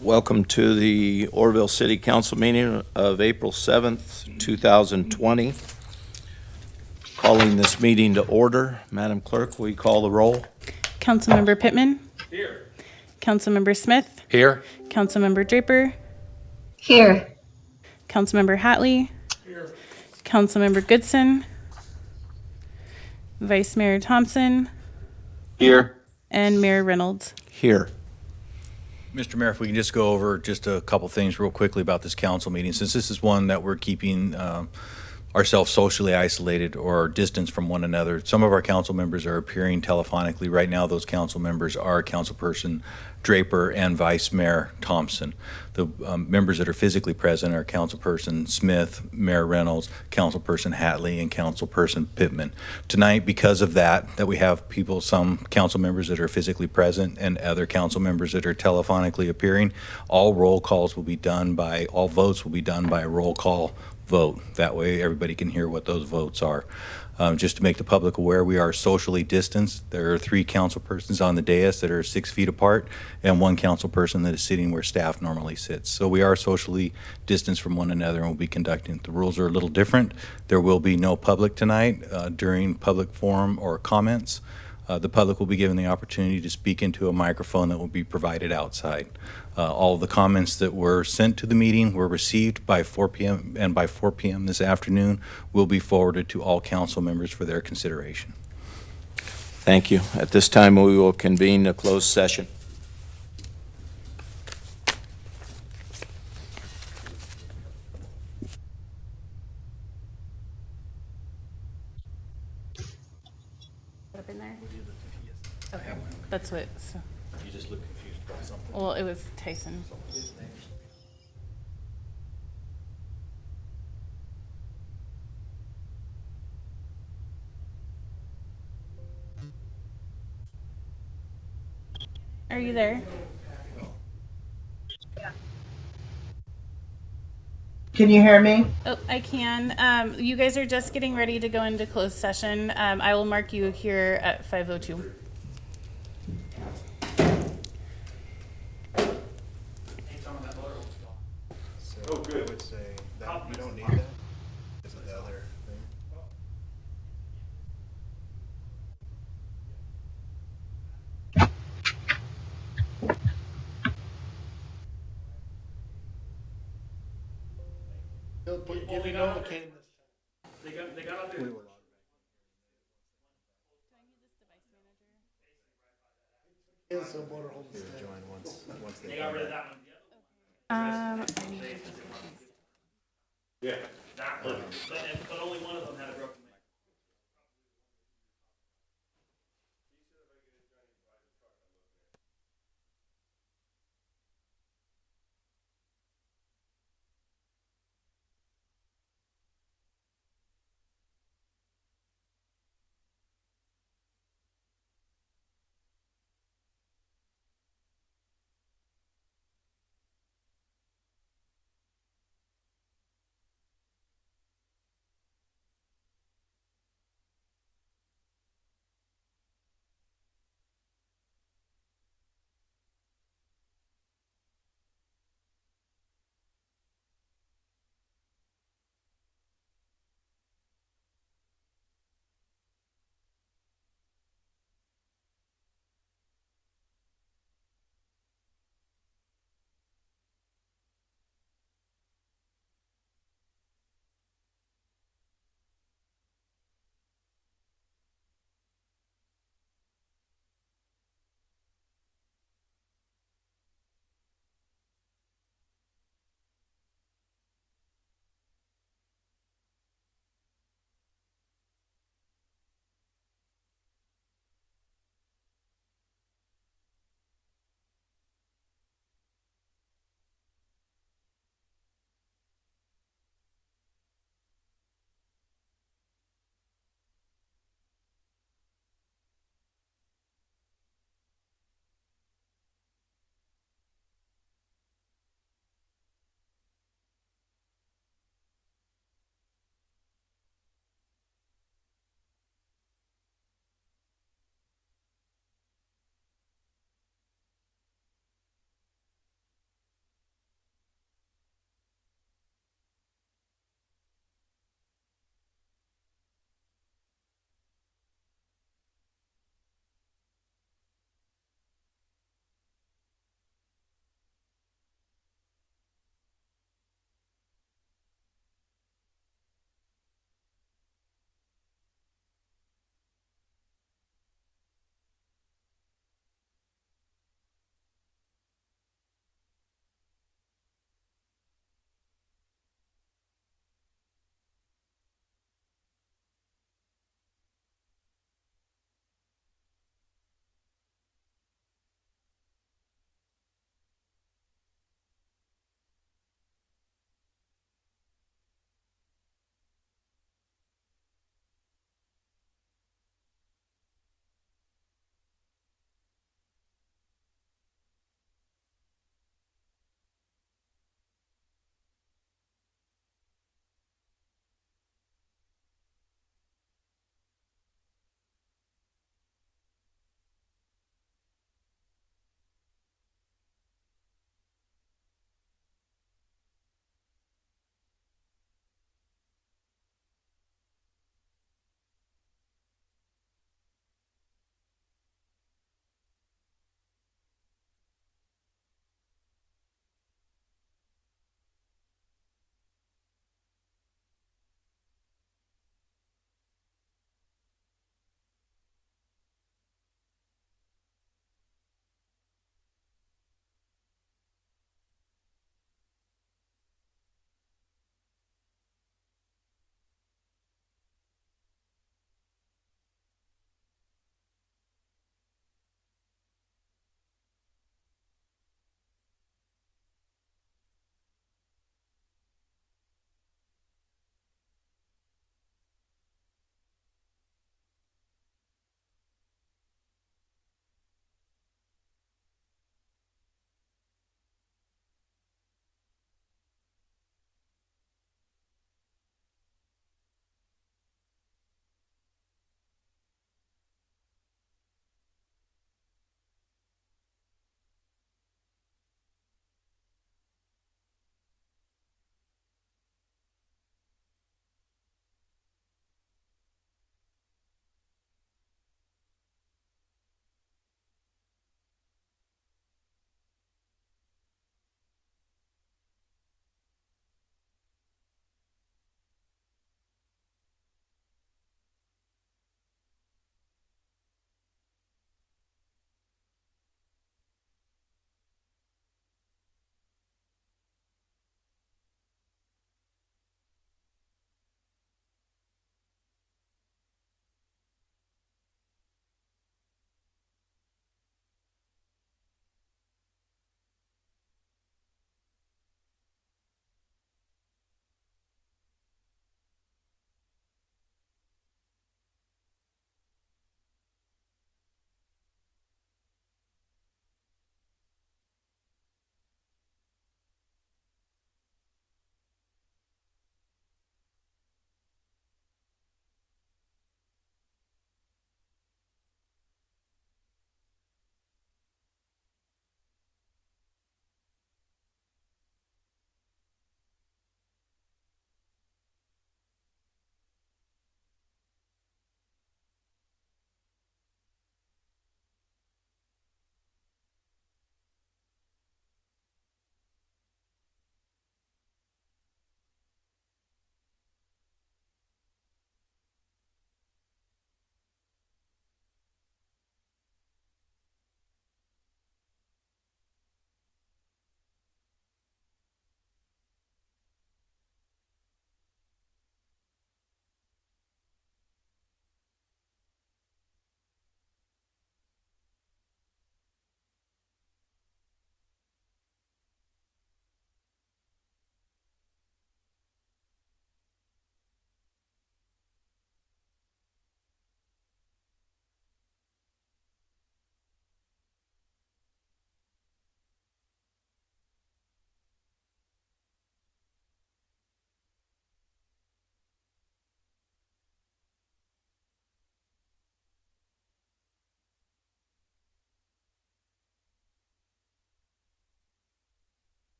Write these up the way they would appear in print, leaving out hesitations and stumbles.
Welcome to the Oroville City Council meeting of April 7th, 2020. Calling this meeting to order. Madam Clerk, will you call the roll? Councilmember Pittman. Here. Councilmember Smith. Here. Councilmember Draper. Here. Councilmember Hatley. Here. Councilmember Goodson. Vice Mayor Thompson. Here. And Mayor Reynolds. Here. Mr. Mayor, if we can just go over just a couple things real quickly about this council meeting, since this is one that we're keeping ourselves socially isolated or distanced from one another. Some of our council members are appearing telephonically. Right now, those council members are Councilperson Draper and Vice Mayor Thompson. The members that are physically present are Councilperson Smith, Mayor Reynolds, Councilperson Hatley, and Councilperson Pittman. Tonight, because of that we have some council members that are physically present and other council members that are telephonically appearing, all votes will be done by a roll call vote. That way everybody can hear what those votes are. Just to make the public aware, we are socially distanced. There are 3 council persons on the dais that are 6 feet apart and 1 council person that is sitting where staff normally sits. So we are socially distanced from one another and we'll be conducting. The rules are a little different. There will be no public tonight during public forum or comments. The public will be given the opportunity to speak into a microphone that will be provided outside. All of the comments that were sent to the meeting were received by 4 p.m. and by 4 p.m. this afternoon will be forwarded to all council members for their consideration. Thank you. At this time, we will convene a closed session. Up in there? Okay, that's what. So. You just look confused about something. Well, it was Tyson. Are you there? Can you hear me? Oh, I can. You guys are just getting ready to go into closed session. I will mark you here at 5:02. Oh, good. I would say that you don't need that. Is it the other thing? Give me Novocaine this time. They got up there. We were logged back. So border hold the join once they got rid of that one. Yeah. That one. But only one of them had a broken leg.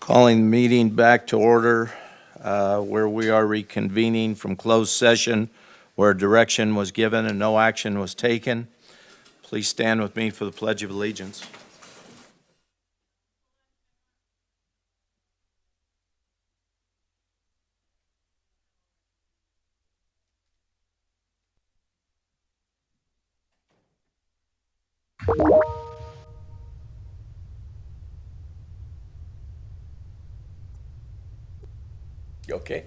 Calling the meeting back to order, where we are reconvening from closed session where direction was given and no action was taken. Please stand with me for the Pledge of Allegiance. You okay?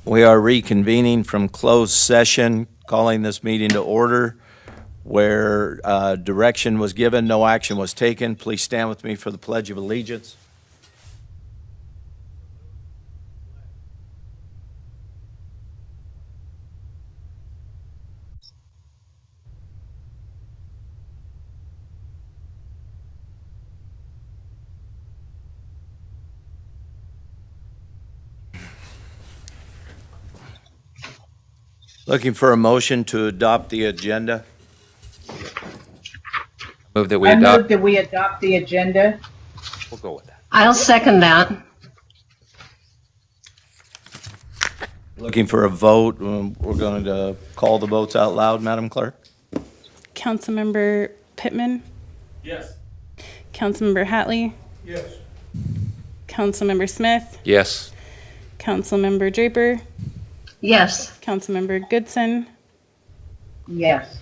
We are reconvening from closed session, calling this meeting to order where direction was given, no action was taken. Please stand with me for the Pledge of Allegiance. Looking for a motion to adopt the agenda. Move that we I move adopt. that we adopt the agenda. We'll go with that. I'll second that. Looking for a vote. We're going to call the votes out loud, Madam Clerk. Councilmember Pittman, Yes. Councilmember Hatley, Yes. Councilmember Smith, Yes. Councilmember Draper, Yes. Councilmember Goodson, Yes.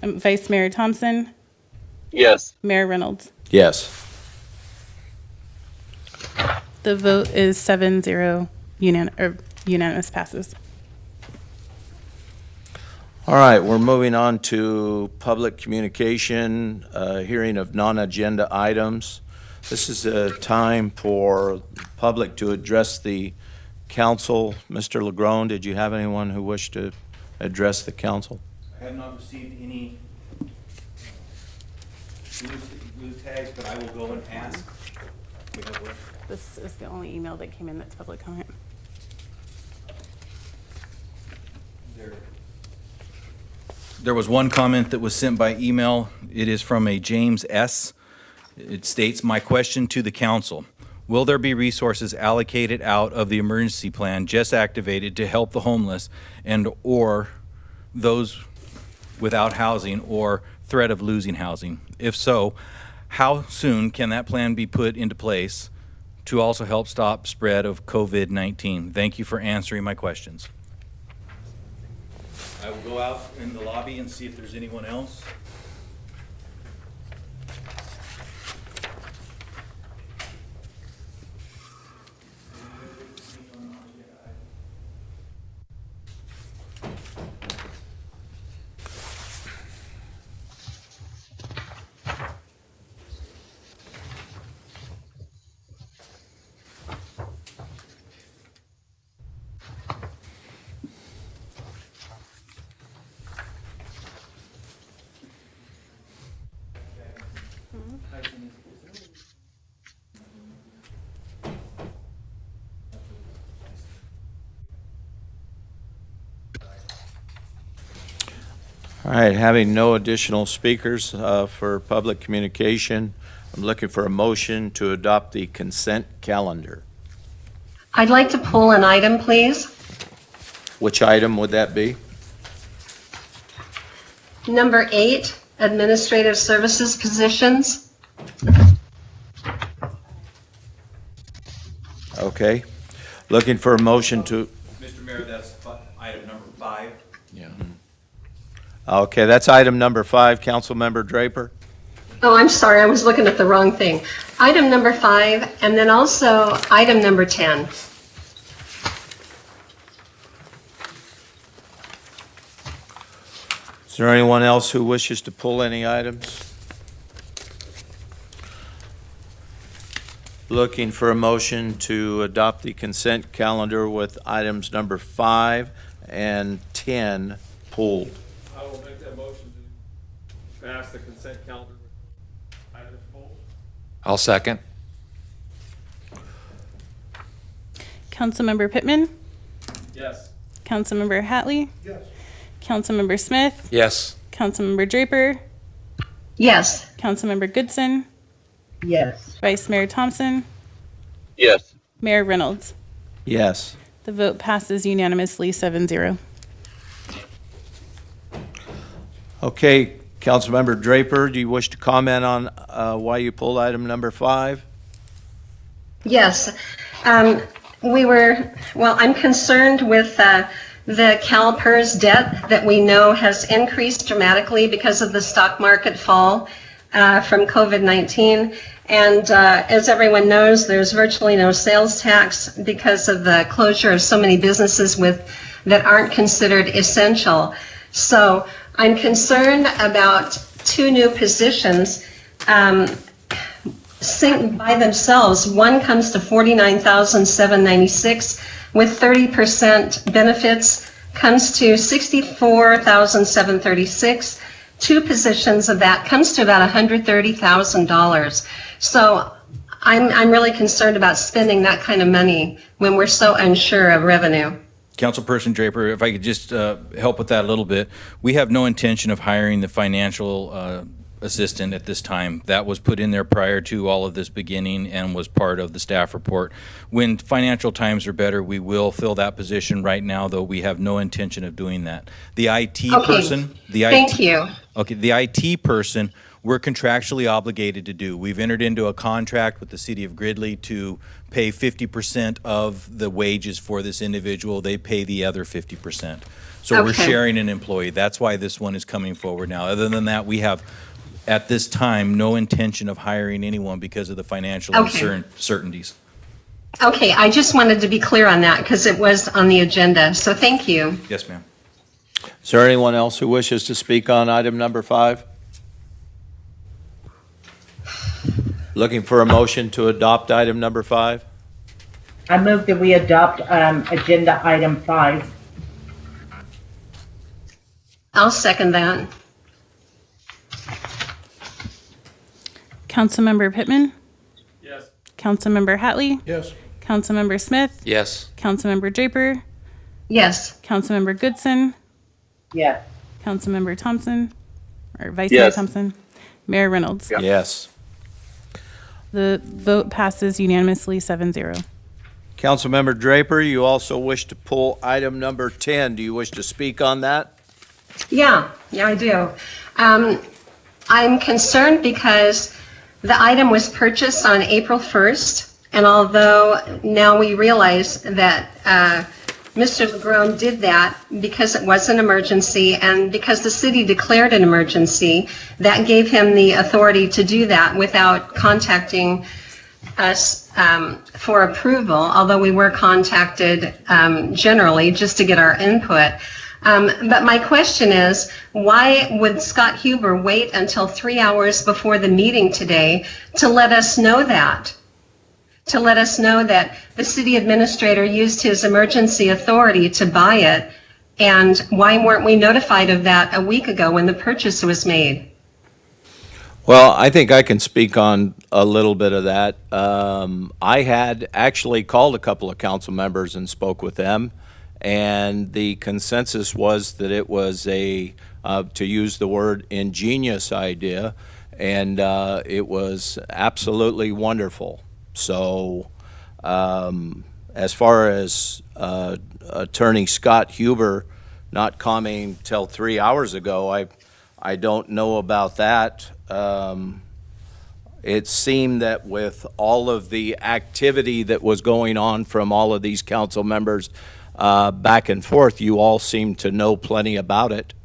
Vice Mayor Thompson, Yes. Mayor Reynolds. Yes. The vote is 7-0, unanimous passes. All right, we're moving on to public communication, hearing of non-agenda items. This is a time for public to address the council. Mr. Legron, did you have anyone who wished to address the council? I have not received any blue tags, but I will go and ask. We have one. This is the only email that came in that's public comment. There was one comment that was sent by email. It is from a James S. It states, "My question to the council, will there be resources allocated out of the emergency plan just activated to help the homeless and or those without housing or threat of losing housing? If so, how soon can that plan be put into place to also help stop spread of COVID-19? Thank you for answering my questions." I will go out in the lobby and see if there's anyone else. All right, having no additional speakers for public communication, I'm looking for a motion to adopt the consent calendar. I'd like to pull an item, please. Which item would that be? Number 8, administrative services positions. Okay. Looking for a motion to, Mr. Mayor, that's item number 5. Yeah. okay, that's item number 5, Councilmember Draper. Oh, I'm sorry, I was looking at the wrong thing. Item number 5, and then also item number 10. Is there anyone else who wishes to pull any items? Looking for a motion to adopt the consent calendar with items number 5 and 10 pulled. I will make that motion to pass the consent calendar with items pulled. I'll second. Councilmember Pittman, Yes. Councilmember Hatley? Yes. Councilmember Smith? Yes. Councilmember Draper? Yes. Councilmember Goodson? Yes. Vice Mayor Thompson? Yes. Mayor Reynolds? Yes. The vote passes unanimously 7-0. Okay, Councilmember Draper, do you wish to comment on why you pulled item number 5? Yes. I'm concerned with the CalPERS debt that we know has increased dramatically because of the stock market fall from COVID-19. And as everyone knows, there's virtually no sales tax because of the closure of so many businesses that aren't considered essential. So I'm concerned about 2 new positions by themselves. One comes to $49,796 with 30% benefits, comes to $64,736. 2 positions of that comes to about $130,000. So I'm really concerned about spending that kind of money when we're so unsure of revenue. Councilperson Draper, if I could just help with that a little bit. We have no intention of hiring the financial assistant at this time. That was put in there prior to all of this beginning and was part of the staff report. When financial times are better, we will fill that position. Right now, though, we have no intention of doing that. The IT person, Thank you. Okay, the IT person, we're contractually obligated to do. We've entered into a contract with the city of Gridley to pay 50% of the wages for this individual. They pay the other 50%. So we're sharing an employee. That's why this one is coming forward now. Other than that, we have, at this time, no intention of hiring anyone because of the financial uncertainties. Okay, I just wanted to be clear on that because it was on the agenda. So thank you. Yes, ma'am. Is there anyone else who wishes to speak on item number 5? Looking for a motion to adopt item number 5? I move that we adopt agenda item 5. I'll second that. Councilmember Pittman? Yes. Councilmember Hatley? Yes. Councilmember Smith? Yes. Councilmember Draper? Yes. Councilmember Goodson? Yes. Councilmember Thompson? Or Vice Mayor Yes. Thompson? Mayor Reynolds? Yes. The vote passes unanimously 7-0. Councilmember Draper, you also wish to pull item number 10. Do you wish to speak on that? Yeah, I do. I'm concerned because the item was purchased on April 1st, and although now we realize that Mr. Legrone did that because it was an emergency and because the city declared an emergency, that gave him the authority to do that without contacting us for approval, although we were contacted generally just to get our input. But my question is, why would Scott Huber wait until 3 hours before the meeting today to let us know that? To let us know that the city administrator used his emergency authority to buy it, and why weren't we notified of that a week ago when the purchase was made? Well, I think I can speak on a little bit of that. I had actually called a couple of council members and spoke with them, and the consensus was that it was a, to use the word, ingenious idea, and it was absolutely wonderful. So as far as Attorney Scott Huber not coming till 3 hours ago, I don't know about that. It seemed that with all of the activity that was going on from all of these council members back and forth, you all seem to know plenty about it.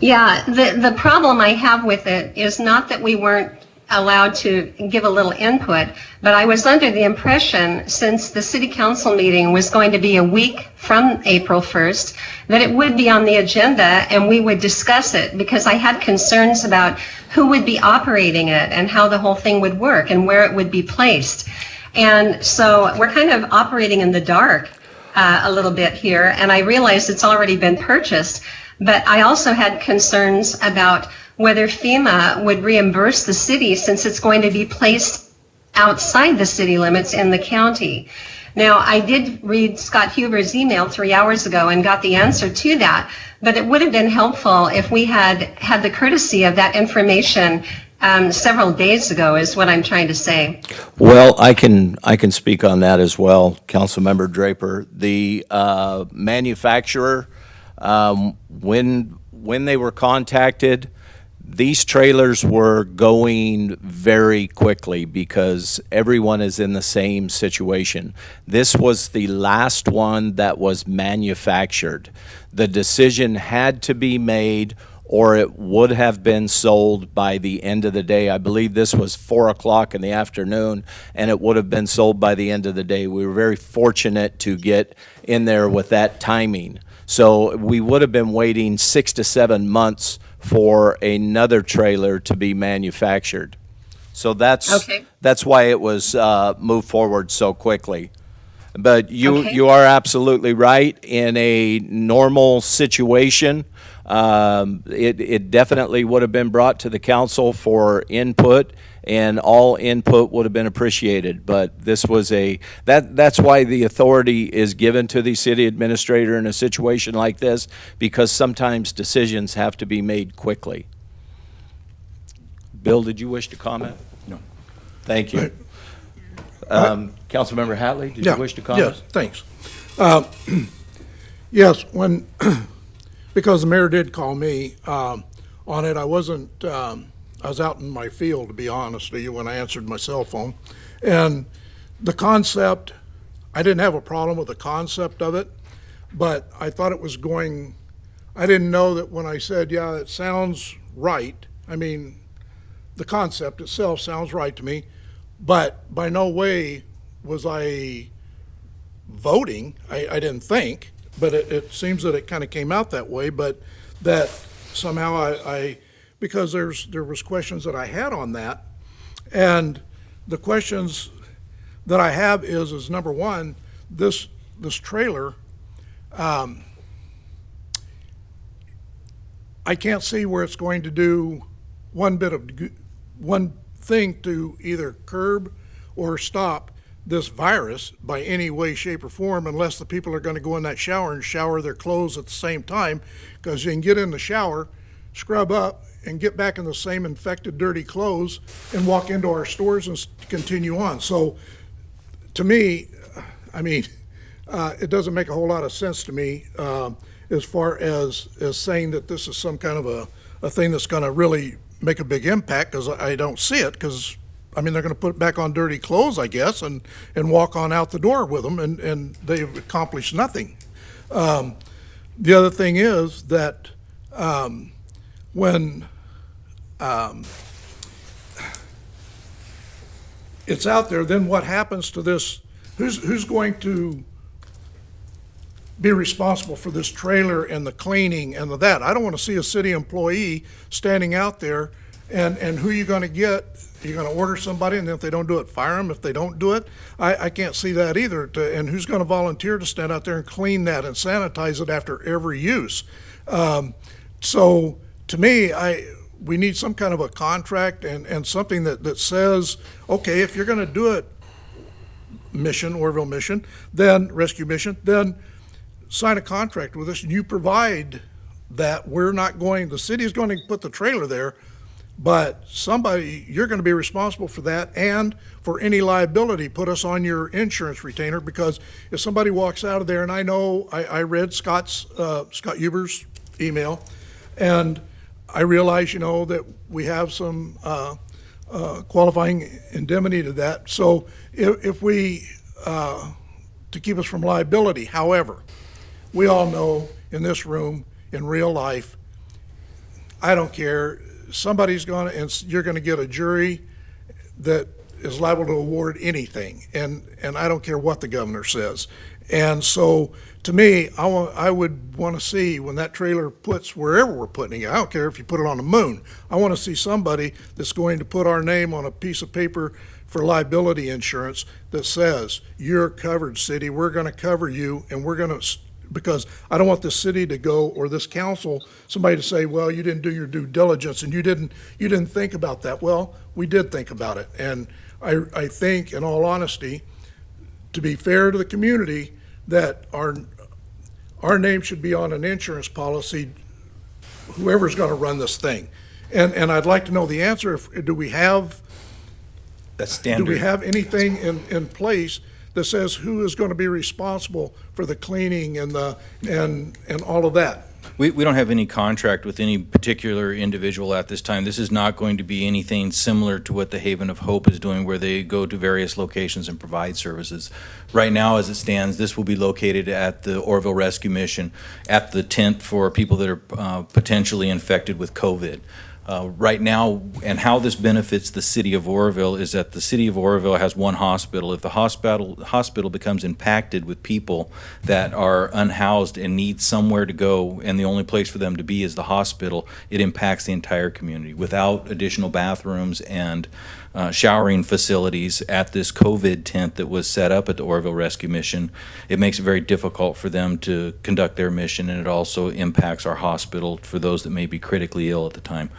Yeah, the problem I have with it is not that we weren't allowed to give a little input, but I was under the impression, since the city council meeting was going to be a week from April 1st, that it would be on the agenda and we would discuss it, because I had concerns about who would be operating it and how the whole thing would work and where it would be placed. And so we're kind of operating in the dark a little bit here, and I realize it's already been purchased, but I also had concerns about whether FEMA would reimburse the city since it's going to be placed outside the city limits in the county. Now, I did read Scott Huber's email 3 hours ago and got the answer to that, but it would have been helpful if we had had the courtesy of that information several days ago, is what I'm trying to say. Well, I can speak on that as well, Councilmember Draper. The manufacturer, when they were contacted, these trailers were going very quickly because everyone is in the same situation. This was the last one that was manufactured. The decision had to be made or it would have been sold by the end of the day. I believe this was 4 o'clock in the afternoon, and it would have been sold by the end of the day. We were very fortunate to get in there with that timing. So we would have been waiting 6 to 7 months for another trailer to be manufactured. So that's why it was moved forward so quickly. But you are absolutely right. In a normal situation, it definitely would have been brought to the council for input, and all input would have been appreciated. But this was that's why the authority is given to the city administrator in a situation like this, because sometimes decisions have to be made quickly. Bill, did you wish to comment? No. Thank you. Councilmember Hatley, did you wish to comment? Yes, thanks. Yes, because the mayor did call me on it, I wasn't, I was out in my field, to be honest with you, when I answered my cell phone. And the concept, I didn't have a problem with the concept of it, but I thought it was going, I didn't know that when I said, yeah, it sounds right. I mean, the concept itself sounds right to me, but by no way was I voting. I didn't think, but it seems that it kind of came out that way, but that somehow I because there was questions that I had on that, and the questions that I have is number one, this trailer, I can't see where it's going to do one thing to either curb or stop this virus by any way, shape, or form, unless the people are going to go in that shower and shower their clothes at the same time, because you can get in the shower, scrub up, and get back in the same infected, dirty clothes and walk into our stores and continue on. So to me, I mean, it doesn't make a whole lot of sense to me as far as saying that this is some kind of a thing that's going to really make a big impact, because I don't see it, because I mean, they're going to put back on dirty clothes, I guess, and walk on out the door with them, and they've accomplished nothing. The other thing is that when it's out there, then what happens to this? Who's going to be responsible for this trailer and the cleaning and that? I don't want to see a city employee standing out there, and who are you going to get? You're going to order somebody, and if they don't do it, fire them. If they don't do it, I can't see that either. And who's going to volunteer to stand out there and clean that and sanitize it after every use? So to me, we need some kind of a contract and something that says, okay, if you're going to do it, Oroville mission, then rescue mission, then sign a contract with us, and you provide that. The city is going to put the trailer there, but you're going to be responsible for that, and for any liability, put us on your insurance retainer, because if somebody walks out of there, and I know, I read Scott Huber's email, and I realize, that we have some qualifying indemnity to that. So if we, to keep us from liability, however, we all know in this room, in real life, I don't care, and you're gonna get a jury that is liable to award anything, and I don't care what the governor says. And so, to me, I would want to see when that trailer puts wherever we're putting it. I don't care if you put it on the moon. I want to see somebody that's going to put our name on a piece of paper for liability insurance that says, you're covered, city, we're going to cover you, and we're going to, because I don't want the city to go, or this council, somebody to say, well, you didn't do your due diligence and you didn't think about that. Well, we did think about it, and I think, in all honesty, to be fair to the community, that our name should be on an insurance policy, whoever's gonna run this thing. And I'd like to know the answer, do we have That's Do we standard. have anything in place that says who is going to be responsible for the cleaning and all of that? We don't have any contract with any particular individual at this time. This is not going to be anything similar to what the Haven of Hope is doing, where they go to various locations and provide services. Right now, as it stands, this will be located at the Oroville Rescue Mission, at the tent for people that are potentially infected with COVID. Right now, and how this benefits the city of Oroville is that the city of Oroville has one hospital. If the hospital becomes impacted with people that are unhoused and need somewhere to go, and the only place for them to be is the hospital, it impacts the entire community. Without additional bathrooms and showering facilities at this COVID tent that was set up at the Oroville Rescue Mission, it makes it very difficult for them to conduct their mission, and it also impacts our hospital for those that may be critically ill at the time.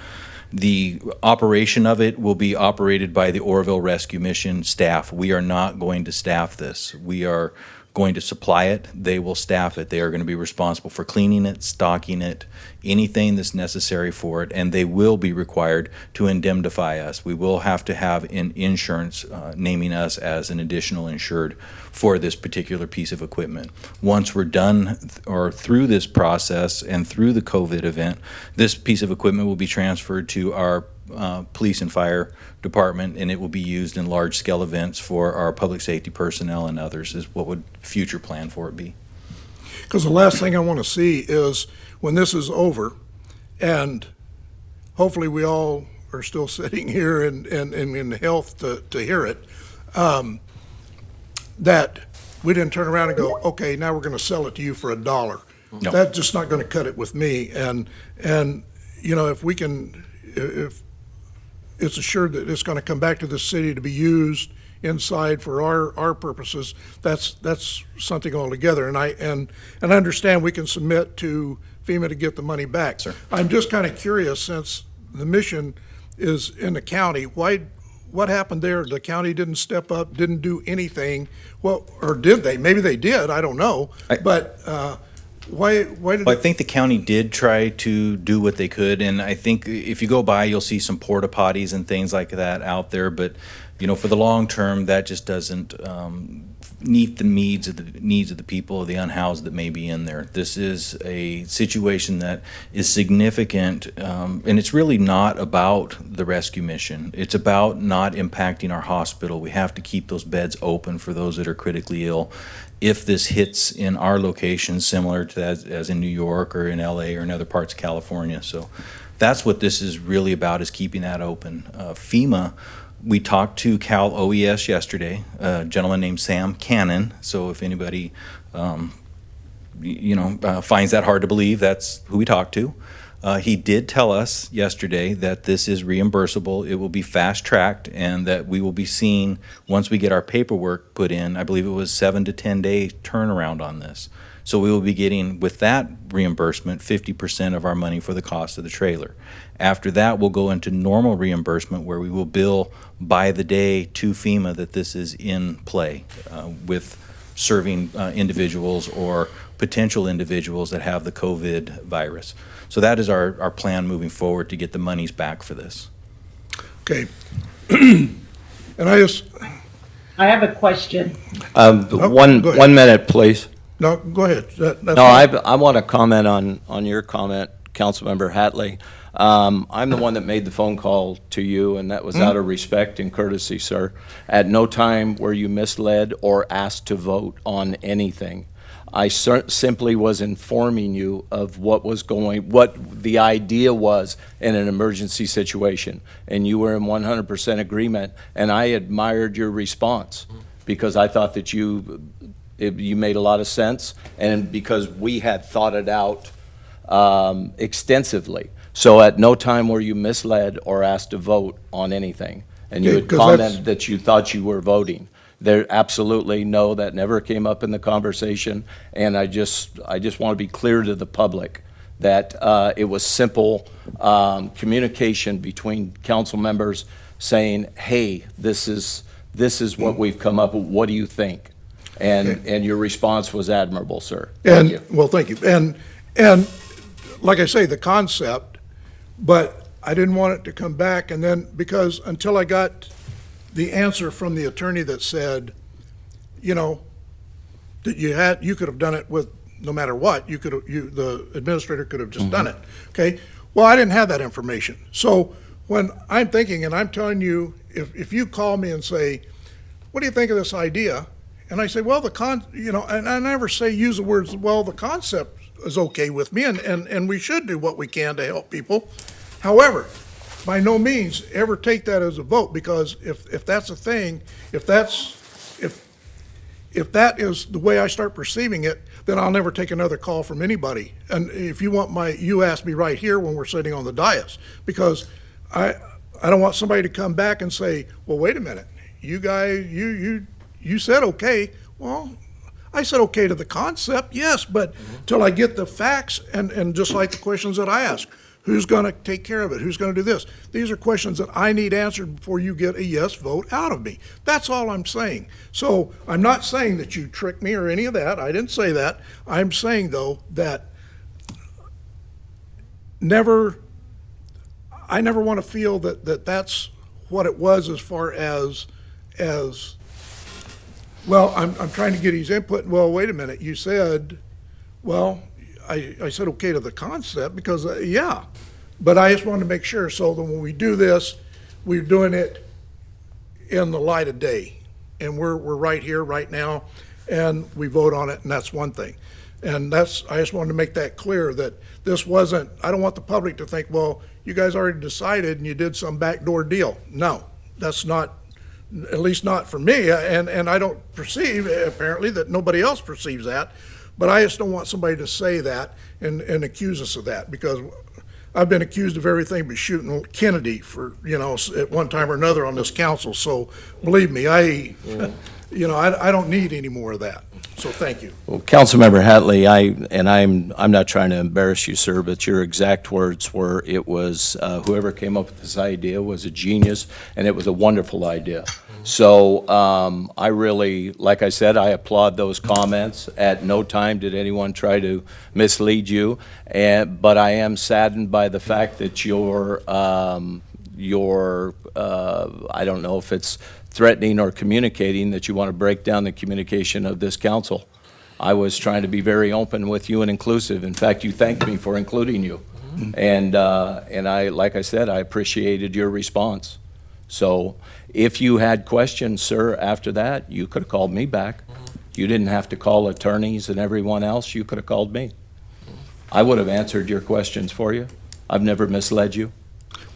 The operation of it will be operated by the Oroville Rescue Mission staff. We are not going to staff this. We are going to supply it. They will staff it. They are going to be responsible for cleaning it, stocking it, anything that's necessary for it, and they will be required to indemnify us. We will have to have an insurance naming us as an additional insured for this particular piece of equipment. Once we're done or through this process and through the COVID event, this piece of equipment will be transferred to our police and fire department, and it will be used in large-scale events for our public safety personnel and others, is what would future plan for it be. Because the last thing I want to see is when this is over, and hopefully we all are still sitting here and in health to hear it, that we didn't turn around and go, okay, now we're going to sell it to you for $1. No. That's just not going to cut it with me. And you know, if it's assured that it's going to come back to the city to be used inside for our purposes, that's something altogether. And I understand we can submit to FEMA to get the money back. Sir. I'm just kind of curious, since the mission is in the county, what happened there? The county didn't step up, didn't do anything. Well, or did they? Maybe they did, I don't know. But why did Well, I think the county did try to do what they could, and I think if you go by, you'll see some porta potties and things like that out there. But you know, for the long term, that just doesn't meet the needs of the people, the unhoused that may be in there. This is a situation that is significant, and it's really not about the rescue mission. It's about not impacting our hospital. We have to keep those beds open for those that are critically ill. If this hits in our locations, similar to as in New York or in LA or in other parts of California. So that's what this is really about, is keeping that open. FEMA, we talked to Cal OES yesterday, a gentleman named Sam Cannon. So if anybody, finds that hard to believe, that's who we talked to. He did tell us yesterday that this is reimbursable. It will be fast-tracked, and that we will be seeing, once we get our paperwork put in, I believe it was 7 to 10 day turnaround on this. So we will be getting, with that reimbursement, 50% of our money for the cost of the trailer. After that, we'll go into normal reimbursement, where we will bill by the day to FEMA that this is in play, with serving individuals or potential individuals that have the COVID virus. So that is our plan moving forward, to get the monies back for this. Okay. And I have a question. go One ahead. minute, please. No, go ahead. That's No, fine. I want to comment on your comment, Councilmember Hatley. I'm the one that made the phone call to you, and that was out of respect and courtesy, sir. At no time were you misled or asked to vote on anything. I simply was informing you of what the idea was in an emergency situation, and you were in 100% agreement, and I admired your response, because I thought that you made a lot of sense, and because we had thought it out extensively. So at no time were you misled or asked to vote on anything, and you Okay, had 'cause that's- commented that you thought you were voting. There, absolutely, no, that never came up in the conversation, and I just want to be clear to the public that it was simple communication between council members saying, hey, this is what we've come up with, what do you think? And your response was admirable, sir. Thank you. Well, thank you. And like I say, the concept, but I didn't want it to come back and then, because until I got the answer from the attorney that said, you know, that you could have done it with, no matter what, the administrator could have just done it, okay? Well, I didn't have that information. So when I'm thinking, and I'm telling you, if you call me and say, what do you think of this idea? And I say, well, and I never use the words, well, the concept is okay with me, and we should do what we can to help people. However, by no means ever take that as a vote, because if that's a thing, if that is the way I start perceiving it, then I'll never take another call from anybody. And if you want you ask me right here when we're sitting on the dais, because I don't want somebody to come back and say, well, wait a minute, you guys, you said okay. Well, I said okay to the concept, yes, but till I get the facts, and just like the questions that I ask, who's going to take care of it? Who's going to do this? These are questions that I need answered before you get a yes vote out of me. That's all I'm saying. So I'm not saying that you tricked me or any of that. I didn't say that. I'm saying, though, that I never want to feel that that's what it was as far as well, I'm trying to get his input. Well, wait a minute. You said, well, I said okay to the concept because, yeah, but I just wanted to make sure so that when we do this, we're doing it in the light of day. And we're right here, right now, and we vote on it, and that's one thing. And I just wanted to make that clear that this wasn't, I don't want the public to think, well, you guys already decided and you did some backdoor deal. No, that's not, at least not for me, and I don't perceive, apparently, that nobody else perceives that. But I just don't want somebody to say that and accuse us of that, because I've been accused of everything but shooting Kennedy for, at one time or another on this council. So believe me, I don't need any more of that. So thank you. Well, Councilmember Hatley, I'm not trying to embarrass you, sir, but your exact words were, it was whoever came up with this idea was a genius, and it was a wonderful idea. So I really, like I said, I applaud those comments. At no time did anyone try to mislead you, but I am saddened by the fact that your I don't know if it's threatening or communicating that you want to break down the communication of this council. I was trying to be very open with you and inclusive. In fact, you thanked me for including you. And I, like I said, I appreciated your response. So if you had questions, sir, after that, you could have called me back. You didn't have to call attorneys and everyone else. You could have called me. I would have answered your questions for you. I've never misled you.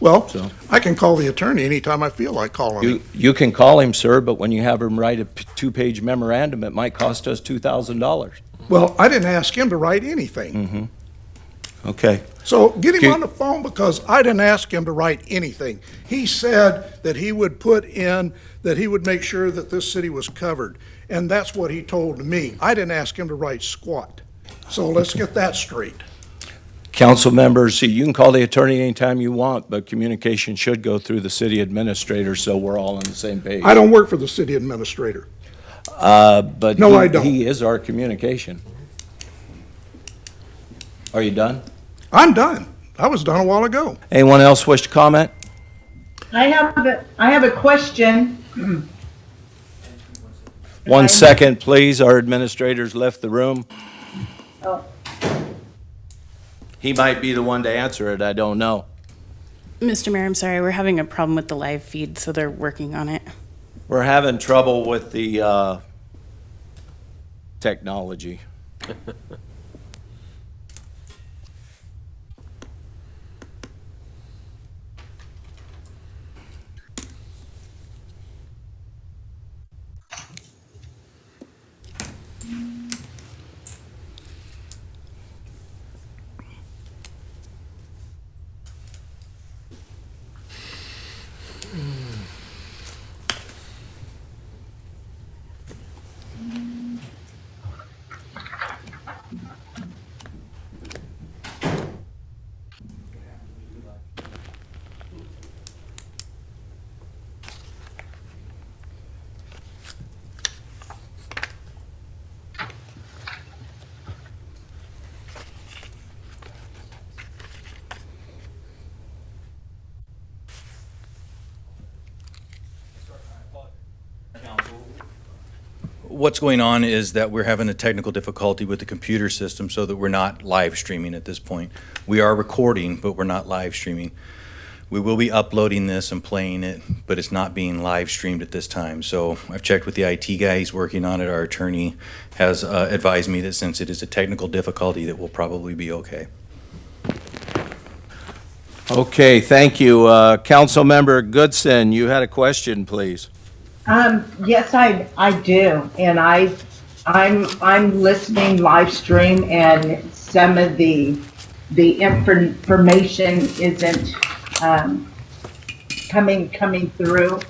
Well, So- I can call the attorney anytime I feel like calling him. You can call him, sir, but when you have him write a two-page memorandum, it might cost us $2,000. Well, I didn't ask him to write anything. Okay. So get him Can- on the phone, because I didn't ask him to write anything. He said that he would that he would make sure that this city was covered. And that's what he told me. I didn't ask him to write squat. So let's get that straight. Council members, you can call the attorney anytime you want, but communication should go through the city administrator, so we're all on the same page. I don't work for the city administrator. But No, I don't. he is our communication. Are you done? I'm done. I was done a while ago. Anyone else wish to comment? I have a question. 1 second, please. Our administrator's left the room. Oh. He might be the one to answer it, I don't know. Mr. Mayor, I'm sorry, we're having a problem with the live feed, so they're working on it. We're having trouble with the technology. what's going on is that we're having a technical difficulty with the computer system so that we're not live streaming at this point. We are recording, but we're not live streaming. We will be uploading this and playing it, but it's not being live streamed at this time. So I've checked with the IT guy, he's working on it. Our attorney has advised me that since it is a technical difficulty, that we'll probably be okay. Okay, thank you. Councilmember Goodson, you had a question, please. Yes, I do, and I'm listening live stream, and some of the information isn't coming through.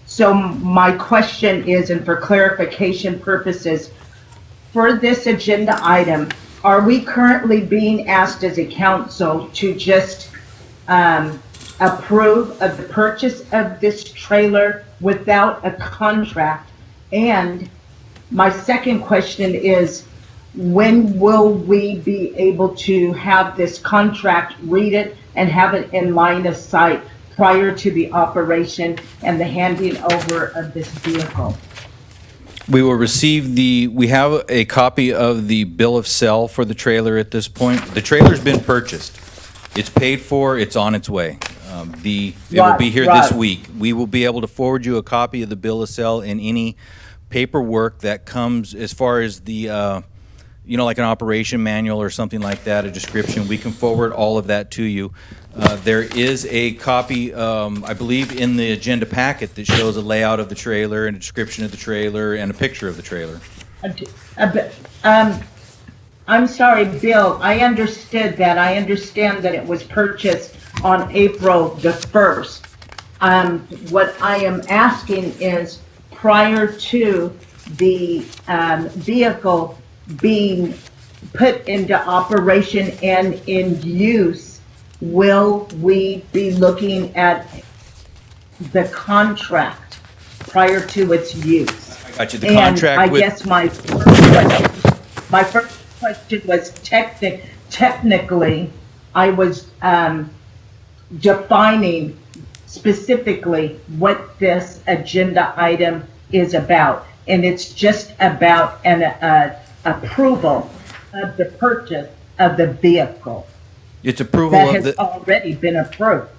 So my question is, and for clarification purposes, for this agenda item, are we currently being asked as a council to just approve of the purchase of this trailer without a contract? And my second question is, when will we be able to have this contract, read it, and have it in line of sight prior to the operation and the handing over of this vehicle? We will receive we have a copy of the bill of sale for the trailer at this point. The trailer's been purchased. It's paid for, it's on its way. It will be here this week. We will be able to forward you a copy of the bill of sale and any paperwork that comes as far as the, like an operation manual or something like that, a description. We can forward all of that to you. There is a copy, I believe, in the agenda packet that shows a layout of the trailer and a description of the trailer and a picture of the trailer. I'm sorry, Bill, I understood that. I understand that it was purchased on April the 1st. What I am asking is, prior to the vehicle being put into operation and in use, will we be looking at the contract prior to its use? I got you. The contract and I guess my first question was technically, I was defining specifically what this agenda item is about. And it's just about an approval of the purchase of the vehicle. It's approval That of has already been approved.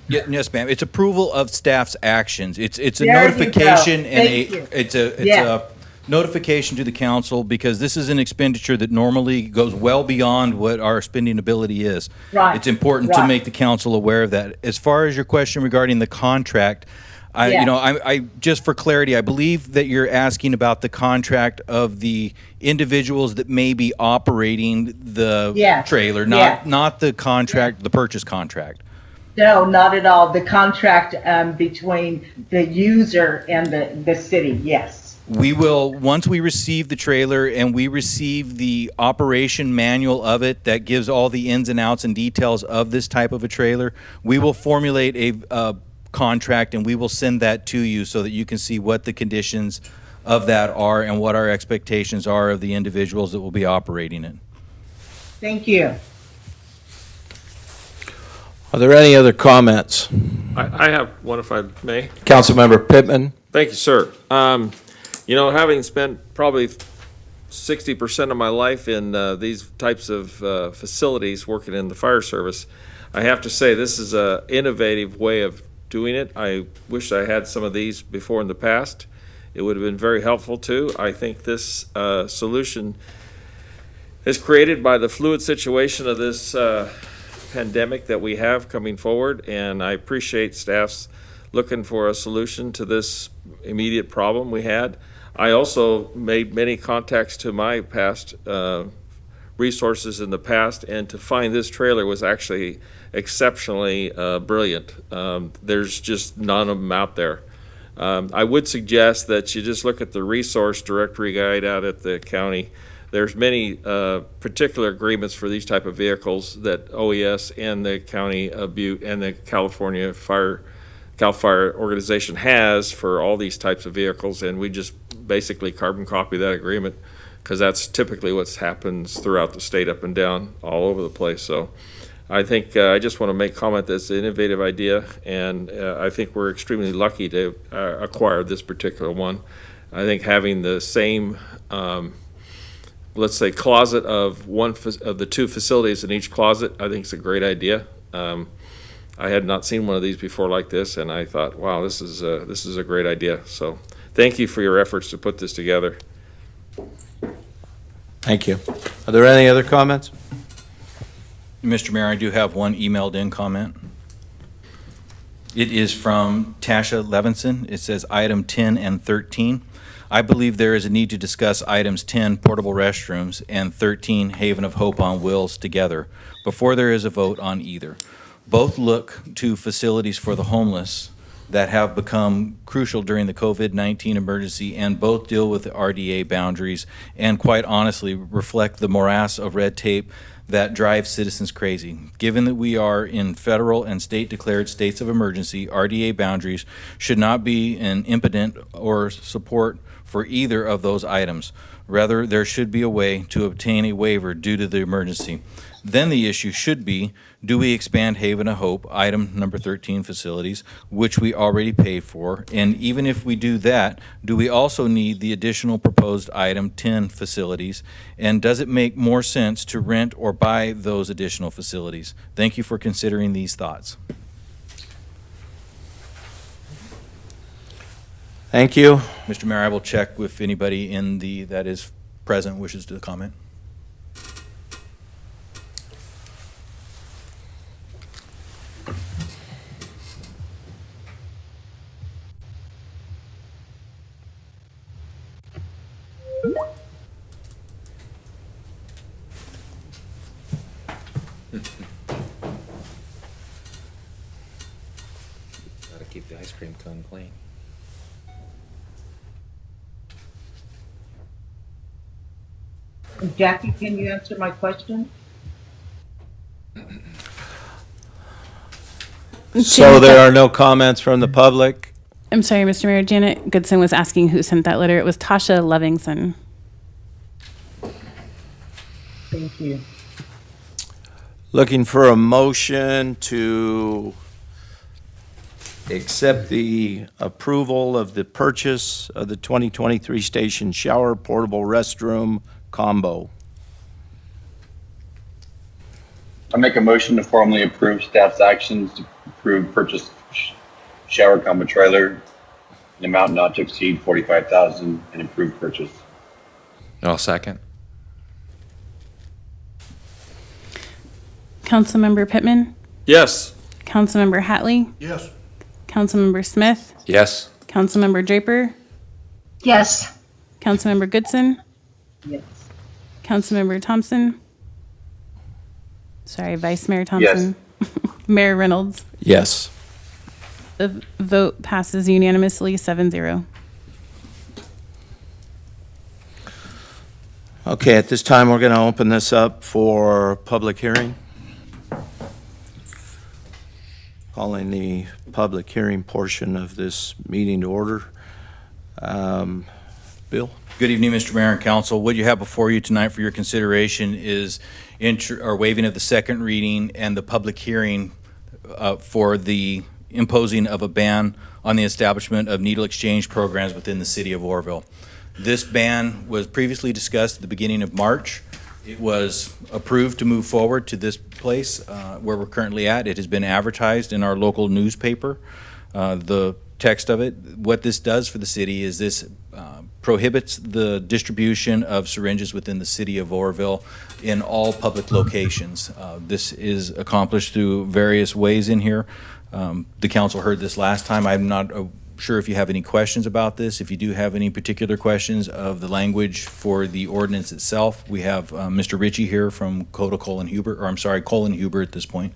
Yes, ma'am. It's approval of staff's actions. It's a There you go. notification and Thank you. it's a Yeah. notification to the council, because this is an expenditure that normally goes well beyond what our spending ability is. Right, It's important to right. make the council aware of that. As far as your question regarding the contract, Yeah. I just for clarity, I believe that you're asking about the contract of the individuals that may be operating the Yes, trailer, yes. not the contract, the purchase contract. No, not at all. The contract between the user and the city, yes. We will, once we receive the trailer and we receive the operation manual of it that gives all the ins and outs and details of this type of a trailer, we will formulate a contract and we will send that to you so that you can see what the conditions of that are and what our expectations are of the individuals that will be operating it. Thank you. Are there any other comments? I have one, if I may. Councilmember Pittman? Thank you, sir. Having spent probably 60% of my life in these types of facilities working in the fire service, I have to say this is an innovative way of doing it. I wish I had some of these before in the past. It would have been very helpful too. I think this solution is created by the fluid situation of this pandemic that we have coming forward, and I appreciate staff's looking for a solution to this immediate problem we had. I also made many contacts to my past resources in the past, and to find this trailer was actually exceptionally brilliant. There's just none of them out there. I would suggest that you just look at the resource directory guide out at the county. There's many particular agreements for these type of vehicles that OES and the County of Butte and the California Cal Fire organization has for all these types of vehicles, and we just basically carbon copy that agreement, because that's typically what happens throughout the state, up and down, all over the place. So I think I just want to make comment that it's an innovative idea, and I think we're extremely lucky to acquire this particular one. I think having the same, let's say, closet of of the two facilities in each closet, I think is a great idea. I had not seen one of these before like this, and I thought, wow, this is a great idea. So thank you for your efforts to put this together. Thank you. Are there any other comments? Mr. Mayor, I do have one emailed in comment. It is from Tasha Levinson. It says item 10 and 13. I believe there is a need to discuss items 10, portable restrooms, and 13, Haven of Hope on Wheels together before there is a vote on either. Both look to facilities for the homeless that have become crucial during the COVID-19 emergency, and both deal with the RDA boundaries and quite honestly reflect the morass of red tape that drives citizens crazy. Given that we are in federal and state declared states of emergency, RDA boundaries should not be an impediment or support for either of those items. Rather, there should be a way to obtain a waiver due to the emergency. Then the issue should be, do we expand Haven of Hope, item number 13 facilities, which we already paid for? And even if we do that, do we also need the additional proposed item 10 facilities? And does it make more sense to rent or buy those additional facilities? Thank you for considering these thoughts. Thank you. Mr. Mayor, I will check if anybody that is present wishes to comment. Gotta keep the ice cream cone clean. Jackie, can you answer my question? So there are no comments from the public? I'm sorry, Mr. Mayor. Janet Goodson was asking who sent that letter. It was Tasha Levinson. Thank you. Looking for a motion to accept the approval of the purchase of the 2023 station shower portable restroom combo. I make a motion to formally approve staff's actions to approve purchase shower combo trailer in amount not to exceed $45,000 and approve purchase. I'll second. Councilmember Pittman, Yes. Councilmember Hatley, Yes. Councilmember Smith, Yes. Councilmember Draper, Yes. Councilmember Goodson, Yes. Councilmember Thompson. Sorry, Vice Mayor Thompson. Mayor Reynolds. Yes. The vote passes unanimously 7-0. Okay, at this time, we're going to open this up for public hearing. Calling the public hearing portion of this meeting to order. Bill? Good evening, Mr. Mayor and Council. What you have before you tonight for your consideration is waiving of the second reading and the public hearing for the imposing of a ban on the establishment of needle exchange programs within the city of Oroville. This ban was previously discussed at the beginning of March. It was approved to move forward to this place where we're currently at. It has been advertised in our local newspaper. The text of it, what this does for the city is this prohibits the distribution of syringes within the city of Oroville in all public locations. This is accomplished through various ways in here. The council heard this last time. I'm not sure if you have any questions about this. If you do have any particular questions of the language for the ordinance itself, we have Mr. Ritchie here from Colin Huber at this point,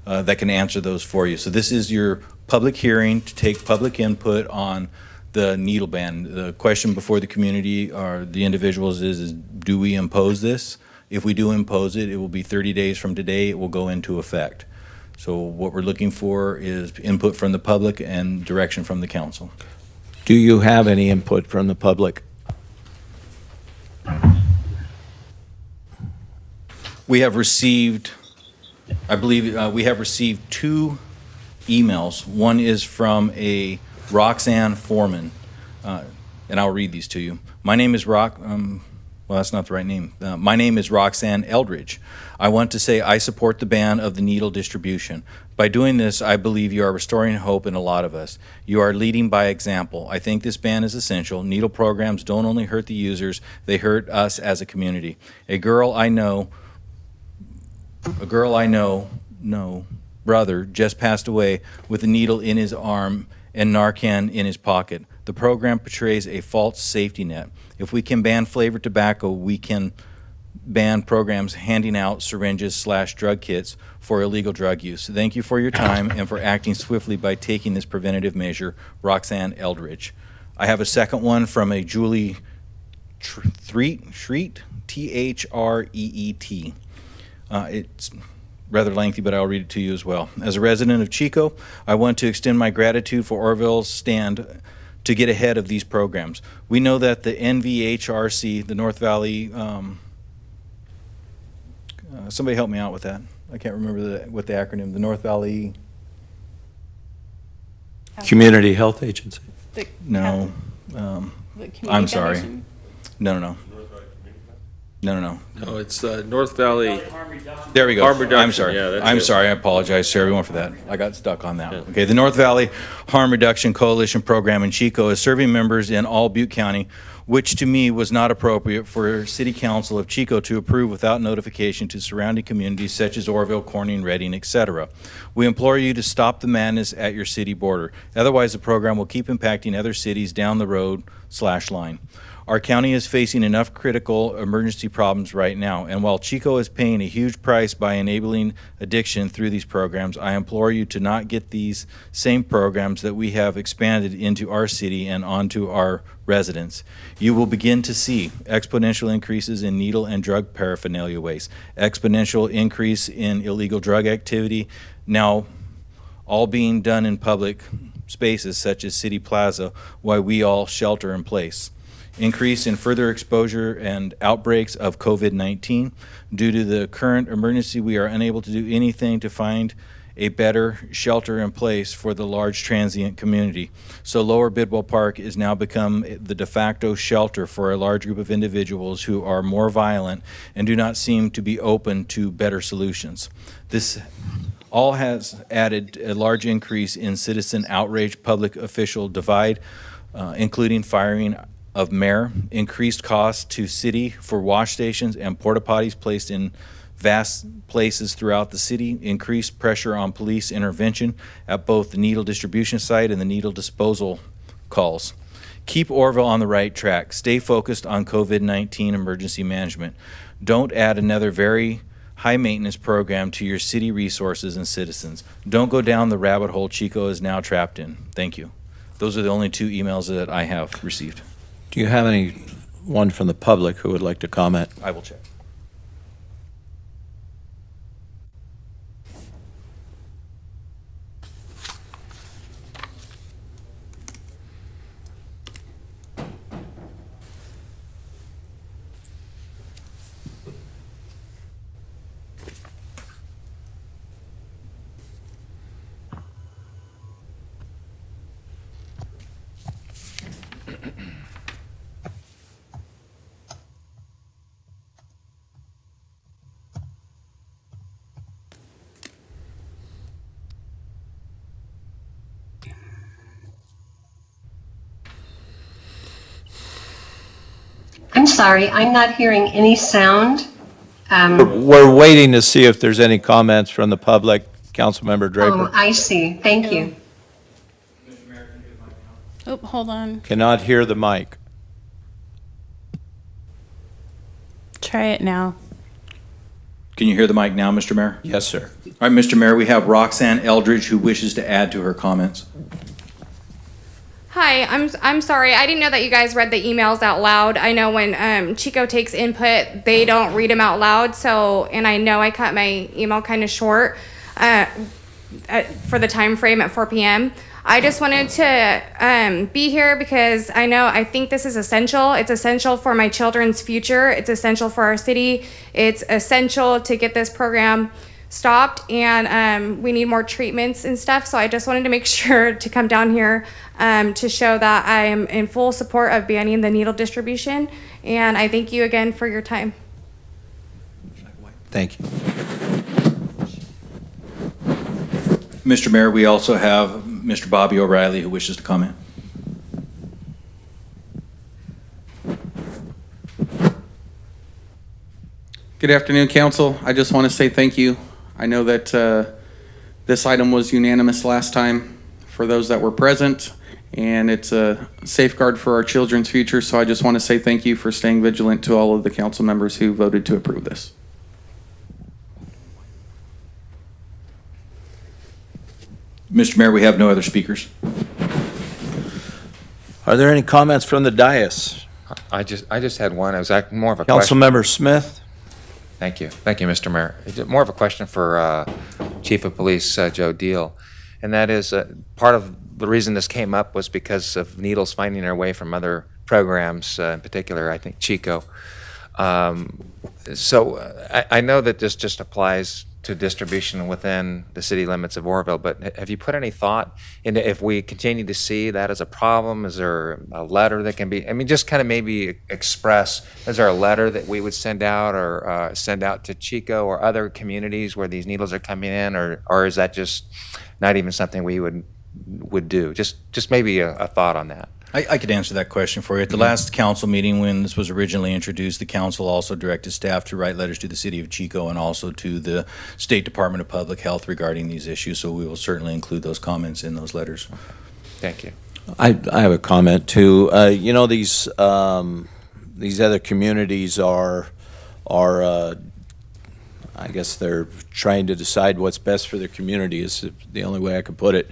that can answer those for you. So this is your public hearing to take public input on the needle ban. The question before the community or the individuals is do we impose this? If we do impose it, it will be 30 days from today. It will go into effect. So what we're looking for is input from the public and direction from the council. Do you have any input from the public? We have received, I believe, we have received 2 emails. One is from a Roxanne Foreman. and I'll read these to you. My name is well, that's not the right name. My name is Roxanne Eldridge. I want to say I support the ban of the needle distribution. By doing this, I believe you are restoring hope in a lot of us. You are leading by example. I think this ban is essential. Needle programs don't only hurt the users, they hurt us as a community. A girl I know, brother, just passed away with a needle in his arm and Narcan in his pocket. The program portrays a false safety net. If we can ban flavored tobacco, we can ban programs handing out syringes/drug kits for illegal drug use. Thank you for your time and for acting swiftly by taking this preventative measure. Roxanne Eldridge. I have a second one from a Julie Threet, T-H-R-E-E-T. It's rather lengthy, but I'll read it to you as well. As a resident of Chico, I want to extend my gratitude for Oroville's stand to get ahead of these programs. We know that the NVHRC, the North Valley, somebody help me out with that. I can't remember what the acronym, the North Valley, Community Health Agency. no, The Community I'm sorry. Foundation? No. No, it's North Valley. There we go. Harm reduction, I'm sorry. yeah, that's I'm it. sorry. I apologize to everyone for that. I got stuck on that. Okay, the North Valley Harm Reduction Coalition program in Chico is serving members in all Butte County, which to me was not appropriate for City Council of Chico to approve without notification to surrounding communities such as Oroville, Corning, Redding, etc. We implore you to stop the madness at your city border. Otherwise, the program will keep impacting other cities down the road/line. Our county is facing enough critical emergency problems right now, and while Chico is paying a huge price by enabling addiction through these programs, I implore you to not get these same programs that we have expanded into our city and onto our residents. You will begin to see exponential increases in needle and drug paraphernalia waste, exponential increase in illegal drug activity, now all being done in public spaces such as City Plaza, while we all shelter in place. Increase in further exposure and outbreaks of COVID-19. Due to the current emergency, we are unable to do anything to find a better shelter in place for the large transient community. So Lower Bidwell Park has now become the de facto shelter for a large group of individuals who are more violent and do not seem to be open to better solutions. This all has added a large increase in citizen outrage, public official divide, including firing of mayor, increased costs to city for wash stations and porta potties placed in vast places throughout the city, increased pressure on police intervention at both the needle distribution site and the needle disposal calls. Keep Oroville on the right track. Stay focused on COVID-19 emergency management. Don't add another very high maintenance program to your city resources and citizens. Don't go down the rabbit hole Chico is now trapped in. Thank you. Those are the only two emails that I have received. Do you have anyone from the public who would like to comment? I will check. I'm sorry, I'm not hearing any sound. We're waiting to see if there's any comments from the public. Councilmember Draper. Oh, I see. Thank you. Oh, hold on. Cannot hear the mic. Try it now. Can you hear the mic now, Mr. Mayor? Yes, sir. All right, Mr. Mayor, we have Roxanne Eldridge who wishes to add to her comments. Hi, I'm sorry. I didn't know that you guys read the emails out loud. I know when Chico takes input, they don't read them out loud. So, and I know I cut my email kind of short for the time frame at 4 p.m. I just wanted to be here because I think this is essential. It's essential for my children's future. It's essential for our city. It's essential to get this program stopped, and we need more treatments and stuff. So I just wanted to make sure to come down here to show that I am in full support of banning the needle distribution. And I thank you again for your time. Thank you. Mr. Mayor, we also have Mr. Bobby O'Reilly who wishes to comment. Good afternoon, council. I just want to say thank you. I know that this item was unanimous last time for those that were present, and it's a safeguard for our children's future. So I just want to say thank you for staying vigilant to all of the council members who voted to approve this. Mr. Mayor, we have no other speakers. Are there any comments from the dais? I just had one. It was more of a question. Councilmember Smith? Thank you, Mr. Mayor. It's more of a question for Chief of Police Joe Deal, and that is part of the reason this came up was because of needles finding their way from other programs, in particular, I think Chico. So I know that this just applies to distribution within the city limits of Oroville, but have you put any thought into if we continue to see that as a problem? Is there a letter that can be, I mean, just kind of maybe express, is there a letter that we would send out or send out to Chico or other communities where these needles are coming in, or is that just not even something we would do? Just maybe a thought on that. I could answer that question for you. At the last council meeting, when this was originally introduced, the council also directed staff to write letters to the city of Chico and also to the State Department of Public Health regarding these issues. So we will certainly include those comments in those letters. Thank you. I have a comment too. You know, these other communities are I guess they're trying to decide what's best for their community is the only way I could put it.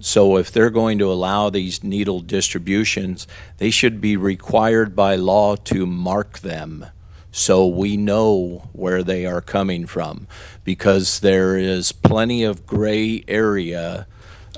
So if they're going to allow these needle distributions, they should be required by law to mark them so we know where they are coming from, because there is plenty of gray area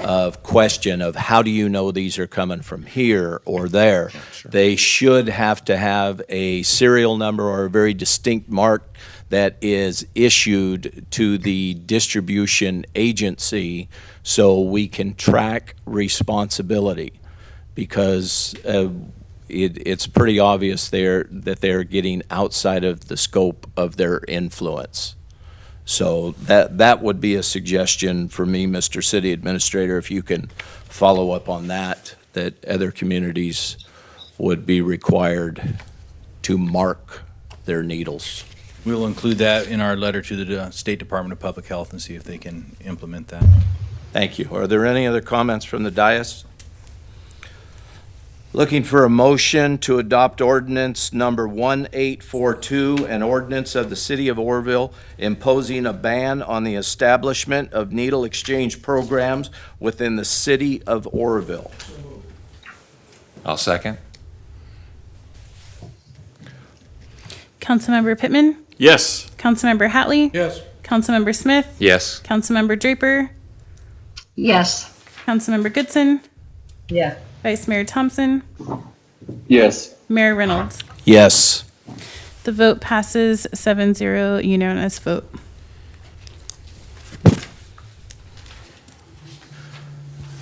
of question of how do you know these are coming from here or there. Sure. They should have to have a serial number or a very distinct mark that is issued to the distribution agency so we can track responsibility, because it's pretty obvious that they're getting outside of the scope of their influence. So that would be a suggestion for me, Mr. City Administrator, if you can follow up on that other communities would be required to mark their needles. We'll include that in our letter to the State Department of Public Health and see if they can implement that. Thank you. Are there any other comments from the dais? Looking for a motion to adopt ordinance number 1842, an ordinance of the City of Oroville imposing a ban on the establishment of needle exchange programs within the City of Oroville. I'll second. Councilmember Pittman? Yes. Councilmember Hatley? Yes. Councilmember Smith? Yes. Councilmember Draper? Yes. Councilmember Goodson? Yeah. Vice Mayor Thompson? Yes. Mayor Reynolds? Yes. The vote passes 7-0, unanimous vote.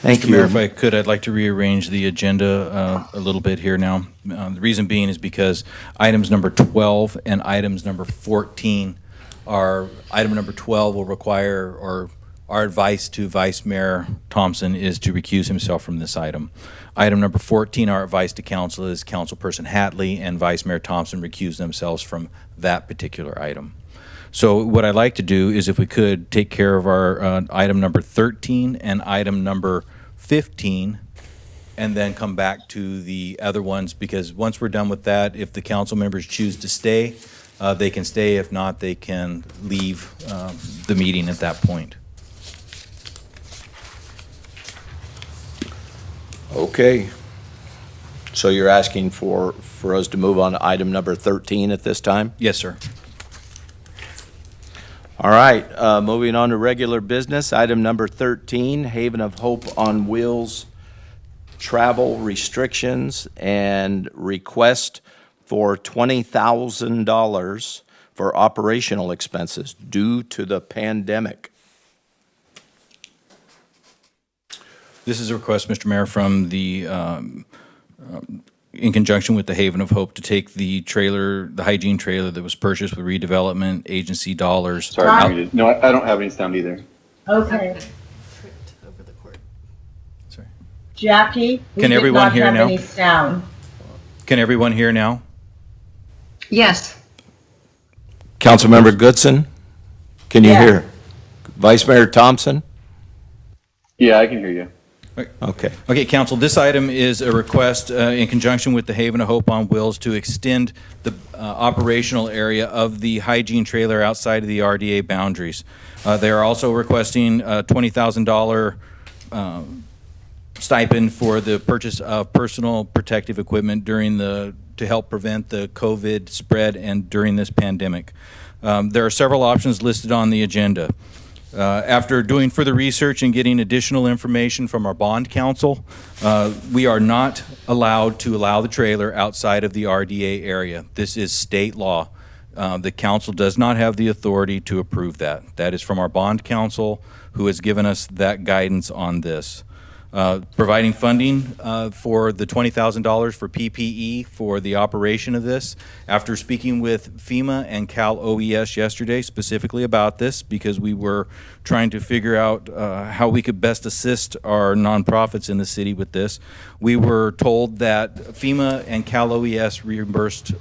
Thank Mayor, you. if I could, I'd like to rearrange the agenda a little bit here now. The reason being is because items number 12 and items number 14 are, item number 12 will require, or our advice to Vice Mayor Thompson is to recuse himself from this item. Item number 14, our advice to council is Councilperson Hatley and Vice Mayor Thompson recuse themselves from that particular item. So what I'd like to do is, if we could, take care of our item number 13 and item number 15, and then come back to the other ones, because once we're done with that, if the council members choose to stay, they can stay. If not, they can leave the meeting at that point. Okay. So you're asking for us to move on to item number 13 at this time? Yes, sir. All right, moving on to regular business. Item number 13, Haven of Hope on Wheels travel restrictions and request for $20,000 for operational expenses due to the pandemic. This is a request, Mr. Mayor, from the, in conjunction with the Haven of Hope, to take the trailer, the hygiene trailer that was purchased with redevelopment agency dollars. Sorry, Right. I'm muted. No, I don't have any sound either. Okay, Over the court. Sorry. Jackie, we Can did everyone not hear have now? any sound. Can everyone hear now? Yes. Councilmember Goodson, can you Yes. hear? Vice Mayor Thompson? Yeah, I can hear you. Okay. Okay, council, this item is a request in conjunction with the Haven of Hope on Wheels to extend the operational area of the hygiene trailer outside of the RDA boundaries. They are also requesting a $20,000 stipend for the purchase of personal protective equipment to help prevent the COVID spread and during this pandemic. There are several options listed on the agenda. After doing further research and getting additional information from our bond counsel, we are not allowed to allow the trailer outside of the RDA area. This is state law. The council does not have the authority to approve that. That is from our bond counsel, who has given us that guidance on this. Providing funding for the $20,000 for PPE for the operation of this. After speaking with FEMA and Cal OES yesterday specifically about this, because we were trying to figure out how we could best assist our nonprofits in the city with this, we were told that FEMA and Cal OES reimbursed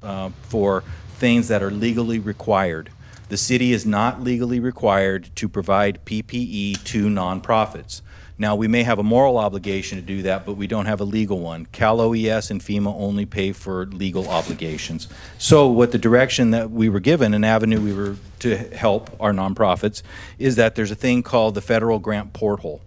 for things that are legally required. The city is not legally required to provide PPE to nonprofits. Now, we may have a moral obligation to do that, but we don't have a legal one. Cal OES and FEMA only pay for legal obligations. So what the direction that we were given, an avenue we were to help our nonprofits, is that there's a thing called the federal grant portal.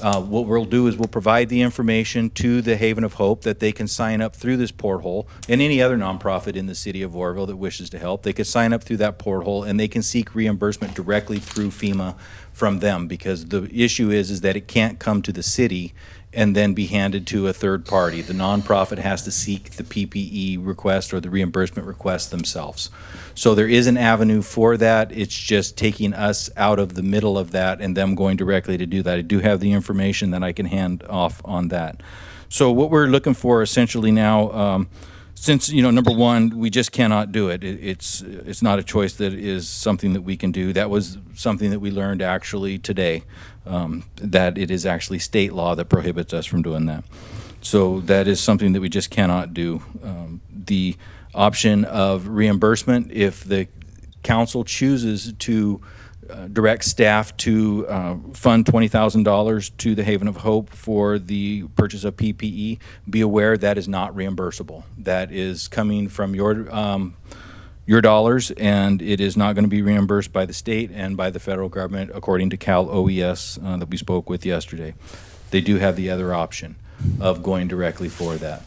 What we'll do is we'll provide the information to the Haven of Hope that they can sign up through this porthole, and any other nonprofit in the city of Oroville that wishes to help, they can sign up through that porthole and they can seek reimbursement directly through FEMA from them, because the issue is that it can't come to the city and then be handed to a third party. The nonprofit has to seek the PPE request or the reimbursement request themselves. So there is an avenue for that. It's just taking us out of the middle of that and them going directly to do that. I do have the information that I can hand off on that. So what we're looking for essentially now, since, number one, we just cannot do it. It's not a choice that is something that we can do. That was something that we learned actually today, that it is actually state law that prohibits us from doing that. So that is something that we just cannot do. The option of reimbursement, if the council chooses to direct staff to fund $20,000 to the Haven of Hope for the purchase of PPE, be aware that is not reimbursable. That is coming from your dollars, and it is not going to be reimbursed by the state and by the federal government, according to Cal OES that we spoke with yesterday. They do have the other option of going directly for that.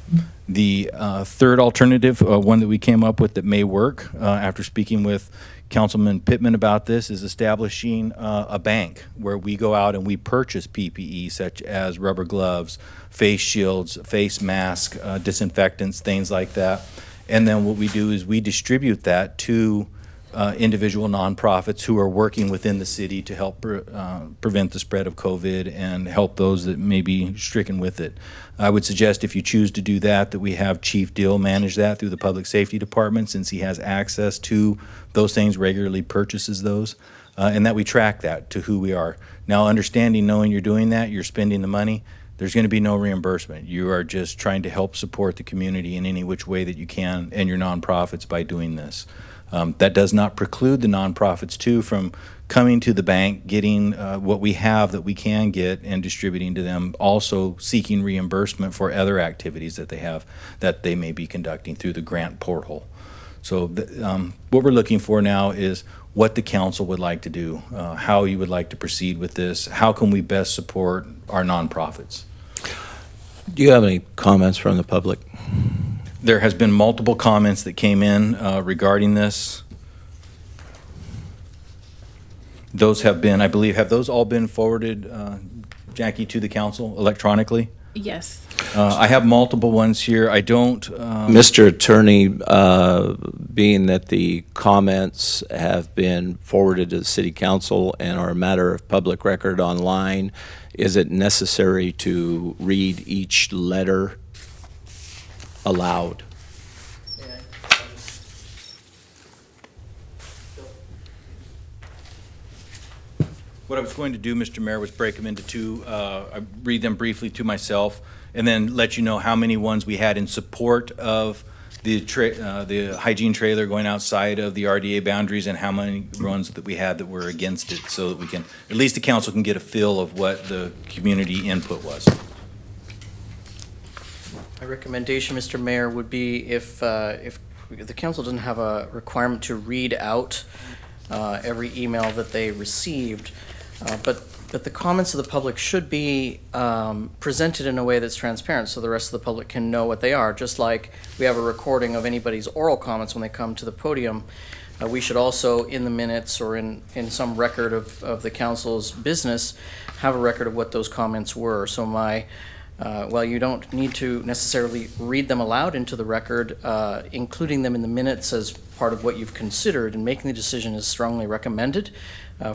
The third alternative, one that we came up with that may work after speaking with Councilman Pittman about this, is establishing a bank where we go out and we purchase PPE such as rubber gloves, face shields, face masks, disinfectants, things like that. And then what we do is we distribute that to individual nonprofits who are working within the city to help prevent the spread of COVID and help those that may be stricken with it. I would suggest if you choose to do that, that we have Chief Dill manage that through the Public Safety Department, since he has access to those things, regularly purchases those, and that we track that to who we are. Now, knowing you're doing that, you're spending the money, there's going to be no reimbursement. You are just trying to help support the community in any which way that you can and your nonprofits by doing this. That does not preclude the nonprofits, too, from coming to the bank, getting what we have that we can get and distributing to them, also seeking reimbursement for other activities that they have that they may be conducting through the grant portal. So what we're looking for now is what the council would like to do, how you would like to proceed with this, how can we best support our nonprofits. Do you have any comments from the public? There has been multiple comments that came in regarding this. Those have been, I believe, have those all been forwarded, Jackie, to the council electronically? Yes. I have multiple ones here. I don't, Mr. Attorney, being that the comments have been forwarded to the city council and are a matter of public record online, is it necessary to read each letter aloud? what I was going to do, Mr. Mayor, was break them into two. I read them briefly to myself and then let you know how many ones we had in support of the hygiene trailer going outside of the RDA boundaries and how many ones that we had that were against it, so that we can, at least the council can get a feel of what the community input was. My recommendation, Mr. Mayor, would be if the council doesn't have a requirement to read out every email that they received, but the comments of the public should be presented in a way that's transparent so the rest of the public can know what they are. Just like we have a recording of anybody's oral comments when they come to the podium, we should also, in the minutes or in some record of the council's business, have a record of what those comments were. So while you don't need to necessarily read them aloud into the record, including them in the minutes as part of what you've considered and making the decision is strongly recommended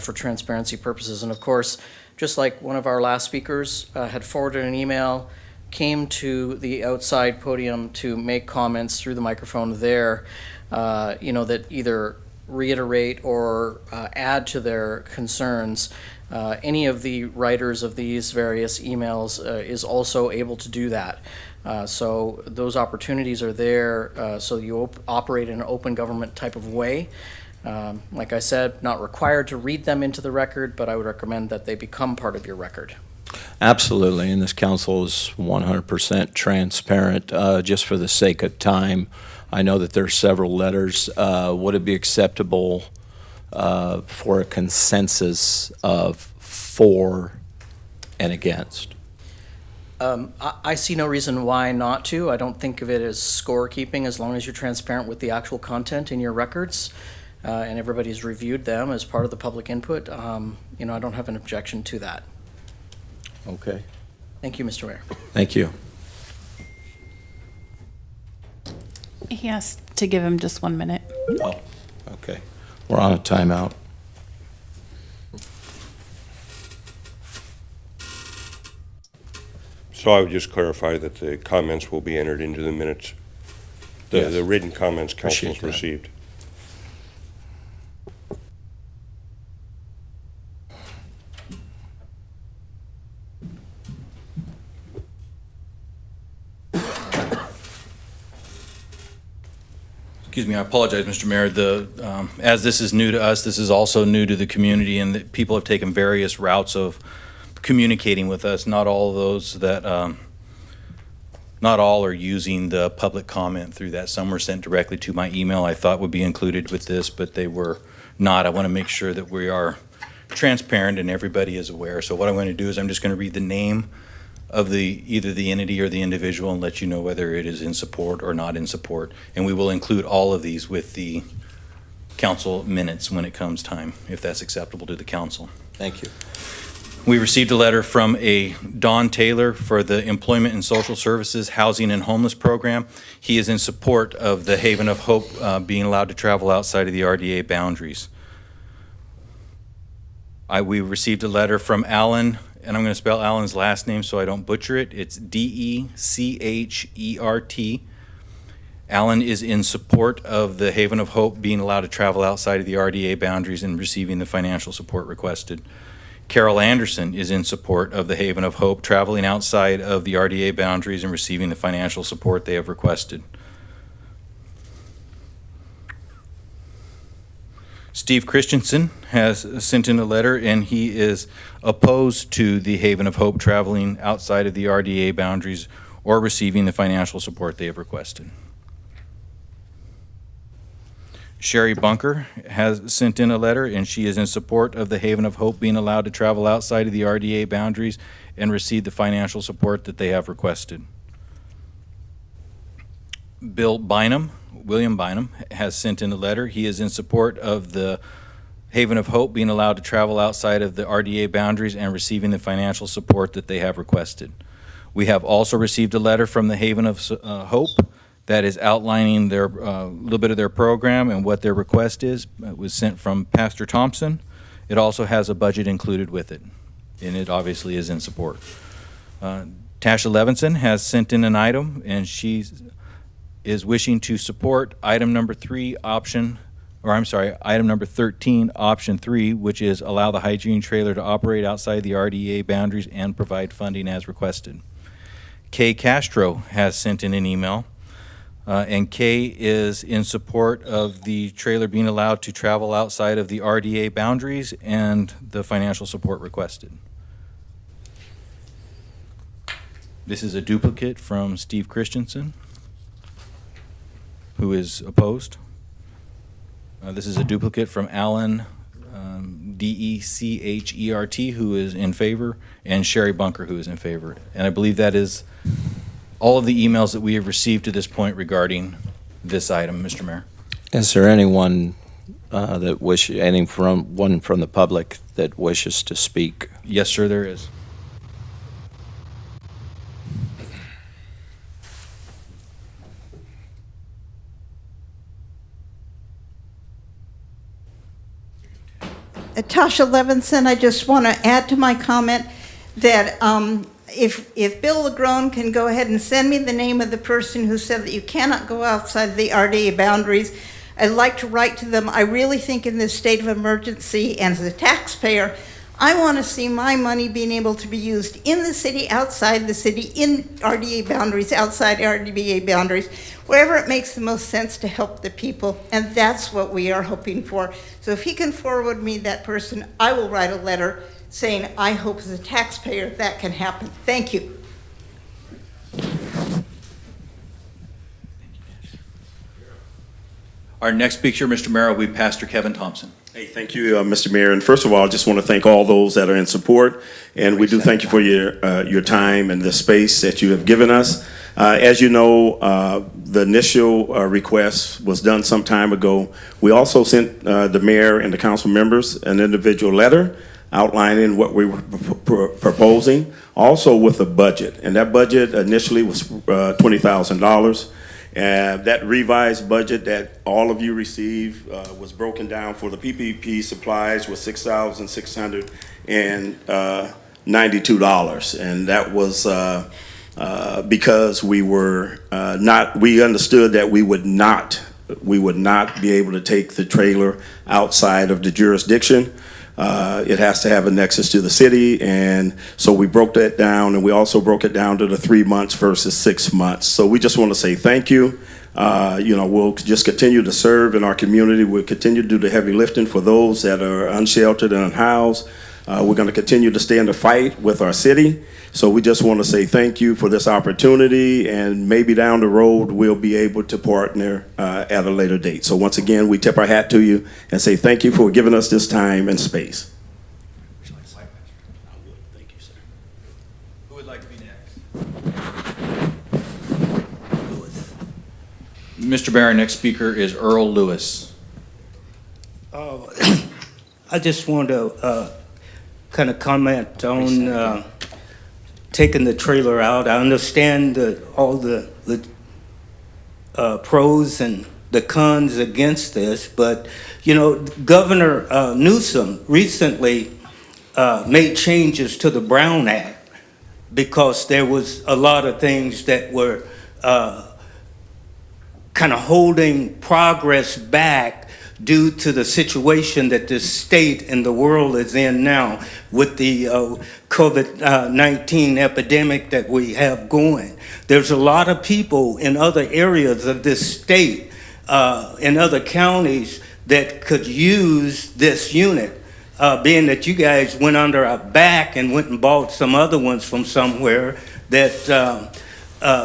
for transparency purposes. And of course, just like one of our last speakers had forwarded an email, came to the outside podium to make comments through the microphone there, that either reiterate or add to their concerns. Any of the writers of these various emails is also able to do that. So those opportunities are there, so you operate in an open government type of way. Like I said, not required to read them into the record, but I would recommend that they become part of your record. Absolutely, and this council is 100% transparent. Just for the sake of time, I know that there are several letters. Would it be acceptable for a consensus of for and against? I see no reason why not to. I don't think of it as scorekeeping as long as you're transparent with the actual content in your records and everybody's reviewed them as part of the public input. I don't have an objection to that. Okay. Thank you, Mr. Mayor. Thank you. He asked to give him just 1 minute. Oh, okay. We're on a timeout. So I would just clarify that the comments will be entered into the minutes. Yes. The written comments council Appreciate has that. received. Excuse me, I apologize, Mr. Mayor. As this is new to us, this is also new to the community, and that people have taken various routes of communicating with us. Not all of those that, not all are using the public comment through that. Some were sent directly to my email I thought would be included with this, but they were not. I want to make sure that we are transparent and everybody is aware. So what I'm going to do is I'm just going to read the name of either the entity or the individual and let you know whether it is in support or not in support. And we will include all of these with the council minutes when it comes time, if that's acceptable to the council. Thank you. We received a letter from a Don Taylor for the Employment and Social Services Housing and Homeless Program. He is in support of the Haven of Hope being allowed to travel outside of the RDA boundaries. We received a letter from Alan, and I'm going to spell Alan's last name so I don't butcher it. It's D-E-C-H-E-R-T. Alan is in support of the Haven of Hope being allowed to travel outside of the RDA boundaries and receiving the financial support requested. Carol Anderson is in support of the Haven of Hope traveling outside of the RDA boundaries and receiving the financial support they have requested. Steve Christensen has sent in a letter, and he is opposed to the Haven of Hope traveling outside of the RDA boundaries or receiving the financial support they have requested. Sherry Bunker has sent in a letter, and she is in support of the Haven of Hope being allowed to travel outside of the RDA boundaries and receive the financial support that they have requested. William Bynum has sent in a letter. He is in support of the Haven of Hope being allowed to travel outside of the RDA boundaries and receiving the financial support that they have requested. We have also received a letter from the Haven of Hope that is outlining their, little bit of their program and what their request is. It was sent from Pastor Thompson. It also has a budget included with it, and it obviously is in support. Tasha Levinson has sent in an item, and she is wishing to support item number 13, option 3, which is allow the hygiene trailer to operate outside the RDA boundaries and provide funding as requested. Kay Castro has sent in an email, and Kay is in support of the trailer being allowed to travel outside of the RDA boundaries and the financial support requested. This is a duplicate from Steve Christensen, who is opposed. This is a duplicate from Alan Dechert, who is in favor, and Sherry Bunker, who is in favor. And I believe that is all of the emails that we have received to this point regarding this item, Mr. Mayor. Is there anyone anyone from the public that wishes to speak? Yes, sir, there is. Tasha Levinson, I just want to add to my comment that if Bill Lagrone can go ahead and send me the name of the person who said that you cannot go outside the RDA boundaries, I'd like to write to them. I really think in this state of emergency, and as a taxpayer, I want to see my money being able to be used in the city, outside the city, in RDA boundaries, outside RDA boundaries, wherever it makes the most sense to help the people, and that's what we are hoping for. So if he can forward me that person, I will write a letter saying, I hope as a taxpayer that can happen. Thank you. Our next speaker, Mr. Mayor, will be Pastor Kevin Thompson. Hey, thank you, Mr. Mayor. And first of all, I just want to thank all those that are in support. And we do thank you for your time and the space that you have given us. As you know, the initial request was done some time ago. We also sent the mayor and the council members an individual letter outlining what we were proposing, also with a budget. And that budget initially was $20,000. That revised budget that all of you received was broken down for the PPP supplies was $6,692, and that was because we understood that we would not be able to take the trailer outside of the jurisdiction. It has to have a nexus to the city, and so we broke that down, and we also broke it down to the 3 months versus 6 months. So we just want to say thank you. We'll just continue to serve in our community. We'll continue to do the heavy lifting for those that are unsheltered and unhoused. We're going to continue to stay in the fight with our city. So we just want to say thank you for this opportunity, and maybe down the road we'll be able to partner at a later date. So once again, we tip our hat to you and say thank you for giving us this time and space. Thank you, sir. Who would like to be next? Mr. Mayor, our next speaker is Earl Lewis. I just want to kind of comment on taking the trailer out. I understand all the pros and the cons against this, but Governor Newsom recently made changes to the Brown Act because there was a lot of things that were kind of holding progress back due to the situation that this state and the world is in now with the COVID-19 epidemic that we have going. There's a lot of people in other areas of this state, in other counties, that could use this unit, being that you guys went under our back and went and bought some other ones from somewhere that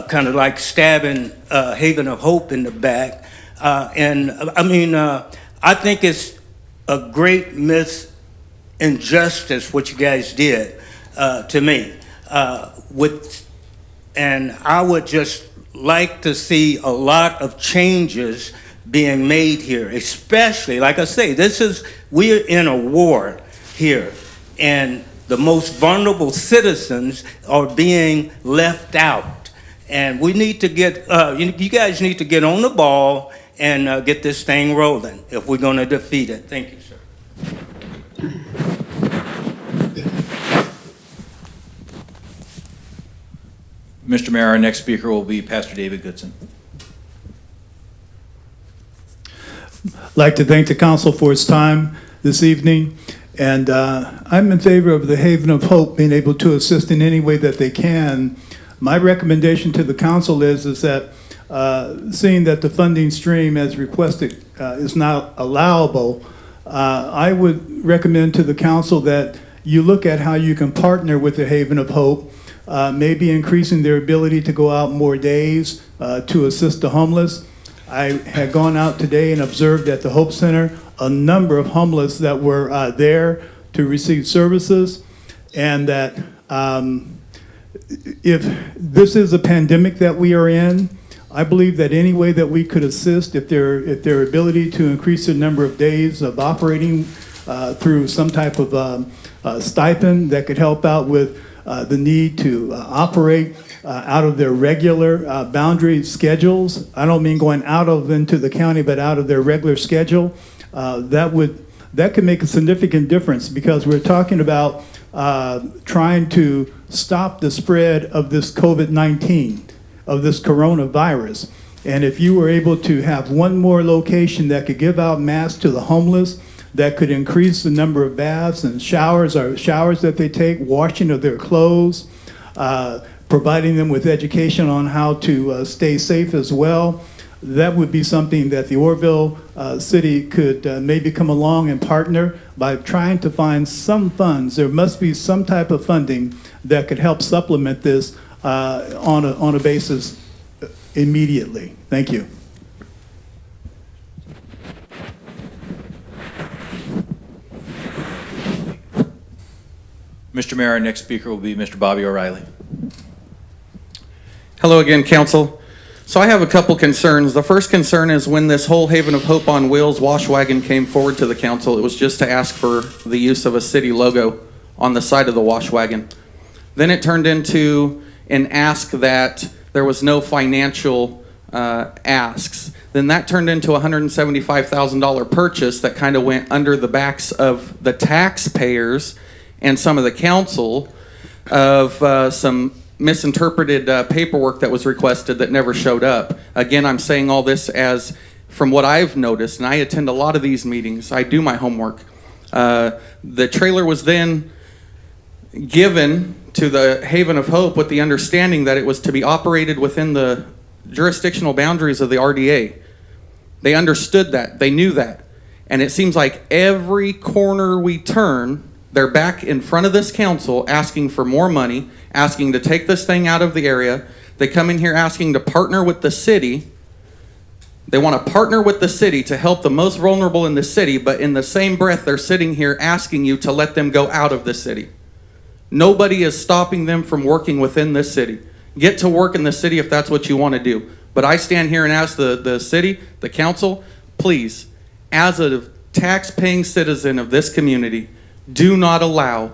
kind of like stabbing Haven of Hope in the back. I think it's a great injustice what you guys did to me. And I would just like to see a lot of changes being made here, especially, like I say, we're in a war here. And The most vulnerable citizens are being left out. And we need to get, you guys need to get on the ball and get this thing rolling if we're going to defeat it. Thank you, sir. Mr. Mayor, our next speaker will be Pastor David Goodson. I'd like to thank the council for its time this evening. And I'm in favor of the Haven of Hope being able to assist in any way that they can. My recommendation to the council is that seeing that the funding stream as requested is not allowable, I would recommend to the council that you look at how you can partner with the Haven of Hope, maybe increasing their ability to go out more days to assist the homeless. I had gone out today and observed at the Hope Center a number of homeless that were there to receive services, and that if this is a pandemic that we are in, I believe that any way that we could assist, if their ability to increase the number of days of operating through some type of stipend that could help out with the need to operate out of their regular boundary schedules. I don't mean going out of into the county, but out of their regular schedule. That could make a significant difference, because we're talking about trying to stop the spread of this COVID-19, of this coronavirus. And if you were able to have one more location that could give out masks to the homeless, that could increase the number of baths and showers that they take, washing of their clothes, providing them with education on how to stay safe as well, that would be something that the Oroville city could maybe come along and partner by trying to find some funds. There must be some type of funding that could help supplement this on a basis immediately. Thank you. Mr. Mayor, our next speaker will be Mr. Bobby O'Reilly. Hello again, council. So I have a couple concerns. The first concern is when this whole Haven of Hope on Wheels wash wagon came forward to the council, it was just to ask for the use of a city logo on the side of the wash wagon. Then it turned into an ask that there was no financial asks. Then that turned into a $175,000 purchase that kind of went under the backs of the taxpayers and some of the council of some misinterpreted paperwork that was requested that never showed up. Again, I'm saying all this as from what I've noticed, and I attend a lot of these meetings. I do my homework. The trailer was then given to the Haven of Hope with the understanding that it was to be operated within the jurisdictional boundaries of the RDA. They understood that. They knew that. And it seems like every corner we turn, they're back in front of this council asking for more money, asking to take this thing out of the area. They come in here asking to partner with the city. They want to partner with the city to help the most vulnerable in the city, but in the same breath, they're sitting here asking you to let them go out of the city. Nobody is stopping them from working within this city. Get to work in the city if that's what you want to do. But I stand here and ask the city, the council, please, as a tax-paying citizen of this community, do not allow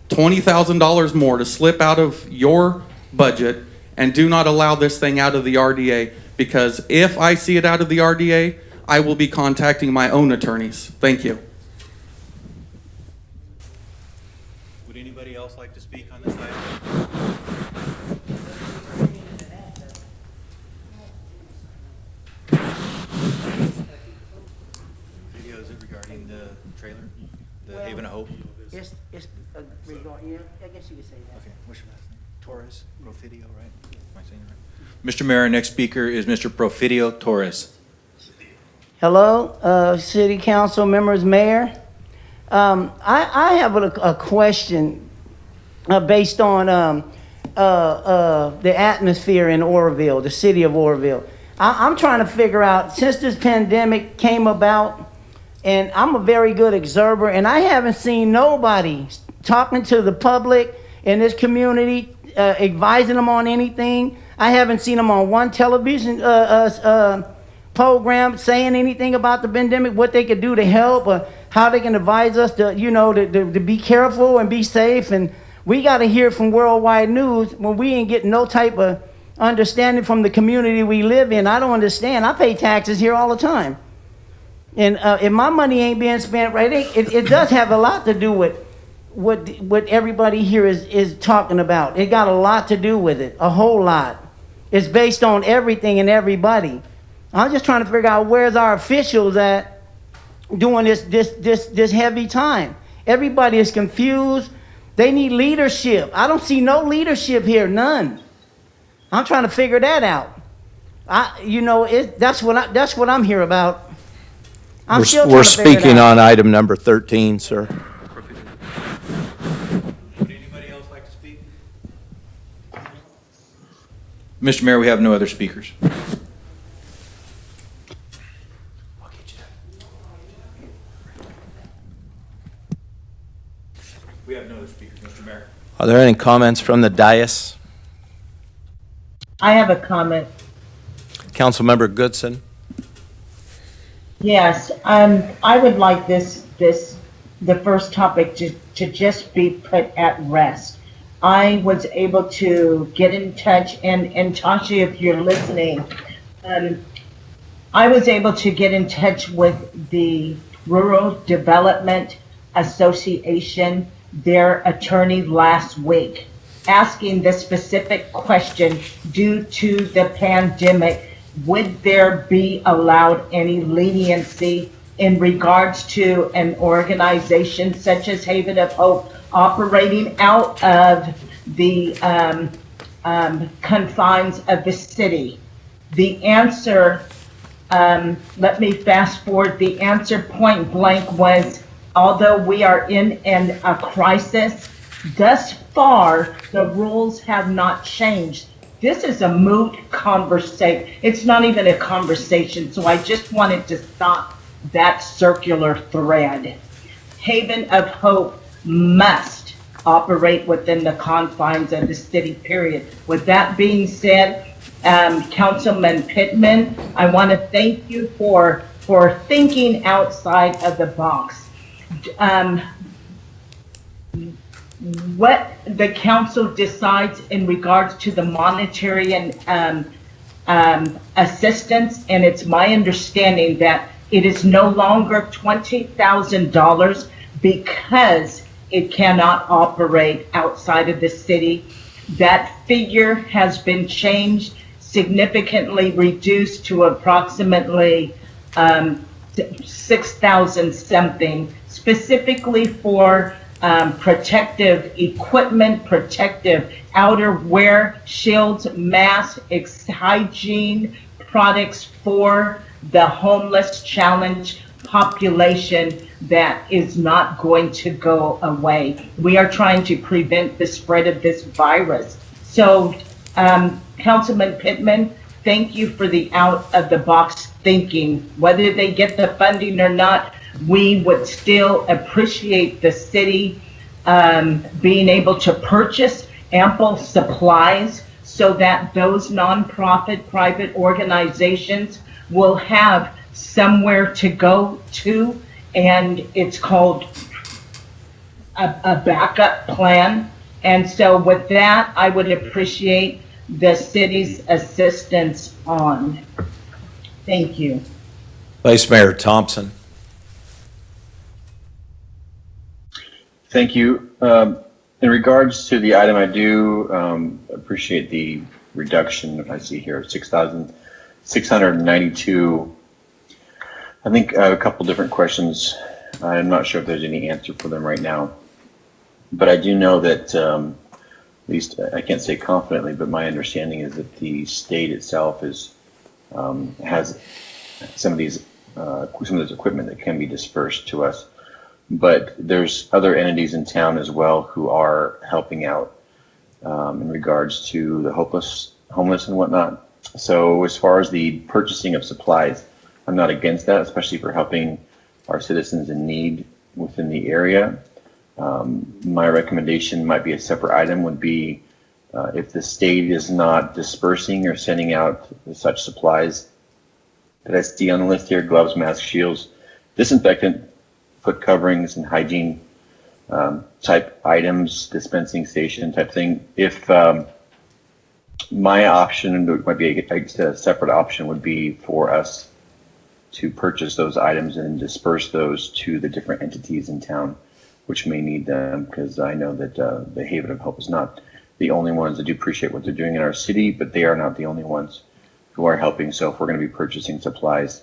$20,000 more to slip out of your budget, and do not allow this thing out of the RDA, because if I see it out of the RDA, I will be contacting my own attorneys. Thank you. Would anybody else like to speak on this item? Video, is it regarding the trailer, the Haven of Hope? It's regarding, yeah, I guess you could say that. Okay, what's your last name? Torres, Profidio, right? Am I saying it right? Mr. Mayor, our next speaker is Mr. Profidio Torres. Hello, city council members, mayor. I have a question based on the atmosphere in Oroville, the city of Oroville. I'm trying to figure out, since this pandemic came about, and I'm a very good observer, and I haven't seen nobody talking to the public in this community, advising them on anything. I haven't seen them on one television program saying anything about the pandemic, what they could do to help, or how they can advise us to, to be careful and be safe. And we got to hear from worldwide news when we ain't getting no type of understanding from the community we live in. I don't understand. I pay taxes here all the time. And if my money ain't being spent right, it does have a lot to do with what everybody here is talking about. It got a lot to do with it, a whole lot. It's based on everything and everybody. I'm just trying to figure out where's our officials at doing this heavy time. Everybody is confused. They need leadership. I don't see no leadership here, none. I'm trying to figure that out. That's what I'm here about. I'm still trying We're to figure it speaking out. on item number 13, sir. Would anybody else like to speak? Mr. Mayor, we have no other speakers. We have no other speakers, Mr. Mayor. Are there any comments from the dais? I have a comment. Councilmember Goodson? Yes, I would like the first topic to just be put at rest. I was able to get in touch, and Tasha, if you're listening, I was able to get in touch with the Rural Development Association, their attorney last week, asking the specific question, due to the pandemic, would there be allowed any leniency in regards to an organization such as Haven of Hope operating out of the confines of the city? The answer, let me fast forward, the answer point blank was, although we are in a crisis, thus far, the rules have not changed. This is a moot conversation. It's not even a conversation, so I just wanted to stop that circular thread. Haven of Hope must operate within the confines of the city, period. With that being said, Councilman Pittman, I want to thank you for thinking outside of the box. What the council decides in regards to the monetary and assistance, and it's my understanding that it is no longer $20,000 because it cannot operate outside of the city. That figure has been changed, significantly reduced to approximately 6,000 something, specifically for protective equipment, protective outerwear, shields, masks, hygiene products for the homeless challenge population that is not going to go away. We are trying to prevent the spread of this virus. So, Councilman Pittman, thank you for the out of the box thinking. Whether they get the funding or not, we would still appreciate the city being able to purchase ample supplies so that those nonprofit private organizations will have somewhere to go to, and it's called a backup plan. And so with that, I would appreciate the city's assistance on. Thank you. Vice Mayor Thompson? Thank you. In regards to the item, I do appreciate the reduction I see here, 6,692. I think I have a couple different questions. I'm not sure if there's any answer for them right now, but I do know that, at least I can't say confidently, but my understanding is that the state itself is has some of this equipment that can be dispersed to us. But there's other entities in town as well who are helping out in regards to the homeless and whatnot. So as far as the purchasing of supplies, I'm not against that, especially for helping our citizens in need within the area. My recommendation might be a separate item would be if the state is not dispersing or sending out such supplies that I see on the list here, gloves, masks, shields, disinfectant, foot coverings and hygiene type items, dispensing station type thing. If my option, it might be a separate option, would be for us to purchase those items and disperse those to the different entities in town which may need them, because I know that the Haven of Hope is not the only ones that do appreciate what they're doing in our city, but they are not the only ones who are helping. So if we're going to be purchasing supplies,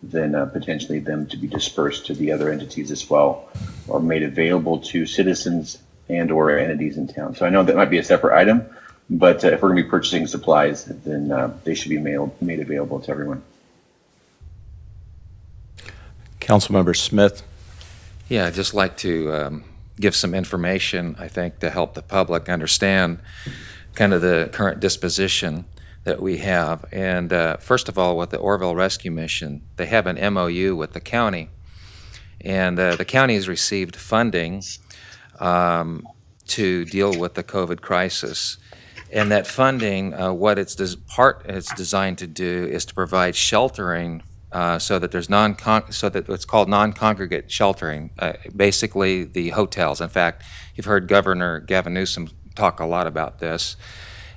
then potentially them to be dispersed to the other entities as well, or made available to citizens and or entities in town. So I know that might be a separate item, but if we're going to be purchasing supplies, then they should be made available to everyone. Councilmember Smith. Yeah, I'd just like to give some information, I think, to help the public understand kind of the current disposition that we have. And first of all, with the Oroville Rescue Mission, they have an MOU with the county. And the county has received funding to deal with the COVID crisis. And that funding, what it's designed to do is to provide sheltering so that there's it's called non-congregate sheltering, basically the hotels. In fact, you've heard Governor Gavin Newsom talk a lot about this.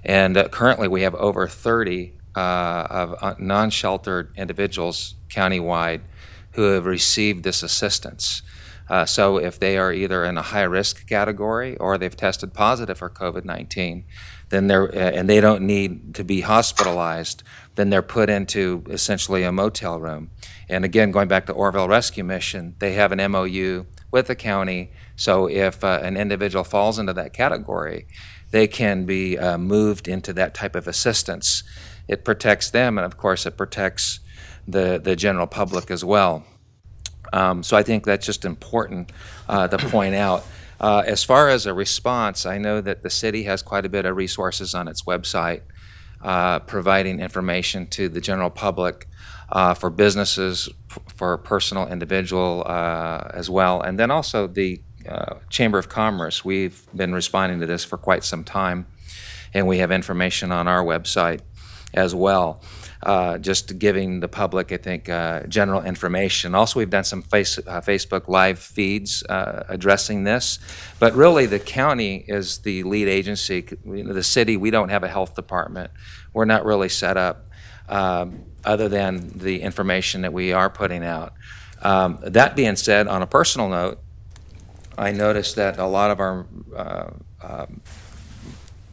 And currently we have over 30 of non-sheltered individuals countywide who have received this assistance. So if they are either in a high-risk category or they've tested positive for COVID-19, then and they don't need to be hospitalized, then they're put into essentially a motel room. And again, going back to Oroville Rescue Mission, they have an MOU with the county, so if an individual falls into that category, they can be moved into that type of assistance. It protects them, and of course it protects the general public as well. So I think that's just important to point out. As far as a response, I know that the city has quite a bit of resources on its website providing information to the general public for businesses, for personal individual as well. And then also the Chamber of Commerce. We've been responding to this for quite some time, and we have information on our website as well. Just giving the public, I think, general information. Also, we've done some Facebook live feeds addressing this, but really the county is the lead agency. The city, we don't have a health department. We're not really set up other than the information that we are putting out. That being said, on a personal note, I noticed that a lot of our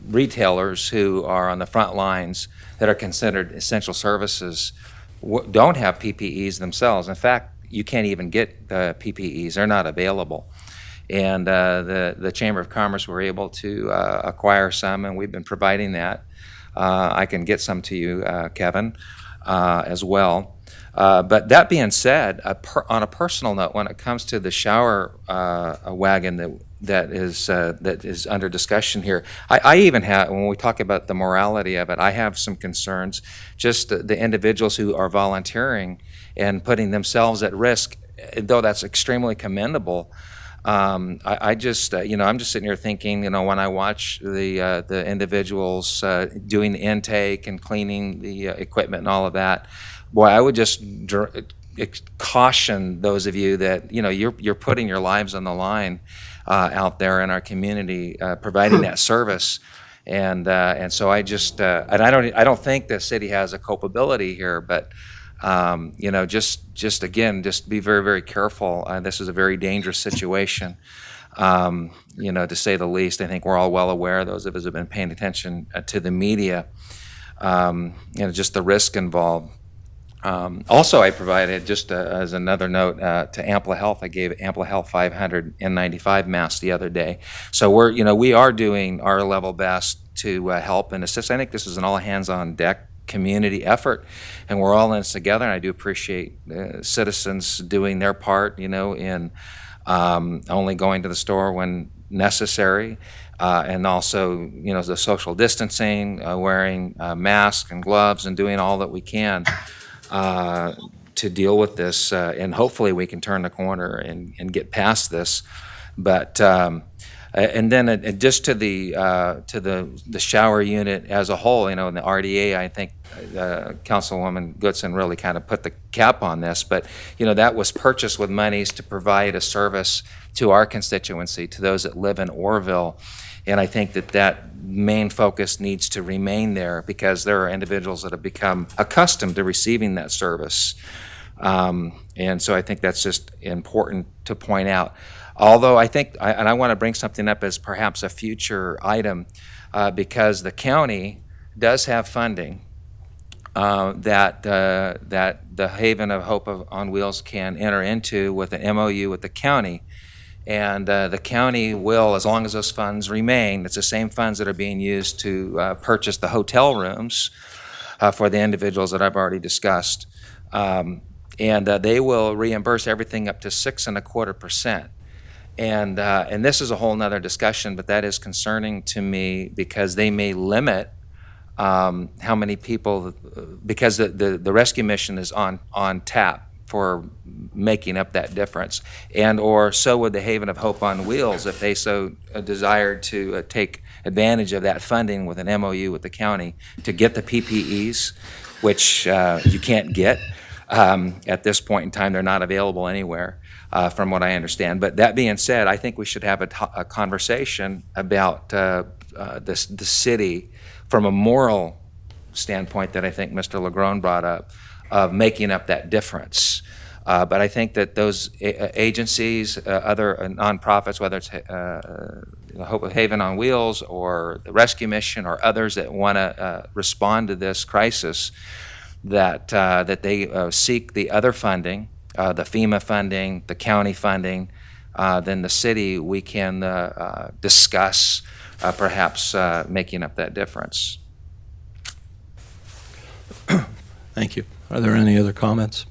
retailers who are on the front lines that are considered essential services don't have PPEs themselves. In fact, you can't even get PPEs. They're not available. And the Chamber of Commerce were able to acquire some, and we've been providing that. I can get some to you, Kevin, as well. But that being said, on a personal note, when it comes to the shower wagon that is under discussion here, I even have, when we talk about the morality of it, I have some concerns. Just the individuals who are volunteering and putting themselves at risk, though that's extremely commendable. I just, I'm just sitting here thinking, when I watch the individuals doing the intake and cleaning the equipment and all of that, boy, I would just caution those of you that, you're putting your lives on the line out there in our community, providing that service. And so I just, and I don't think the city has a culpability here, but just again, just be very, very careful. This is a very dangerous situation, to say the least. I think we're all well aware, those of us who have been paying attention to the media, just the risk involved. Also, I provided, just as another note, to Ample Health. I gave Ample Health 500 N95 masks the other day. So we are doing our level best to help and assist. I think this is an all hands on deck community effort, and we're all in this together. And I do appreciate citizens doing their part, in only going to the store when necessary, and also, the social distancing, wearing masks and gloves, and doing all that we can to deal with this, and hopefully we can turn the corner and get past this. But And then just to the shower unit as a whole, in the RDA, I think Councilwoman Goodson really kind of put the cap on this, but that was purchased with monies to provide a service to our constituency, to those that live in Oroville. And I think that main focus needs to remain there because there are individuals that have become accustomed to receiving that service. And so I think that's just important to point out. Although I think, and I want to bring something up as perhaps a future item, because the county does have funding that the Haven of Hope on Wheels can enter into with an MOU with the county. And the county will, as long as those funds remain, it's the same funds that are being used to purchase the hotel rooms for the individuals that I've already discussed. And they will reimburse everything up to 6.25%. And this is a whole nother discussion, but that is concerning to me because they may limit how many people, because the rescue mission is on tap for making up that difference. And or so would the Haven of Hope on Wheels if they so desired to take advantage of that funding with an MOU with the county to get the PPEs, which you can't get. At this point in time, they're not available anywhere. From what I understand. But that being said, I think we should have a conversation about the city from a moral standpoint that I think Mr. Legron brought up, of making up that difference. But I think that those agencies, other nonprofits, whether it's Hope Haven on Wheels or the Rescue Mission or others that want to respond to this crisis, that they seek the other funding, the FEMA funding, the county funding, then the city, we can discuss perhaps making up that difference. Thank you. Are there any other comments?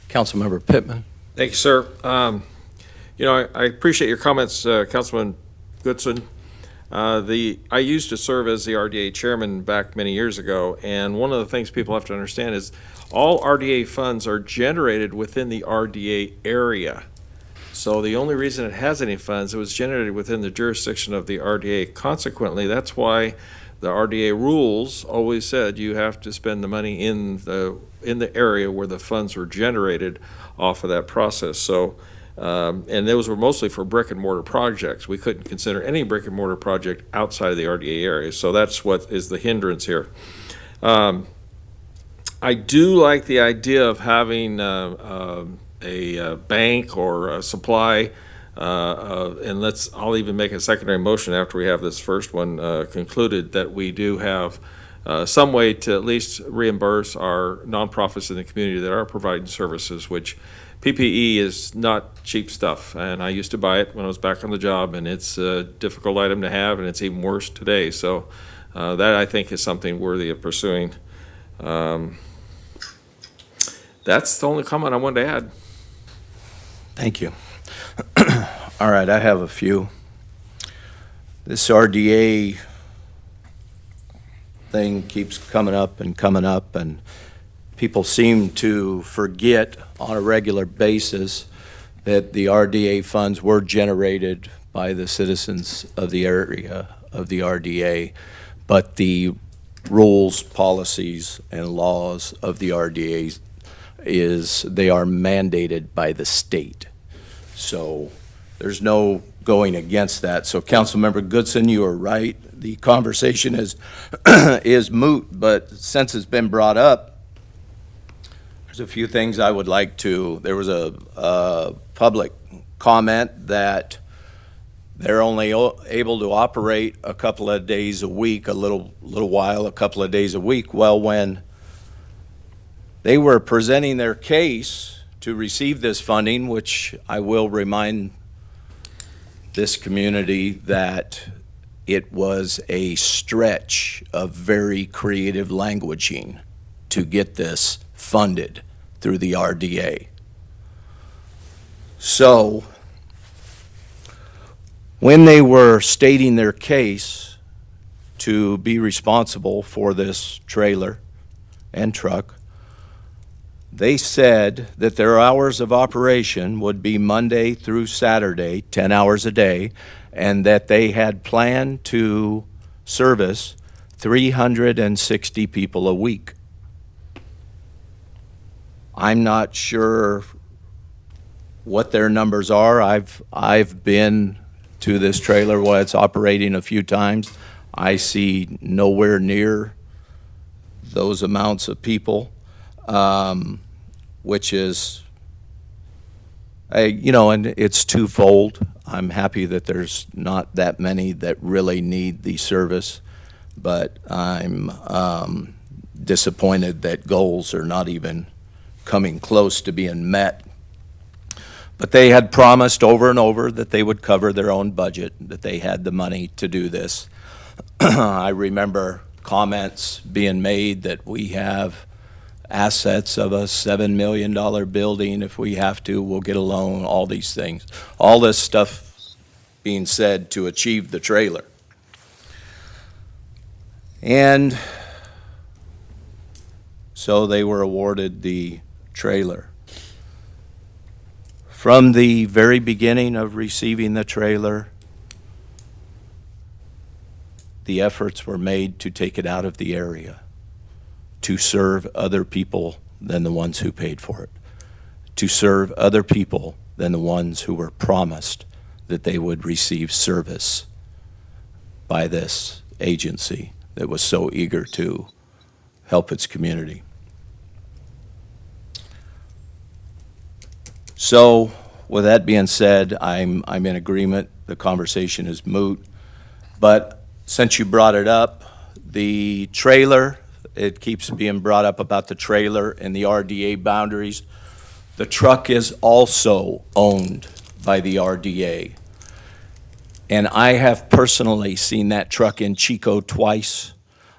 Councilmember Pittman. Thank you, sir. I appreciate your comments, Councilman Goodson. I used to serve as the RDA chairman back many years ago, and one of the things people have to understand is all RDA funds are generated within the RDA area. So the only reason it has any funds, it was generated within the jurisdiction of the RDA. Consequently, that's why the RDA rules always said you have to spend the money in the area where the funds were generated off of that process. So, and those were mostly for brick and mortar projects. We couldn't consider any brick and mortar project outside of the RDA area. So that's what is the hindrance here. I do like the idea of having a bank or a supply, and I'll even make a secondary motion after we have this first one concluded, that we do have some way to at least reimburse our nonprofits in the community that are providing services, which PPE is not cheap stuff, and I used to buy it when I was back on the job, and it's a difficult item to have, and it's even worse today. So that, I think, is something worthy of pursuing. That's the only comment I wanted to add. Thank you. All right, I have a few. This RDA thing keeps coming up, and people seem to forget on a regular basis that the RDA funds were generated by the citizens of the area of the RDA, but the rules, policies, and laws of the RDA they are mandated by the state. So there's no going against that. So Councilmember Goodson, you are right. The conversation is moot, but since it's been brought up, there's a few things I would like to. There was a public comment that they're only able to operate a couple of days a week, a couple of days a week. Well, when they were presenting their case to receive this funding, which I will remind this community that it was a stretch of very creative languaging to get this funded through the RDA. So when they were stating their case to be responsible for this trailer and truck, They said that their hours of operation would be Monday through Saturday, 10 hours a day, and that they had planned to service 360 people a week. I'm not sure what their numbers are. I've been to this trailer while it's operating a few times. I see nowhere near those amounts of people, which is, and it's twofold. I'm happy that there's not that many that really need the service, but I'm disappointed that goals are not even coming close to being met. But they had promised over and over that they would cover their own budget, that they had the money to do this. I remember comments being made that we have assets of a $7 million building. If we have to, we'll get a loan, all these things. All this stuff being said to achieve the trailer. And so they were awarded the trailer. From the very beginning of receiving the trailer, the efforts were made to take it out of the area, to serve other people than the ones who paid for it, to serve other people than the ones who were promised that they would receive service by this agency that was so eager to help its community. So, with that being said, I'm in agreement. The conversation is moot. But since you brought it up, the trailer, it keeps being brought up about the trailer and the RDA boundaries. The truck is also owned by the RDA. And I have personally seen that truck in Chico twice.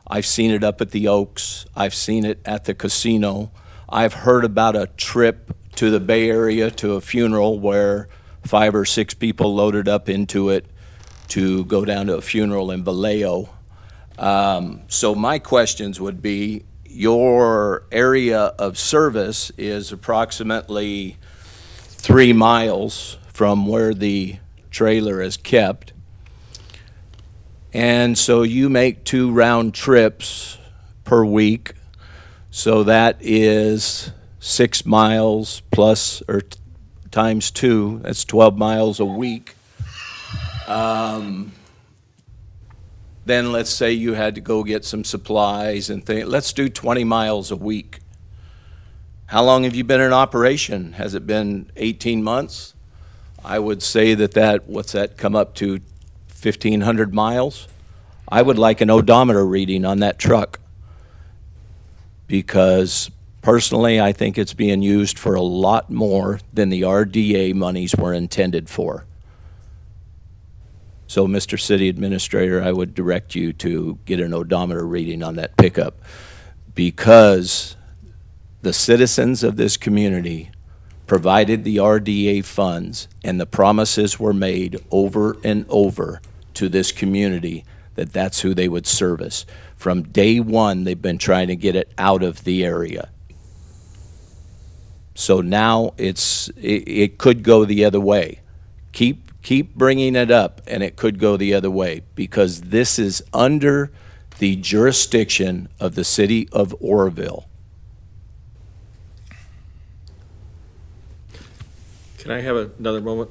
I've seen it up at the Oaks. I've seen it at the casino. I've heard about a trip to the Bay Area to a funeral where 5 or 6 people loaded up into it to go down to a funeral in Vallejo. So my questions would be, your area of service is approximately 3 miles from where the trailer is kept. And so you make 2 round trips per week. So that is 6 miles plus, or times 2, that's 12 miles a week. Then let's say you had to go get some supplies and things. Let's do 20 miles a week. How long have you been in operation? Has it been 18 months? I would say what's that come up to, 1,500 miles? I would like an odometer reading on that truck, because personally, I think it's being used for a lot more than the RDA monies were intended for. So, Mr. City Administrator, I would direct you to get an odometer reading on that pickup, because the citizens of this community provided the RDA funds, and the promises were made over and over to this community that that's who they would service. From day one, they've been trying to get it out of the area. So now it could go the other way. Keep bringing it up, and it could go the other way, because this is under the jurisdiction of the city of Oroville. Can I have another moment?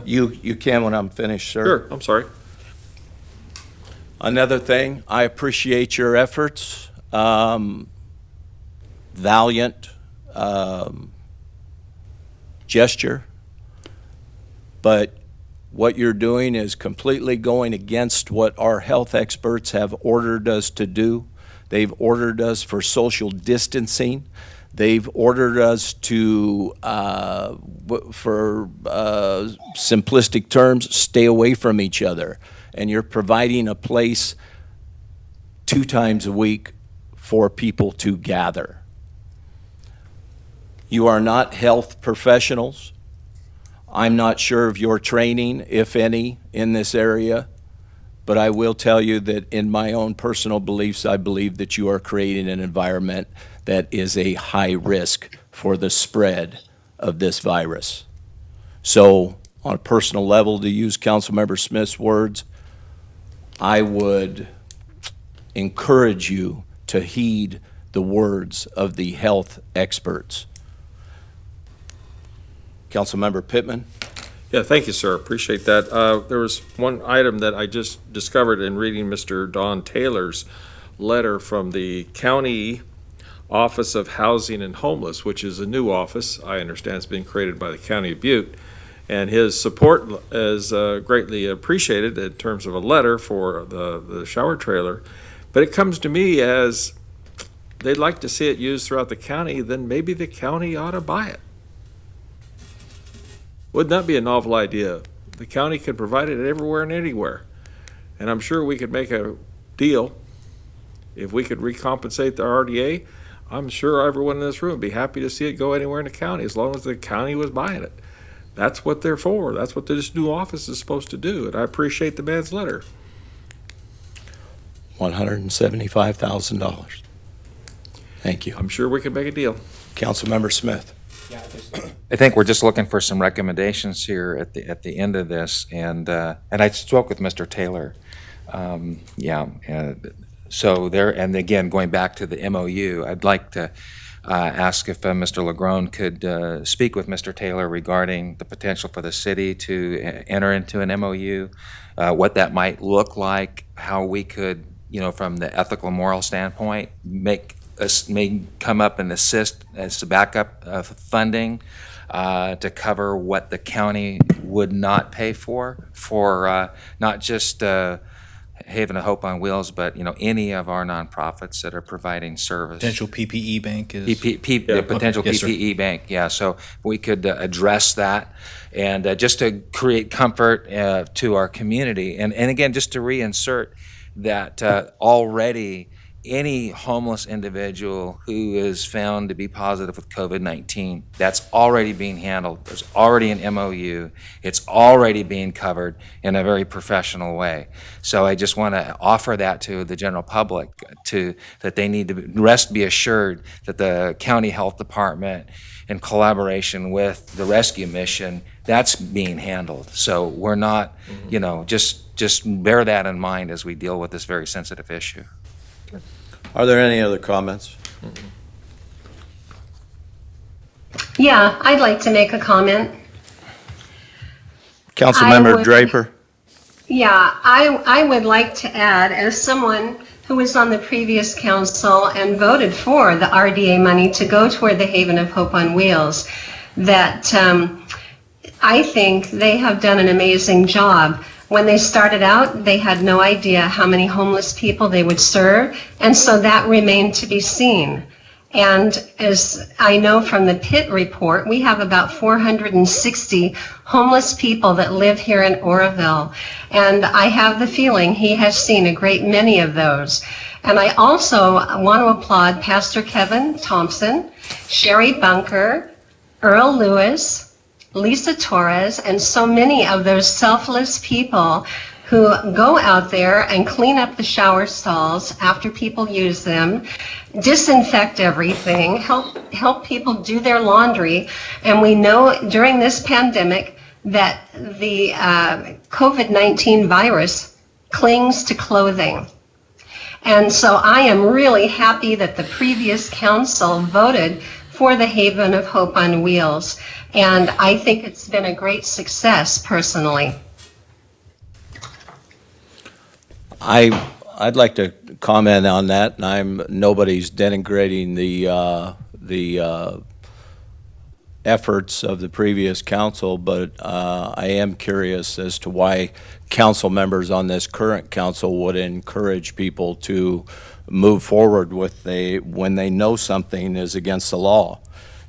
You can when I'm finished, sir. Sure, I'm sorry. Another thing, I appreciate your efforts. Valiant gesture, but what you're doing is completely going against what our health experts have ordered us to do. They've ordered us for social distancing. They've ordered us to, for simplistic terms, stay away from each other. And you're providing a place 2 times a week for people to gather. You are not health I'm not sure of your training, if any, in this area, But I will tell you that in my own personal beliefs, I believe that you are creating an environment that is a high risk for the spread of this virus. So on a personal level, to use Councilmember Smith's words, I would encourage you to heed the words of the health experts. Councilmember Pittman? Yeah, thank you, sir. Appreciate that. There was one item that I just discovered in reading Mr. Don Taylor's letter from the County Office of Housing and Homeless, which is a new office. I understand it's been created by the County of Butte. And his support is greatly appreciated in terms of a letter for the shower trailer. But it comes to me as they'd like to see it used throughout the county, then maybe the county ought to buy it. Wouldn't that be a novel idea? The county could provide it everywhere and anywhere. And I'm sure we could make a deal. If we could recompensate the RDA, I'm sure everyone in this room would be happy to see it go anywhere in the county as long as the county was buying it. That's what they're for. That's what this new office is supposed to do. And I appreciate the man's letter. $175,000. Thank you. I'm sure we could make a deal. Councilmember Smith. I think we're just looking for some recommendations here at the end of this, and I spoke with Mr. Taylor. So there, and again, going back to the MOU, I'd like to ask if Mr. Legrone could speak with Mr. Taylor regarding the potential for the city to enter into an MOU, what that might look like, how we could, from the ethical moral standpoint, may come up and assist as the backup funding to cover what the county would not pay for not just Haven of Hope on Wheels, but any of our nonprofits that are providing service. Potential PPE bank is The potential yes, sir. PPE bank, yeah. So we could address that, and just to create comfort to our community, and again, just to reinsert that already any homeless individual who is found to be positive with COVID-19, that's already being handled. There's already an MOU. It's already being covered in a very professional way. So I just want to offer that to the general public, that they need to be assured that the county health department, in collaboration with the rescue mission, that's being handled. So we're not, just bear that in mind as we deal with this very sensitive issue. Are there any other comments? Yeah, I'd like to make a comment. Councilmember Draper? Yeah, I would like to add, as someone who was on the previous council and voted for the RDA money to go toward the Haven of Hope on Wheels, that I think they have done an amazing job. When they started out, they had no idea how many homeless people they would serve, and so that remained to be seen. And as I know from the Pitt report, we have about 460 homeless people that live here in Oroville, and I have the feeling he has seen a great many of those. And I also want to applaud Pastor Kevin Thompson, Sherry Bunker, Earl Lewis, Lisa Torres, and so many of those selfless people who go out there and clean up the shower stalls after people use them, disinfect everything, help people do their laundry. And we know during this pandemic that the COVID-19 virus clings to clothing. And so I am really happy that the previous council voted for the Haven of Hope on Wheels. And I think it's been a great success personally. I'd like to comment on that, and nobody's denigrating the efforts of the previous council, but I am curious as to why council members on this current council would encourage people to move forward when they know something is against the law.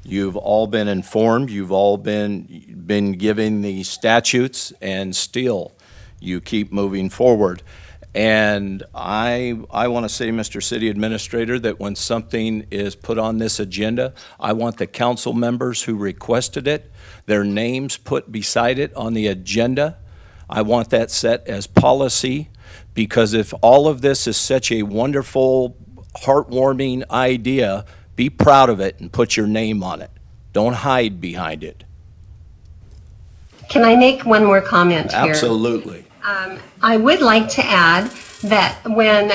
You've all been informed, you've all been given the statutes, and still you keep moving forward. And I want to say, Mr. City Administrator, that when something is put on this agenda, I want the council members who requested it, their names put beside it on the agenda. I want that set as policy Because if all of this is such a wonderful, heartwarming idea, be proud of it and put your name on it. Don't hide behind it. Can I make one more comment here? Absolutely. I would like to add that when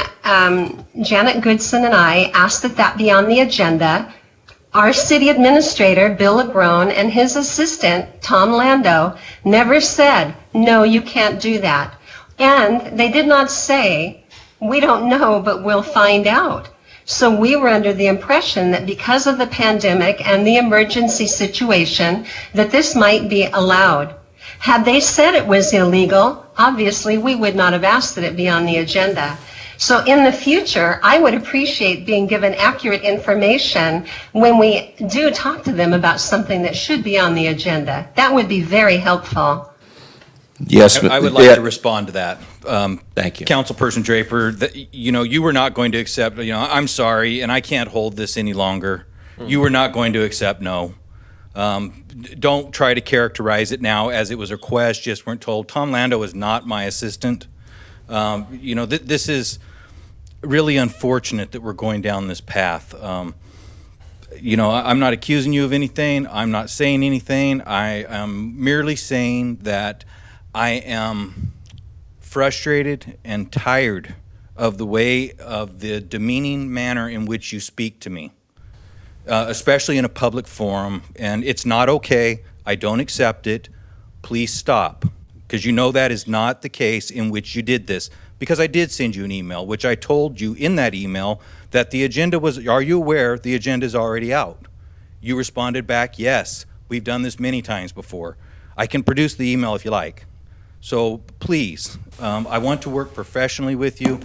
Janet Goodson and I asked that that be on the agenda, our city administrator, Bill Agrone, and his assistant, Tom Lando, never said, no, you can't do that. And they did not say, we don't know, but we'll find out. So we were under the impression that because of the pandemic and the emergency situation, that this might be allowed. Had they said it was illegal, obviously we would not have asked that it be on the agenda. So in the future, I would appreciate being given accurate information when we do talk to them about something that should be on the agenda. That would be very helpful. Yes, I would like to respond to that. Thank you. Councilperson Draper, you were not going to accept, I'm sorry, and I can't hold this any longer. You were not going to accept no. Don't try to characterize it now as it was a request, just weren't told. Tom Lando is not my assistant. This is really unfortunate that we're going down this path. I'm not accusing you of anything. I'm not saying anything. I am merely saying that I am frustrated and tired of the demeaning manner in which you speak to me, especially in a public forum, and it's not okay. I don't accept it. Please stop, because that is not the case in which you did this, because I did send you an email, which I told you in that email that the agenda was, are you aware the agenda is already out? You responded back, yes, we've done this many times before. I can produce the email if you like. So please, I want to work professionally with you,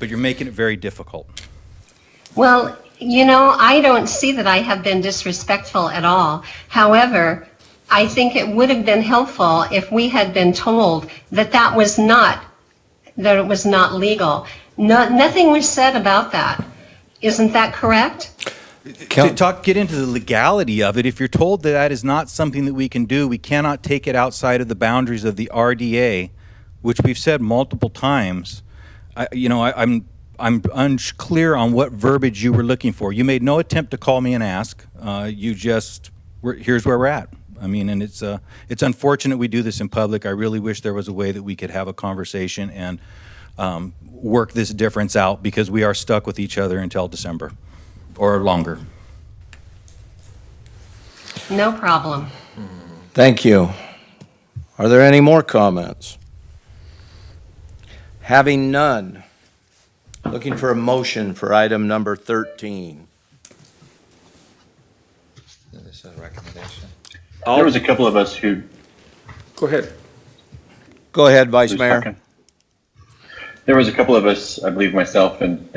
but you're making it very difficult. Well, I don't see that I have been disrespectful at all. However, I think it would have been helpful if we had been told that it was not legal. Nothing was said about that. Isn't that correct? Get into the legality of it. If you're told that that is not something that we can do, we cannot take it outside of the boundaries of the RDA, which we've said multiple times. I'm unclear on what verbiage you were looking for. You made no attempt to call me and ask. Here's where we're at. And it's unfortunate we do this in public. I really wish there was a way that we could have a conversation and work this difference out, because we are stuck with each other until December or longer. No problem. Thank you. Are there any more comments? Having none, looking for a motion for item number 13. This is a recommendation. There was a couple of us who. Go ahead. Go ahead, Vice Mayor. There was a couple of us, I believe myself and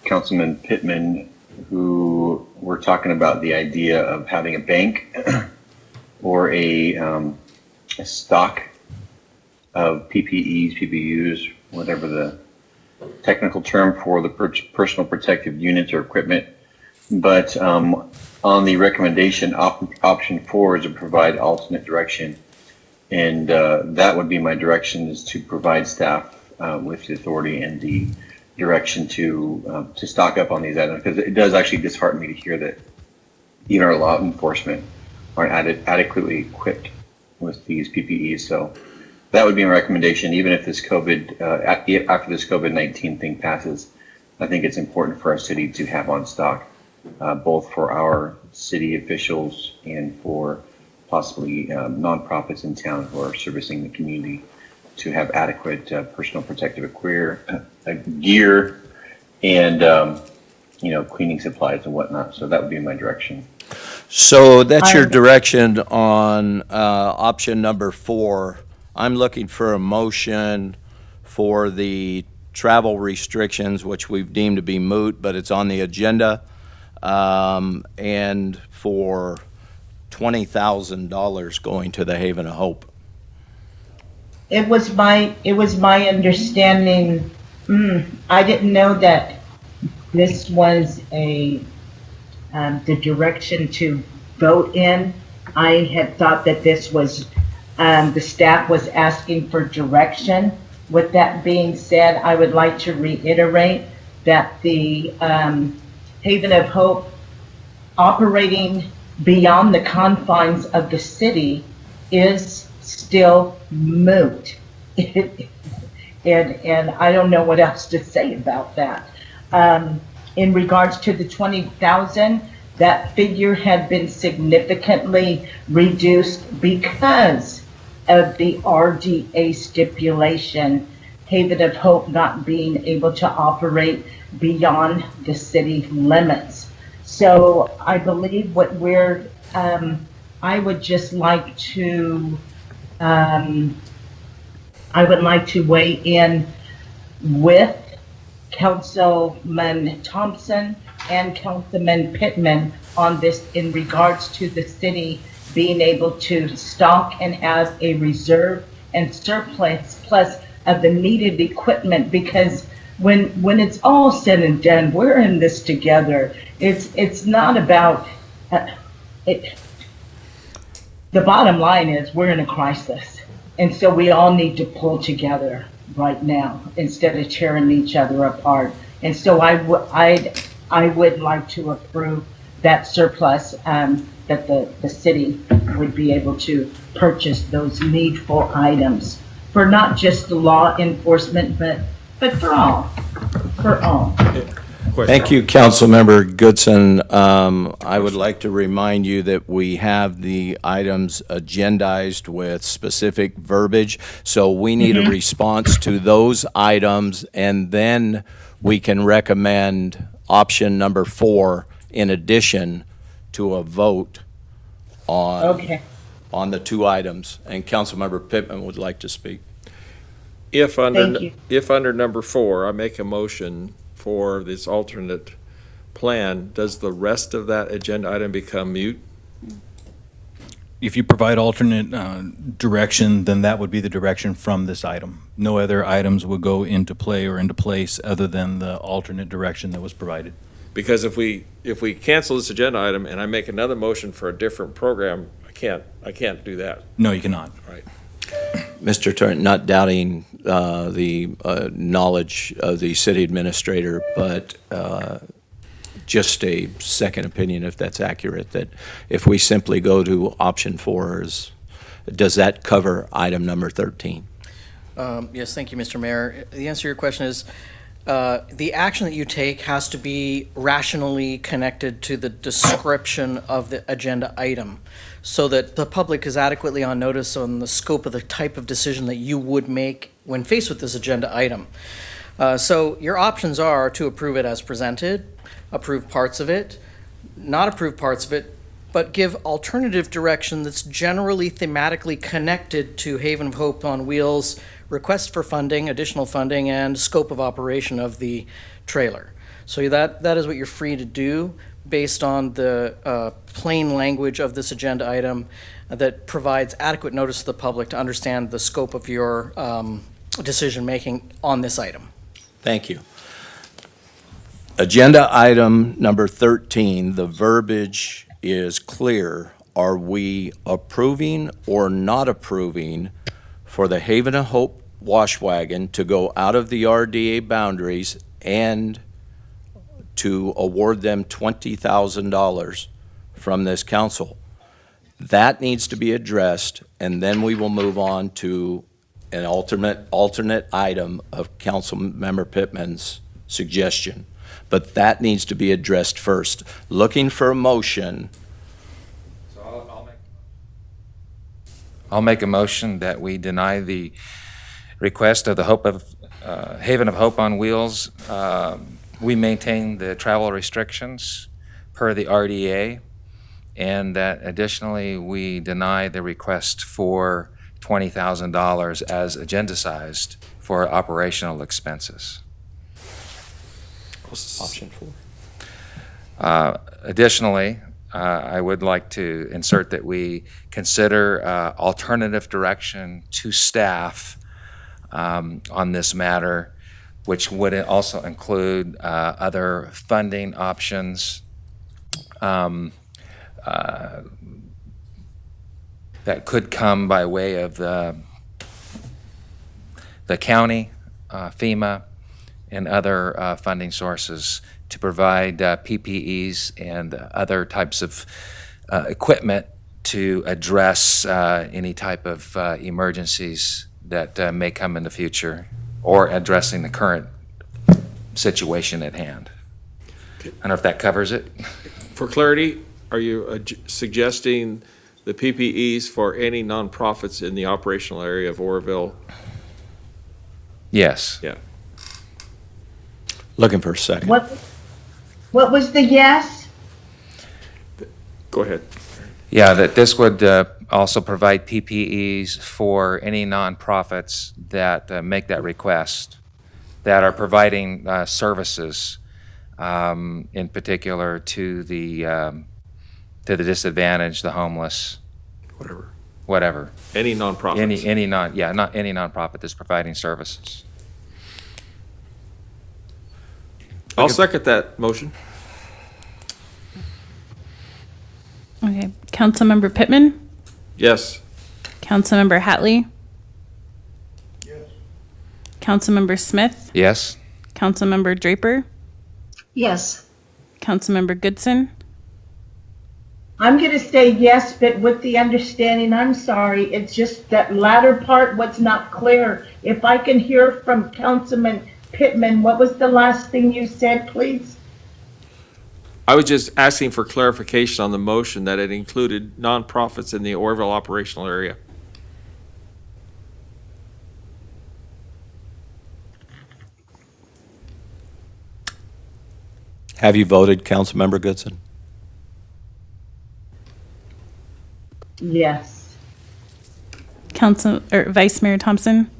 Councilman Pittman, who were talking about the idea of having a bank or a stock of PPEs, PPUs, whatever the technical term for the personal protective units or equipment. But on the recommendation, option 4 is to provide alternate direction. And that would be my direction, is to provide staff with the authority and the direction to stock up on these items, because it does actually dishearten me to hear that even our law enforcement aren't adequately equipped with these PPEs. So that would be my recommendation, even if this after this COVID-19 thing passes. I think it's important for our city to have on stock, both for our city officials and for possibly nonprofits in town who are servicing the community, to have adequate personal protective gear and cleaning supplies and whatnot. So that would be my direction. So that's your direction on option number 4. I'm looking for a motion for the travel restrictions, which we've deemed to be moot, but it's on the agenda, and for $20,000 going to the Haven of Hope. It was my understanding, I didn't know that this was the direction to vote in. I had thought that this was, the staff was asking for direction. With that being said, I would like to reiterate that the Haven of Hope operating beyond the confines of the city is still moot. And I don't know what else to say about that. In regards to the 20,000, that figure had been significantly reduced because of the RDA stipulation, Haven of Hope not being able to operate beyond the city limits. So I believe what we're, I would just like to, I would like to weigh in with Councilman Thompson and Councilman Pittman on this in regards to the city being able to stock and have a reserve and surplus plus of the needed equipment, because when it's all said and done, we're in this together. It's not about it. The bottom line is we're in a crisis, and so we all need to pull together right now instead of tearing each other apart. And so I would like to approve that surplus that the city would be able to purchase those needful items for not just the law enforcement, but for all. For all. Thank you, Councilmember Goodson. I would like to remind you that we have the items agendized with specific verbiage, so we need a response to those items, and then we can recommend option number 4 in addition to a vote on the 2 items. And Councilmember Pittman would like to speak. If Thank you. under number 4, I make a motion for this alternate plan, does the rest of that agenda item become mute? If you provide alternate direction, then that would be the direction from this item. No other items would go into play or into place other than the alternate direction that was provided. Because if we cancel this agenda item and I make another motion for a different program, I can't do that. No, you cannot. Right. Mr. Turner, not doubting the knowledge of the city administrator, but just a second opinion, if that's accurate, that if we simply go to option 4, does that cover item number 13? Yes, thank you, Mr. Mayor. The answer to your question is the action that you take has to be rationally connected to the description of the agenda item so that the public is adequately on notice on the scope of the type of decision that you would make when faced with this agenda item. So your options are to approve it as presented, approve parts of it, not approve parts of it, but give alternative direction that's generally thematically connected to Haven of Hope on Wheels, request for funding, additional funding, and scope of operation of the trailer. So that is what you're free to do based on the plain language of this agenda item that provides adequate notice to the public to understand the scope of your decision-making on this item. Thank you. Agenda item number 13, the verbiage is clear. Are we approving or not approving for the Haven of Hope wash wagon to go out of the RDA boundaries and to award them $20,000 from this council? That needs to be addressed, and then we will move on to an alternate item of Councilmember Pittman's suggestion. But that needs to be addressed first. Looking for a motion. So I'll make a motion that we deny the request of the Haven of Hope on Wheels. We maintain the travel restrictions per the RDA, and that additionally we deny the request for $20,000 as agendized for operational expenses. Option 4. Additionally, I would like to insert that we consider alternative direction to staff on this matter, which would also include other funding options that could come by way of the the county, FEMA, and other funding sources to provide PPEs and other types of equipment to address any type of emergencies that may come in the future, or addressing the current situation at hand. I don't know if that covers it. For clarity, are you suggesting the PPEs for any nonprofits in the operational area of Oroville? Yes. Yeah. Looking for a second. What was the yes? Go ahead. Yeah, that this would also provide PPEs for any nonprofits that make that request, that are providing services, in particular to the disadvantaged, the homeless, whatever. Any nonprofits. Not any nonprofit that's providing services. I'll second that motion. Okay. Councilmember Pittman? Yes. Councilmember Hatley? Yes. Councilmember Smith? Yes. Councilmember Draper? Yes. Councilmember Goodson? I'm going to say yes, but with the understanding, I'm sorry, it's just that latter part, what's not clear. If I can hear from Councilman Pittman, what was the last thing you said, please? I was just asking for clarification on the motion that it included nonprofits in the Oroville operational area. Have you voted, Councilmember Goodson? Yes. Vice Mayor Thompson?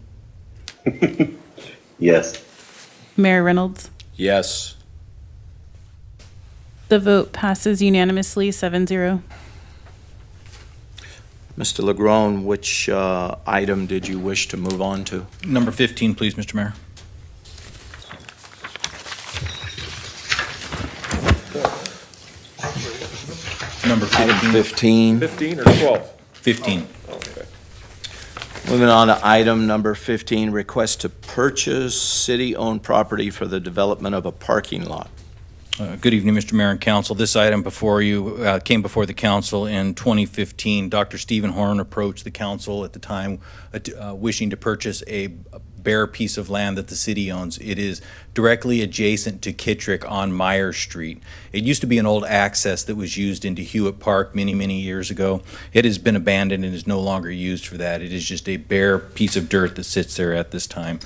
Yes. Mayor Reynolds? Yes. The vote passes unanimously 7-0. Mr. Legrone, which item did you wish to move on to? Number 15, please, Mr. Mayor. Number 15. 15. 15 or 12? 15. Okay. Moving on to item number 15, request to purchase city-owned property for the development of a parking lot. Good evening, Mr. Mayor and Council. This item before you came before the council in 2015. Dr. Stephen Horn approached the council at the time wishing to purchase a bare piece of land that the city owns. It is directly adjacent to Kittrick on Myers Street. It used to be an old access that was used into Hewitt Park many, many years ago. It has been abandoned and is no longer used for that. It is just a bare piece of dirt that sits there at this time.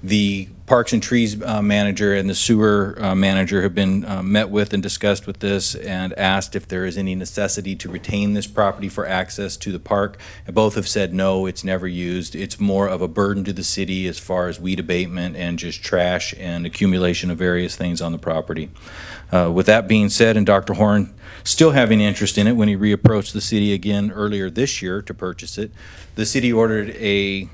The Parks and Trees manager and the sewer manager have been met with and discussed with this and asked if there is any necessity to retain this property for access to the park. And both have said no, it's never used. It's more of a burden to the city as far as weed abatement and just trash and accumulation of various things on the property. With that being said, and Dr. Horn still having interest in it when he reapproached the city again earlier this year to purchase it, the city ordered a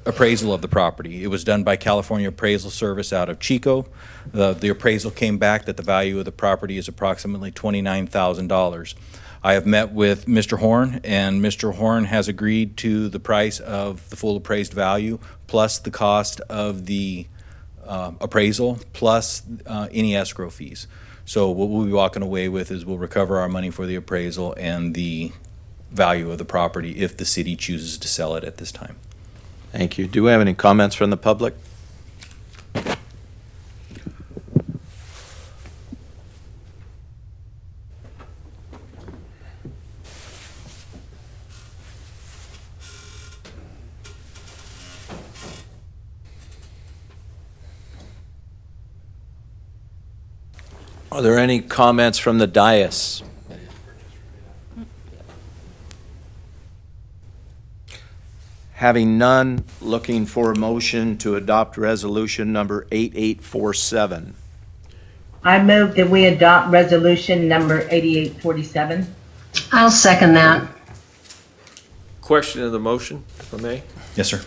appraisal of the property. It was done by California Appraisal Service out of Chico. The appraisal came back that the value of the property is approximately $29,000. I have met with Mr. Horn, and Mr. Horn has agreed to the price of the full appraised value, plus the cost of the appraisal, plus any escrow fees. So what we'll be walking away with is we'll recover our money for the appraisal and the value of the property if the city chooses to sell it at this time. Thank you. Do we have any comments from the public? Are there any comments from the dais? Having none, looking for a motion to adopt resolution number 8847. I move that we adopt resolution number 8847. I'll second that. Question of the motion, if I may. Yes, sir.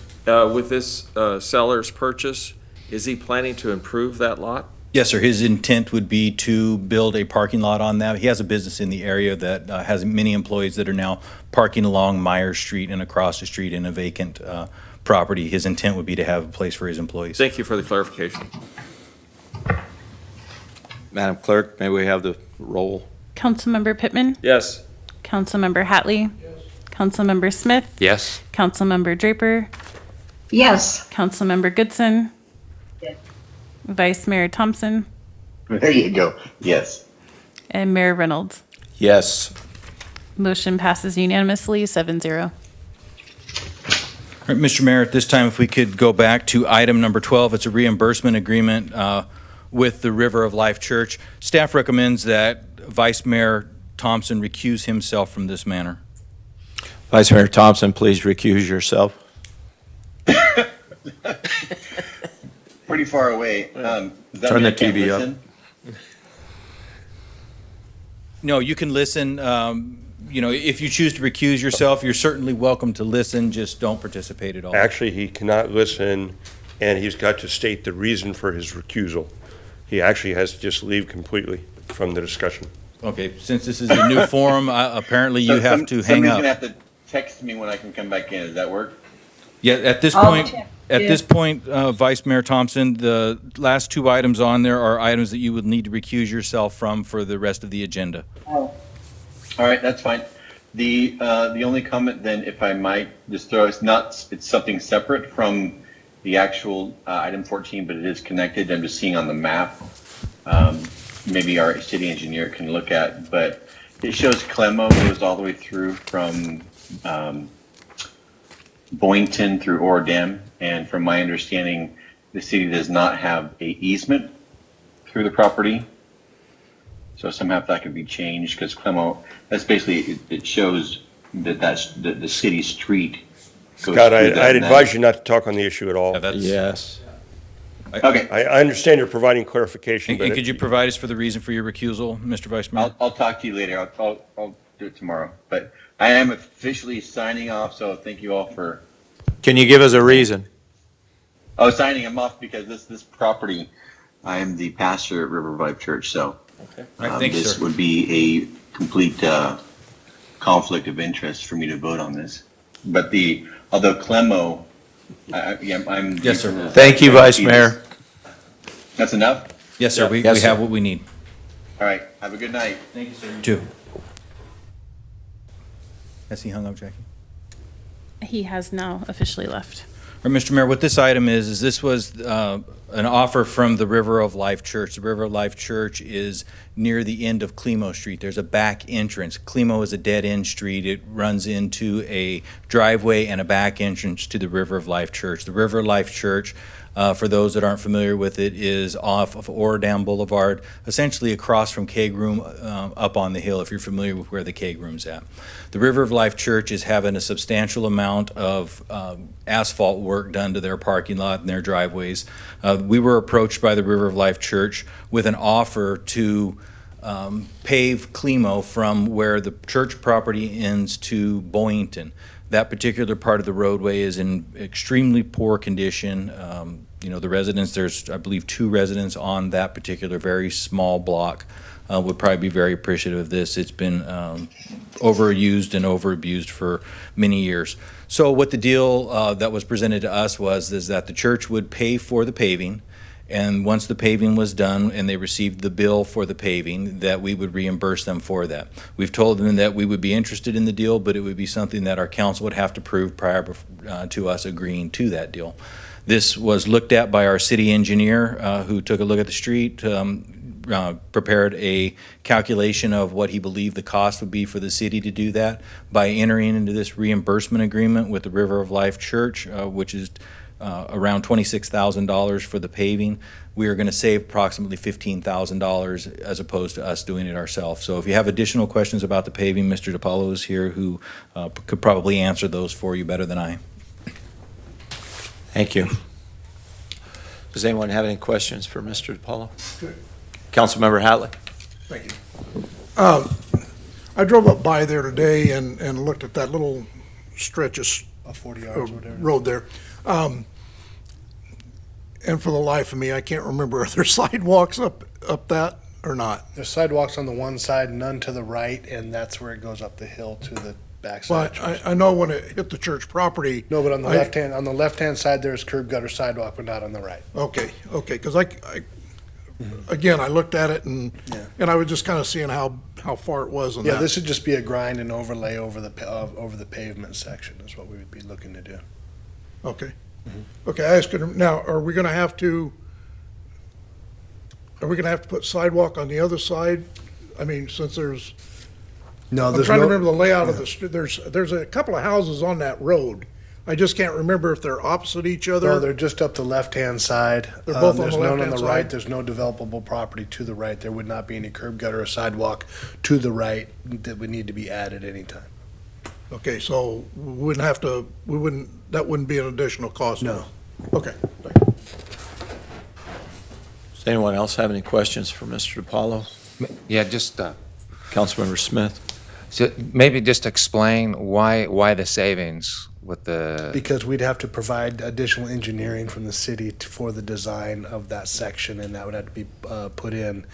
With this seller's purchase, is he planning to improve that lot? Yes, sir. His intent would be to build a parking lot on that. He has a business in the area that has many employees that are now parking along Myers Street and across the street in a vacant property. His intent would be to have a place for his employees. Thank you for the clarification. Madam Clerk, may we have the roll? Councilmember Pittman? Yes. Councilmember Hatley? Councilmember Smith? Yes. Councilmember Draper? Yes. Councilmember Goodson? Yes. Vice Mayor Thompson? There you go. Yes. And Mayor Reynolds. Yes. Motion passes unanimously, 7-0. All right, Mr. Mayor, at this time, if we could go back to item number 12, it's a reimbursement agreement with the River of Life Church. Staff recommends that Vice Mayor Thompson recuse himself from this matter. Vice Mayor Thompson, please recuse yourself. Pretty far away. Does that Turn mean the I can't TV up. listen? No, you can listen. If you choose to recuse yourself, you're certainly welcome to listen, just don't participate at all. Actually, he cannot listen, and he's got to state the reason for his recusal. He actually has to just leave completely from the discussion. Okay, since this is a new forum, apparently you have to hang Somebody's up. gonna have to text me when I can come back in. Does that work? Yeah, at this point, Vice Mayor Thompson, the last two items on there are items that you would need to recuse yourself from for the rest of the agenda. Oh. All right, that's fine. The only comment then, if I might just throw, it's something separate from the actual item 14, but it is connected. I'm just seeing on the map. Maybe our city engineer can look at, but it shows Clemo goes all the way through from Boynton through Orodam, and from my understanding, the city does not have a easement through the property. So somehow that could be changed, because Clemo, that's basically, it shows that that's the city street. goes Scott, through that, I'd and advise you not to talk on the issue at all. Yes. Okay. I understand you're providing clarification, And but could you provide us for the reason for your recusal, Mr. Vice Mayor? I'll talk to you later. I'll do it tomorrow. But I am officially signing off, so thank you all for. Can you give us a reason? Oh, signing him off because this property, I am the pastor at River of Life Church, so this would be a complete conflict of interest for me to vote on this. But although Clemo, I'm. Yes, sir. Thank you, Vice Mayor. That's enough? Yes, sir. We Yes, sir. have what we need. All right. Have a good night. Thank you, sir. You too. Has he hung up, Jackie? He has now officially left. Or, Mr. Mayor, what this item is this was an offer from the River of Life Church. The River of Life Church is near the end of Clemo Street. There's a back entrance. Clemo is a dead-end street. It runs into a driveway and a back entrance to the River of Life Church. The River of Life Church, for those that aren't familiar with it, is off of Orodam Boulevard, essentially across from Keg Room up on the hill, if you're familiar with where the Keg Room's at. The River of Life Church is having a substantial amount of asphalt work done to their parking lot and their driveways. We were approached by the River of Life Church with an offer to pave Clemo from where the church property ends to Boynton. That particular part of the roadway is in extremely poor condition. The residents, there's, I believe, 2 residents on that particular very small block would probably be very appreciative of this. It's been overused and overabused for many years. So what the deal that was presented to us is that the church would pay for the paving, and once the paving was done and they received the bill for the paving, that we would reimburse them for that. We've told them that we would be interested in the deal, but it would be something that our council would have to prove prior to us agreeing to that deal. This was looked at by our city engineer, who took a look at the street, prepared a calculation of what he believed the cost would be for the city to do that. By entering into this reimbursement agreement with the River of Life Church, which is around $26,000 for the paving, we are going to save approximately $15,000 as opposed to us doing it ourselves. So if you have additional questions about the paving, Mr. DiPaolo is here, who could probably answer those for you better than I. Thank you. Does anyone have any questions for Mr. DiPaolo? Good. Councilmember Hatley. Thank you. I drove up by there today and looked at that little stretch of 40 yards or whatever. road there. And for the life of me, I can't remember, are there sidewalks up that or not? There's sidewalks on the one side, none to the right, and that's where it goes up the hill to the backside. But I know when it hit the church property. No, but on the I- left-hand side, there's curb gutter sidewalk, but not on the right. Okay, because again, I looked at it and I was just kind of seeing how far it was on Yeah, that. this would just be a grind and overlay over the pavement section is what we would be looking to do. Okay. Okay, I was gonna, now, are we gonna have to put sidewalk on the other side? I mean, since there's, No, I'm there's trying to no- remember the layout of the, there's a couple of houses on that road. I just can't remember if they're opposite each other. No, they're just up the left-hand side. They're both on There's the none on left-hand the right. side? There's no developable property to the right. There would not be any curb gutter or sidewalk to the right that would need to be added anytime. Okay, so that wouldn't be an additional cost? No. Okay. Does anyone else have any questions for Mr. DiPaolo? Yeah, just, Councilmember Smith? so maybe just explain why the savings with the, Because we'd have to provide additional engineering from the city for the design of that section, and that would have to be put in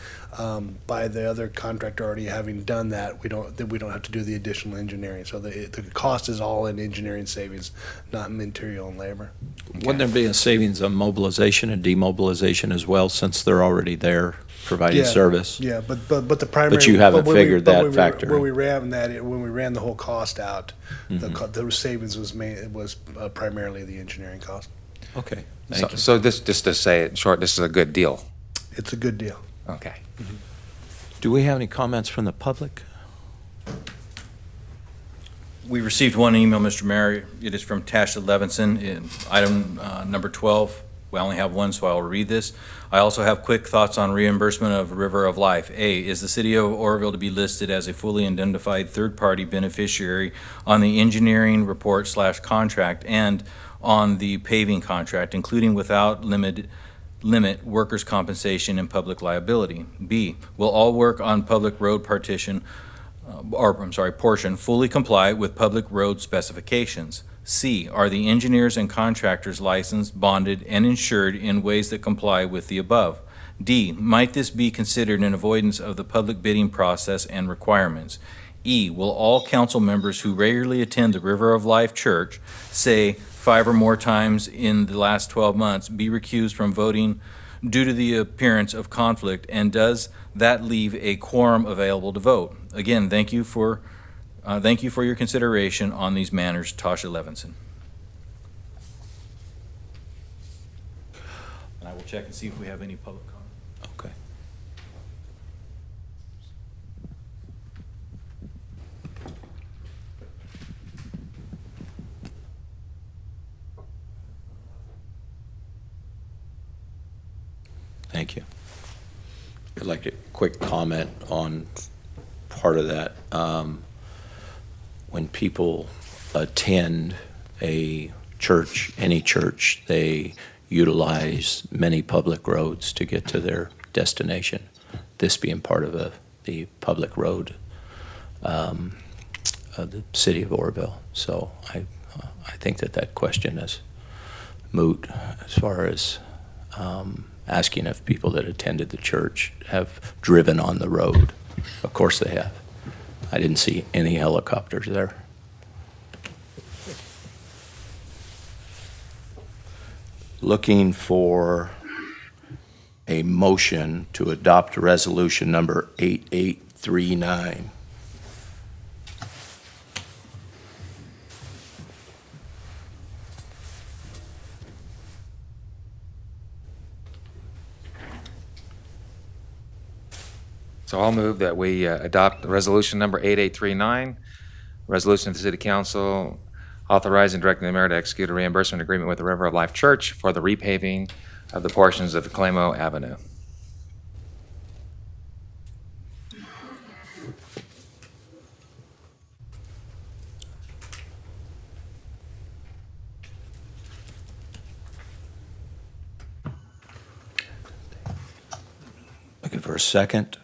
by the other contractor already having done that. We don't have to do the additional engineering. So the cost is all in engineering savings, not material and labor. Wouldn't there be a savings on mobilization and demobilization as well, since they're already there providing Yeah, service? Yeah, but the primary. But you haven't when we- figured but that when we- factor When in. we ran when we ran the whole cost out, Mhm. the savings was primarily the engineering cost. Okay, so, thank you. so this, just to say it in short, this is a good deal. It's a good deal. Okay. Do we have any comments from the public? We received one email, Mr. Mayor. It is from Tasha Levinson in item number 12. We only have one, so I'll read this. I also have quick thoughts on reimbursement of River of Life. A, is the city of Oroville to be listed as a fully indemnified third-party beneficiary on the engineering report/contract and on the paving contract, including without limit workers' compensation and public liability? B, will all work on public road portion fully comply with public road specifications? C, are the engineers and contractors licensed, bonded, and insured in ways that comply with the above? D, might this be considered an avoidance of the public bidding process and requirements? E, will all council members who regularly attend the River of Life Church, say 5 or more times in the last 12 months, be recused from voting due to the appearance of conflict, and does that leave a quorum available to vote? Again, thank you for your consideration on these matters, Tasha Levinson. And I will check and see if we have any public comment. Okay. Thank you. I'd like a quick comment on part of that. When people attend a church, any church, they utilize many public roads to get to their destination, this being part of the public road of the city of Oroville. So I think that question is moot as far as asking if people that attended the church have driven on the road. Of course they have. I didn't see any helicopters there. Looking for a motion to adopt resolution number 8839. So I'll move that we adopt resolution number 8839, resolution of the City Council authorizing and directing the mayor to execute a reimbursement agreement with the River of Life Church for the repaving of the portions of Clamo Avenue. Looking for a second.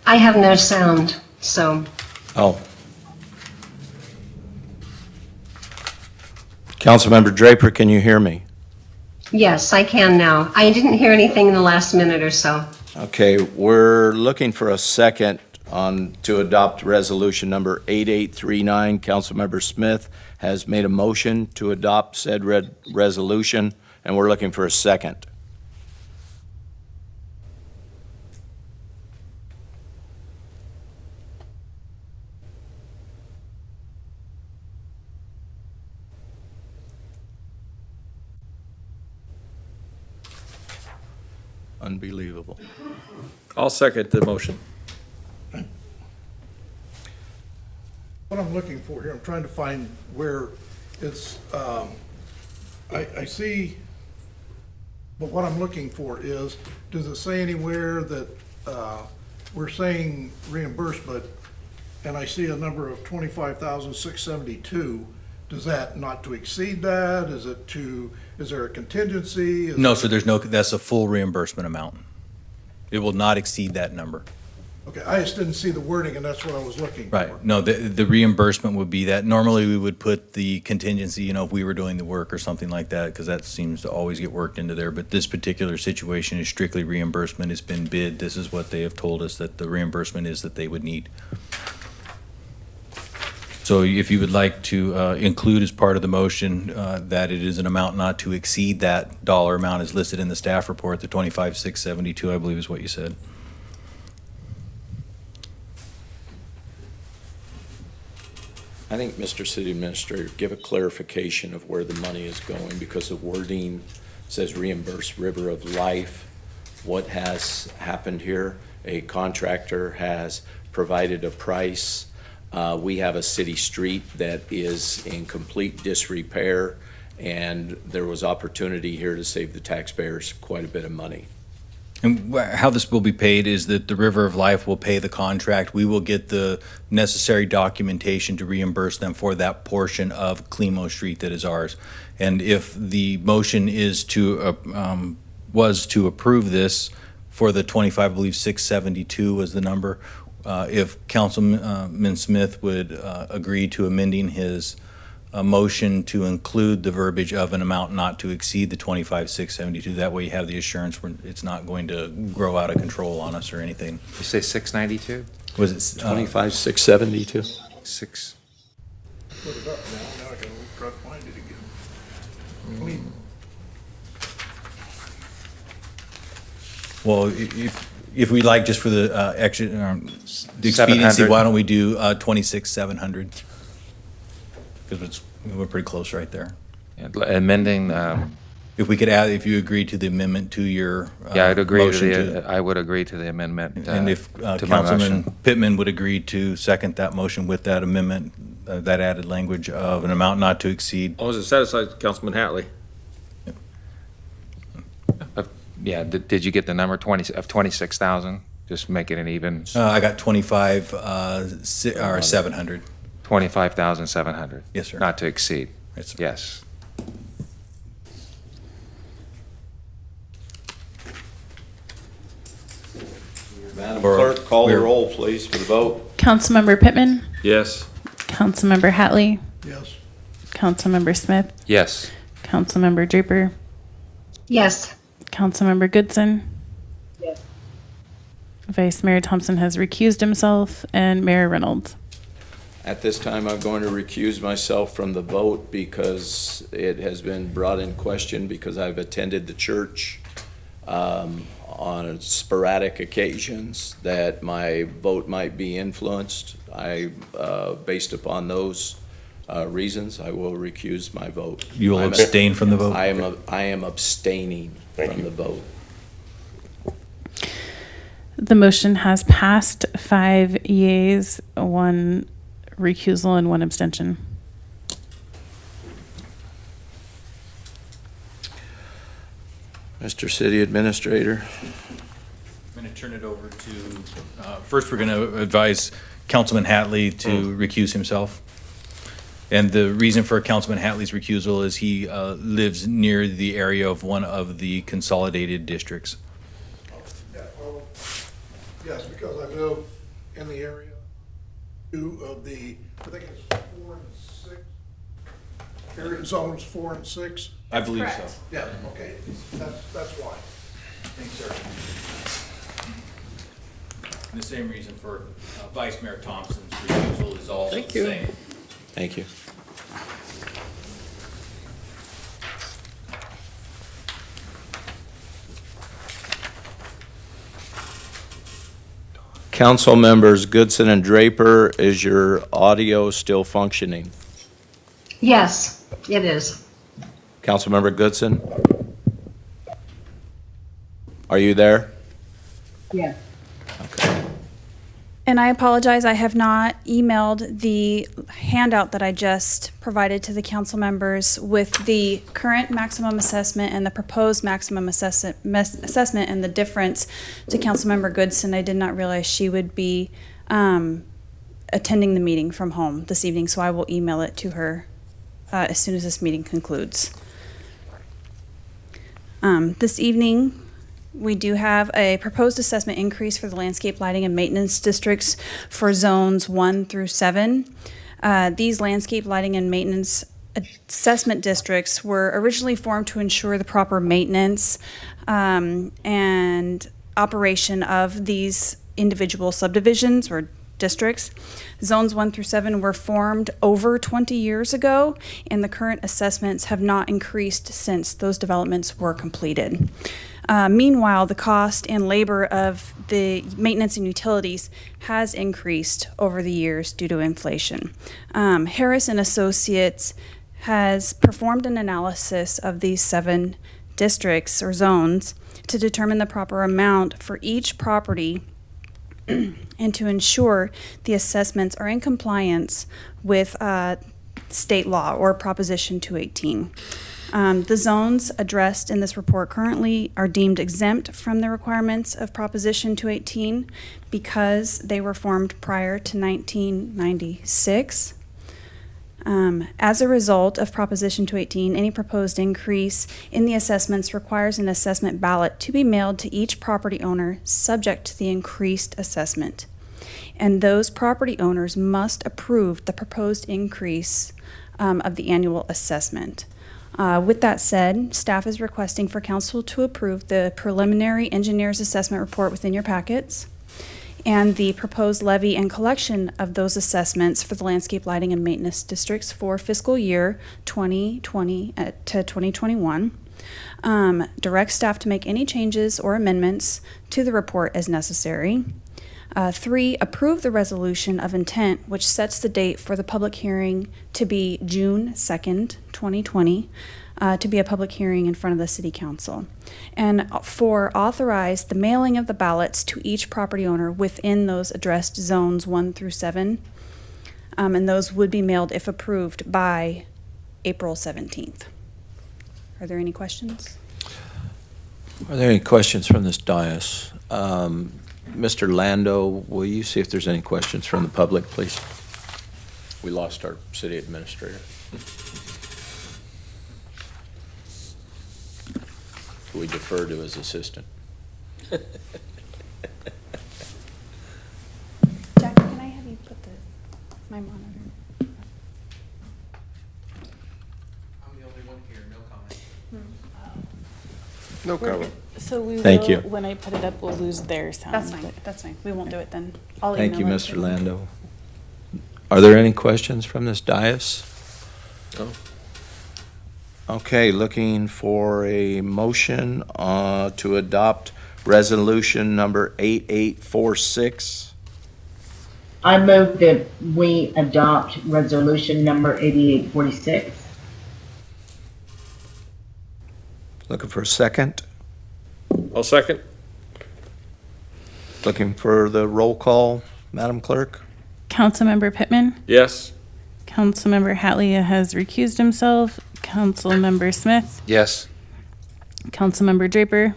I have no sound, so. Oh. Councilmember Draper, can you hear me? Yes, I can now. I didn't hear anything in the last minute or so. Okay, we're looking for a second to adopt resolution number 8839. Councilmember Smith has made a motion to adopt said resolution, and we're looking for a second. Unbelievable. I'll second the motion. What I'm looking for here, I'm trying to find where it's, I see, but what I'm looking for is, does it say anywhere that we're saying reimbursement, and I see a number of 25,672, does that not to exceed that? Is there a contingency? No, sir, that's a full reimbursement amount. It will not exceed that number. Okay, I just didn't see the wording, and that's what I was looking for. Right. No, the reimbursement would be that. Normally, we would put the contingency, if we were doing the work or something like that, because that seems to always get worked into there. But this particular situation is strictly reimbursement. It's been bid. This is what they have told us that the reimbursement is that they would need. So if you would like to include as part of the motion that it is an amount not to exceed that dollar amount as listed in the staff report, the 25,672, I believe is what you said. I think, Mr. City Administrator, give a clarification of where the money is going, because the wording says reimburse River of Life. What has happened here? A contractor has provided a price. We have a city street that is in complete disrepair, and there was opportunity here to save the taxpayers quite a bit of money. And how this will be paid is that the River of Life will pay the contract. We will get the necessary documentation to reimburse them for that portion of Climo Street that is ours. And if the motion is was to approve this for the 25, I believe 672 was the number, if Councilman Smith would agree to amending his motion to include the verbiage of an amount not to exceed the 25,672, that way you have the assurance it's not going to grow out of control on us or anything. You say 692? Was it 25,672? Six. Put it up now I can try to find it again. Well, if we like, just for the extra, the expediency, why don't we do 26,700? Because we're pretty close right there. Amending. If we could add, if you agree to the amendment to your Yeah, I'd agree motion I would agree to the amendment. and if to my Councilman motion. Pittman would agree to second that motion with that amendment, that added language of an amount not to exceed. As long as it satisfies Councilman Hatley. Yeah, did you get the number 26,000? Just make it an even. I got 25 or 700. 25,700. Yes, sir. Not to exceed. Yes, sir. Yes. Madam Clerk, call the roll, please, for the vote. Councilmember Pittman, Yes. Councilmember Hatley, Yes. Councilmember Smith, Yes. Councilmember Draper, Yes. Councilmember Goodson. Yes. Vice Mayor Thompson has recused himself, and Mayor Reynolds. At this time, I'm going to recuse myself from the vote because it has been brought in question, because I've attended the church on sporadic occasions that my vote might be influenced. Based upon those reasons, I will recuse my vote. You will abstain from the vote? I am abstaining from the vote. The motion has passed 5 yeas, 1 recusal, and 1 abstention. Mr. City Administrator. I'm going to turn it over to, first we're going to advise Councilman Hatley to recuse himself. And the reason for Councilman Hatley's recusal is he lives near the area of one of the consolidated districts. Yeah, well, yes, because I live in the area? Two of the, I think it's 4 and 6. Area zones 4 and 6. I believe so. Yeah, okay, that's why. Thanks, sir. And the same reason for Vice Mayor Thompson's refusal is also the same. Thank you. Council members Goodson and Draper, is your audio still functioning? Yes, it is. Councilmember Goodson? Are you there? Yeah. And I apologize, I have not emailed the handout that I just provided to the council members with the current maximum assessment and the proposed maximum assessment and the difference to Councilmember Goodson. I did not realize she would be attending the meeting from home this evening, so I will email it to her as soon as this meeting concludes. This evening, we do have a proposed assessment increase for the landscape lighting and maintenance districts for zones 1 through 7. These landscape lighting and maintenance assessment districts were originally formed to ensure the proper maintenance and operation of these individual subdivisions or districts. Zones 1 through 7 were formed over 20 years ago, and the current assessments have not increased since those developments were completed. Meanwhile, the cost and labor of the maintenance and utilities has increased over the years due to inflation. Harris and Associates has performed an analysis of these 7 districts or zones to determine the proper amount for each property and to ensure the assessments are in compliance with state law or Proposition 218. The zones addressed in this report currently are deemed exempt from the requirements of Proposition 218 because they were formed prior to 1996. As a result of Proposition 218, any proposed increase in the assessments requires an assessment ballot to be mailed to each property owner subject to the increased assessment. And those property owners must approve the proposed increase of the annual assessment. With that said, staff is requesting for council to approve the preliminary engineer's assessment report within your packets and the proposed levy and collection of those assessments for the landscape lighting and maintenance districts for fiscal year 2020 to 2021. Direct staff to make any changes or amendments to the report as necessary. 3, approve the resolution of intent, which sets the date for the public hearing to be June 2nd, 2020, to be a public hearing in front of the City Council. And 4, authorize the mailing of the ballots to each property owner within those addressed zones 1 through 7. And those would be mailed, if approved, by April 17th. Are there any questions? Are there any questions from this dais? Mr. Lando, will you see if there's any questions from the public, please? We lost our city administrator. We defer to his assistant. Jack, can I have you put my monitor? I'm the only one here, no comment. No comment. So we Thank will, you. when I put it up, we'll lose their sound. That's fine, that's fine. We won't do it then. I'll Thank you, email it Mr. to them. Lando. Are there any questions from this dais? No. Okay, looking for a motion to adopt resolution number 8846. I move that we adopt resolution number 8846. Looking for a second. I'll second. Looking for the roll call, Madam Clerk. Councilmember Pittman, Yes. Councilmember Hatley has recused himself. Councilmember Smith, Yes. Councilmember Draper,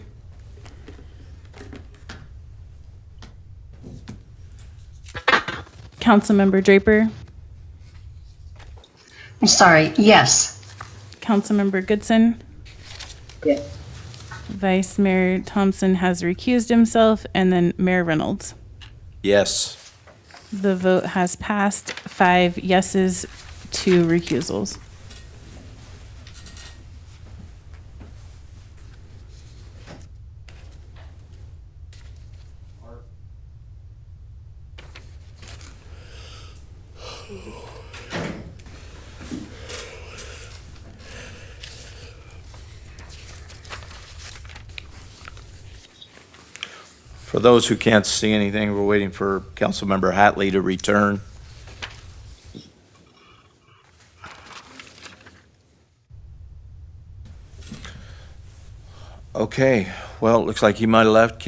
Councilmember Draper, I'm sorry, yes. Councilmember Goodson, Yes. Vice Mayor Thompson has recused himself, and then Mayor Reynolds. Yes. The vote has passed, 5 yeses, 2 recusals. For those who can't see anything, we're waiting for Councilmember Hatley to return. Okay, well, it looks like he might have left.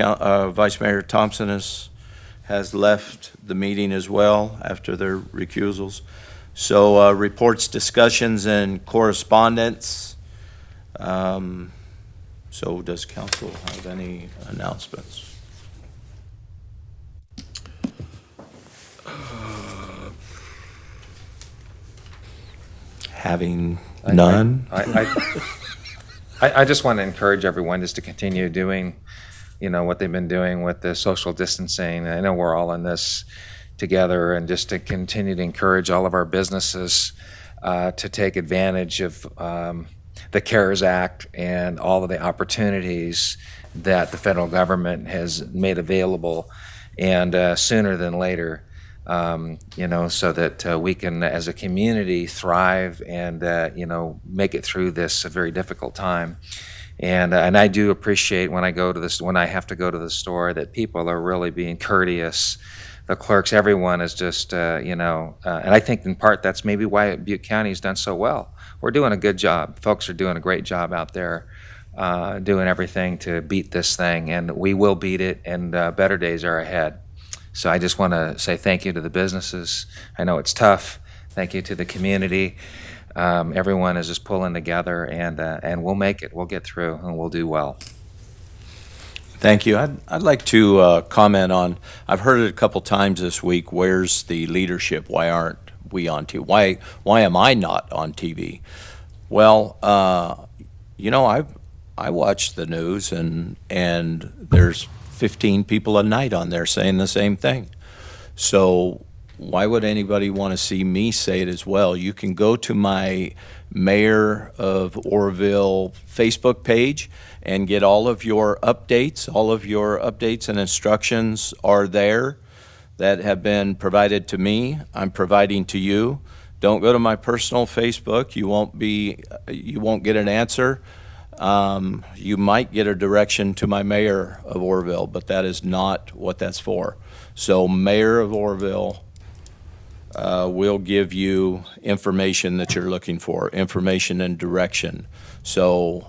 Vice Mayor Thompson has left the meeting as well after their recusals. So reports, discussions, and correspondence. So does council have any announcements? Having none? I just want to encourage everyone just to continue doing, what they've been doing with the social distancing. I know we're all in this together, and just to continue to encourage all of our businesses to take advantage of the CARES Act and all of the opportunities that the federal government has made available, and sooner than later. So that we can, as a community, thrive and, make it through this very difficult time. And I do appreciate when I have to go to the store, that people are really being courteous. The clerks, everyone is just, and I think in part that's maybe why Butte County has done so well. We're doing a good job. Folks are doing a great job out there, doing everything to beat this thing, and we will beat it, and better days are ahead. So I just want to say thank you to the businesses. I know it's tough. Thank you to the community. Everyone is just pulling together, and we'll make it. We'll get through, and we'll do well. Thank you. I'd like to comment on, I've heard it a couple times this week, where's the leadership? Why aren't we on TV? Why am I not on TV? Well, I watch the news, and there's 15 people a night on there saying the same thing. So why would anybody want to see me say it as well? You can go to my Mayor of Oroville Facebook page and get all of your updates. All of your updates and instructions are there that have been provided to me. I'm providing to you. Don't go to my personal Facebook. You won't get an answer. You might get a direction to my Mayor of Oroville, but that is not what that's for. So Mayor of Oroville will give you information that you're looking for, information and direction. So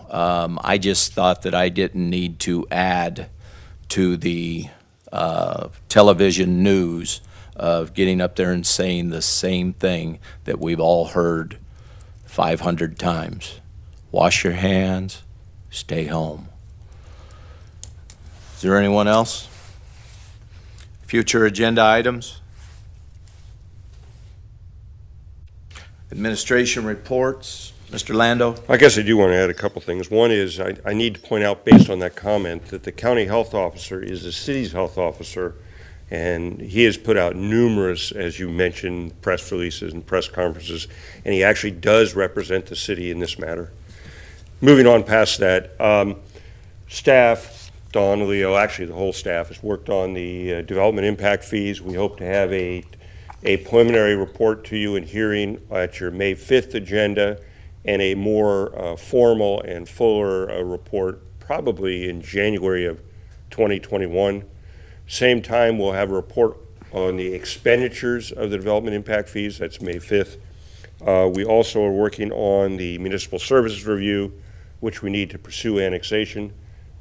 I just thought that I didn't need to add to the television news of getting up there and saying the same thing that we've all heard 500 times. Wash your hands, stay home. Is there anyone else? Future agenda items? Administration reports. Mr. Lando? I guess I do want to add a couple things. One is I need to point out, based on that comment, that the county health officer is the city's health officer, and he has put out numerous, as you mentioned, press releases and press conferences, and he actually does represent the city in this matter. Moving on past that, staff, Don, Leo, actually the whole staff has worked on the development impact fees. We hope to have a preliminary report to you and hearing at your May 5th agenda, and a more formal and fuller report probably in January of 2021. Same time, we'll have a report on the expenditures of the development impact fees. That's May 5th. We also are working on the municipal services review, which we need to pursue annexation.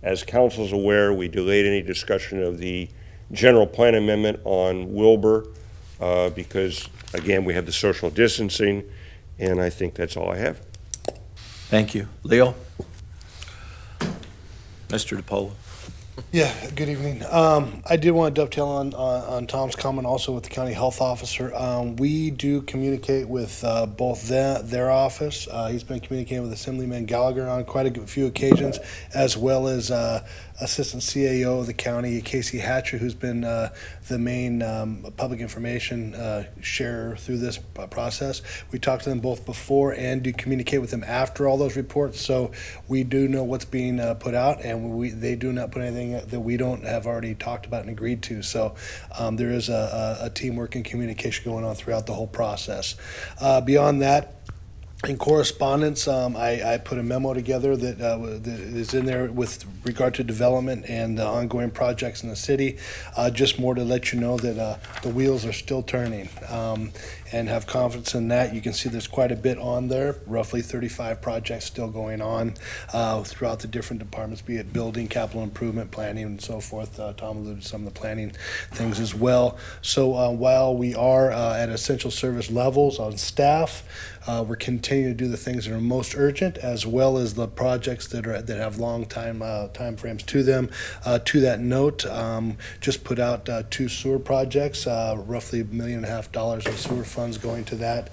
As council's aware, we delayed any discussion of the general plan amendment on Wilbur because, again, we have the social distancing, and I think that's all I have. Thank you. Leo? Mr. DiPolo? Yeah, good evening. I did want to dovetail on Tom's comment also with the county health officer. We do communicate with both their office. He's been communicating with Assemblyman Gallagher on quite a few occasions, as well as Assistant CAO of the county, Casey Hatcher, who's been the main public information sharer through this process. We talk to them both before and do communicate with them after all those reports, so we do know what's being put out, and they do not put anything that we don't have already talked about and agreed to. So there is a teamwork and communication going on throughout the whole process. Beyond that, in correspondence, I put a memo together that is in there with regard to development and ongoing projects in the city. Just more to let you know that the wheels are still turning, and have confidence in that. You can see there's quite a bit on there, roughly 35 projects still going on throughout the different departments, be it building, capital improvement, planning, and so forth. Tom alluded to some of the planning things as well. So while we are at essential service levels on staff, we're continuing to do the things that are most urgent, as well as the projects that have long time frames to them. To that note, just put out 2 sewer projects, roughly $1.5 million of sewer funds going to that.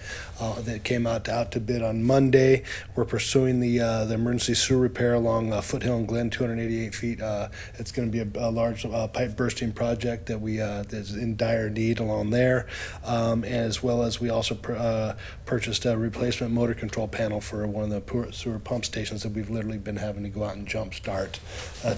That came out to bid on Monday. We're pursuing the emergency sewer repair along Foothill and Glen, 288 feet. It's going to be a large pipe bursting project that's in dire need along there, as well as we also purchased a replacement motor control panel for one of the sewer pump stations that we've literally been having to go out and jump start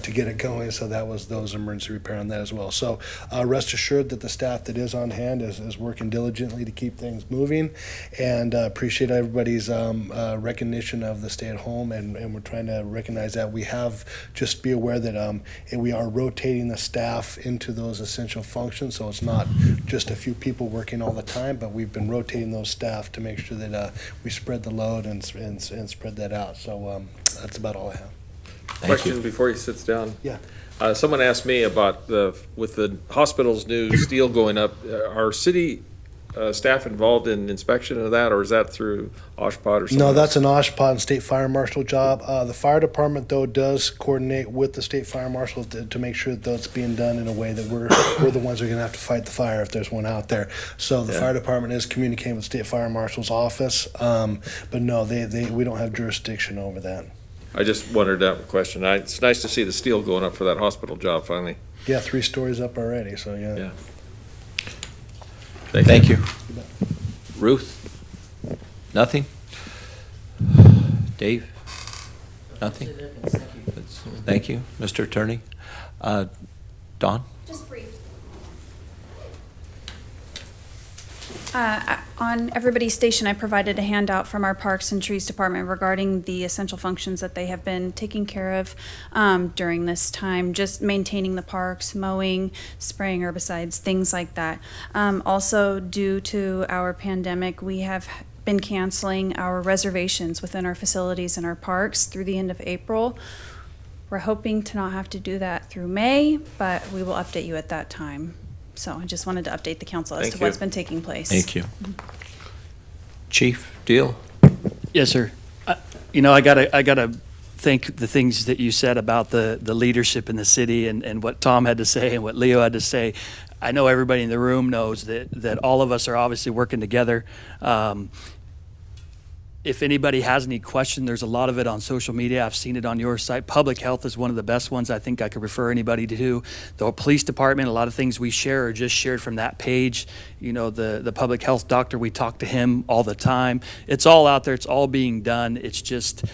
to get it going. So that was those emergency repair on that as well. So rest assured that the staff that is on hand is working diligently to keep things moving, and appreciate everybody's recognition of the stay at home, and we're trying to recognize that. We have, just be aware that we are rotating the staff into those essential functions, so it's not just a few people working all the time, but we've been rotating those staff to make sure that we spread the load and spread that out. So that's about all I have. Question before he sits down. Yeah. Someone asked me about with the hospital's new steel going up, are city staff involved in inspection of that, or is that through OSHPD or something? No, that's an OSHPD and state fire marshal job. The fire department, though, does coordinate with the state fire marshal to make sure that that's being done in a way that we're the ones who are going to have to fight the fire if there's one out there. So the fire department is communicating with the state fire marshal's office, but no, we don't have jurisdiction over that. I just wondered that question. It's nice to see the steel going up for that hospital job finally. Yeah, 3 stories up already, so yeah. Thank you. Ruth? Nothing? Dave? Nothing? Thank you. Mr. Attorney? Dawn? Just brief. On everybody's station, I provided a handout from our Parks and Trees Department regarding the essential functions that they have been taking care of during this time, just maintaining the parks, mowing, spraying herbicides, things like that. Also, due to our pandemic, we have been canceling our reservations within our facilities and our parks through the end of April. We're hoping to not have to do that through May, but we will update you at that time. So I just wanted to update the council as to what's been taking place. Thank you. Chief, deal? Yes, sir. I gotta think the things that you said about the leadership in the city and what Tom had to say and what Leo had to say. I know everybody in the room knows that all of us are obviously working together. If anybody has any question, there's a lot of it on social media. I've seen it on your site. Public health is one of the best ones I think I could refer anybody to. The police department, a lot of things we share are just shared from that page. You know, the public health doctor, we talk to him all the time. It's all out there. It's all being done. It's just,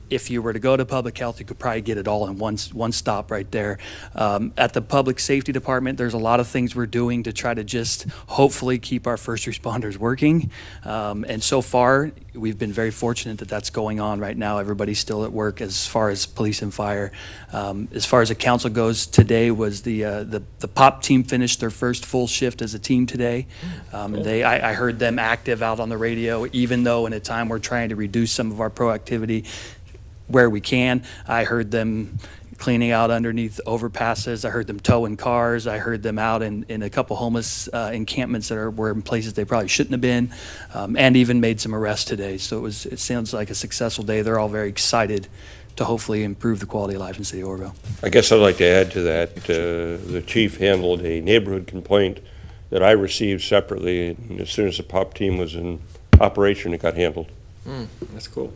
if you were to go to public health, you could probably get it all in one stop right there. At the public safety department, there's a lot of things we're doing to try to just hopefully keep our first responders working. And so far, we've been very fortunate that that's going on right now. Everybody's still at work as far as police and fire. As far as the council goes, today was the POP team finished their first full shift as a team today. I heard them active out on the radio, even though in a time we're trying to reduce some of our proactivity where we can. I heard them cleaning out underneath overpasses. I heard them towing cars. I heard them out in a couple homeless encampments that were in places they probably shouldn't have been, and even made some arrests today. So it sounds like a successful day. They're all very excited to hopefully improve the quality of life in the city of Oroville. I guess I'd like to add to that. The chief handled a neighborhood complaint that I received separately, and as soon as the POP team was in operation, it got handled. That's cool.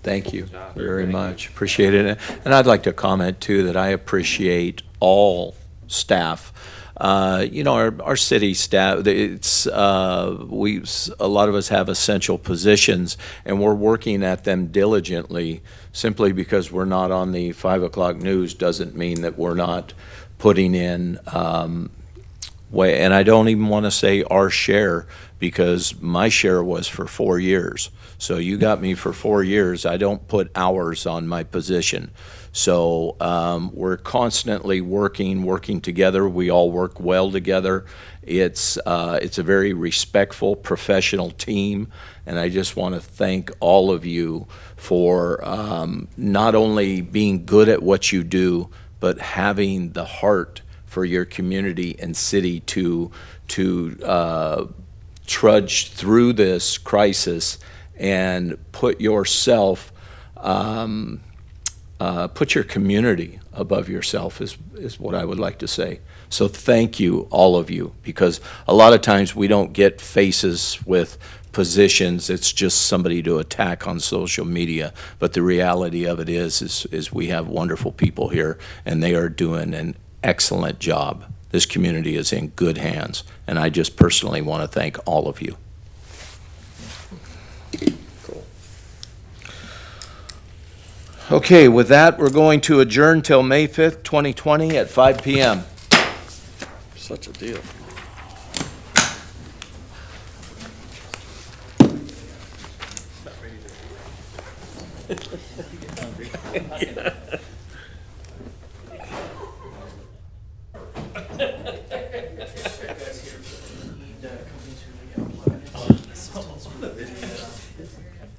Thank you very much. Appreciate it. And I'd like to comment too that I appreciate all staff. Our city staff, it's, a lot of us have essential positions and we're working at them diligently. Simply because we're not on the 5 o'clock news doesn't mean that we're not putting in, and I don't even want to say our share because my share was for 4 years. So you got me for 4 years. I don't put hours on my position. So we're constantly working together. We all work well together. It's a very respectful, professional team, and I just want to thank all of you for not only being good at what you do, but having the heart for your community and city to trudge through this crisis and put yourself, put your community above yourself is what I would like to say. So thank you, all of you, because a lot of times we don't get faces with positions. It's just somebody to attack on social media. But the reality of it is we have wonderful people here, and they are doing an excellent job. This community is in good hands, and I just personally want to thank all of you. Cool. Okay, with that, we're going to adjourn till May 5th, 2020 at 5 p.m. Such a deal.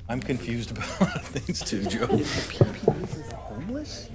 I'm confused about a lot of things too, Joe. Homeless?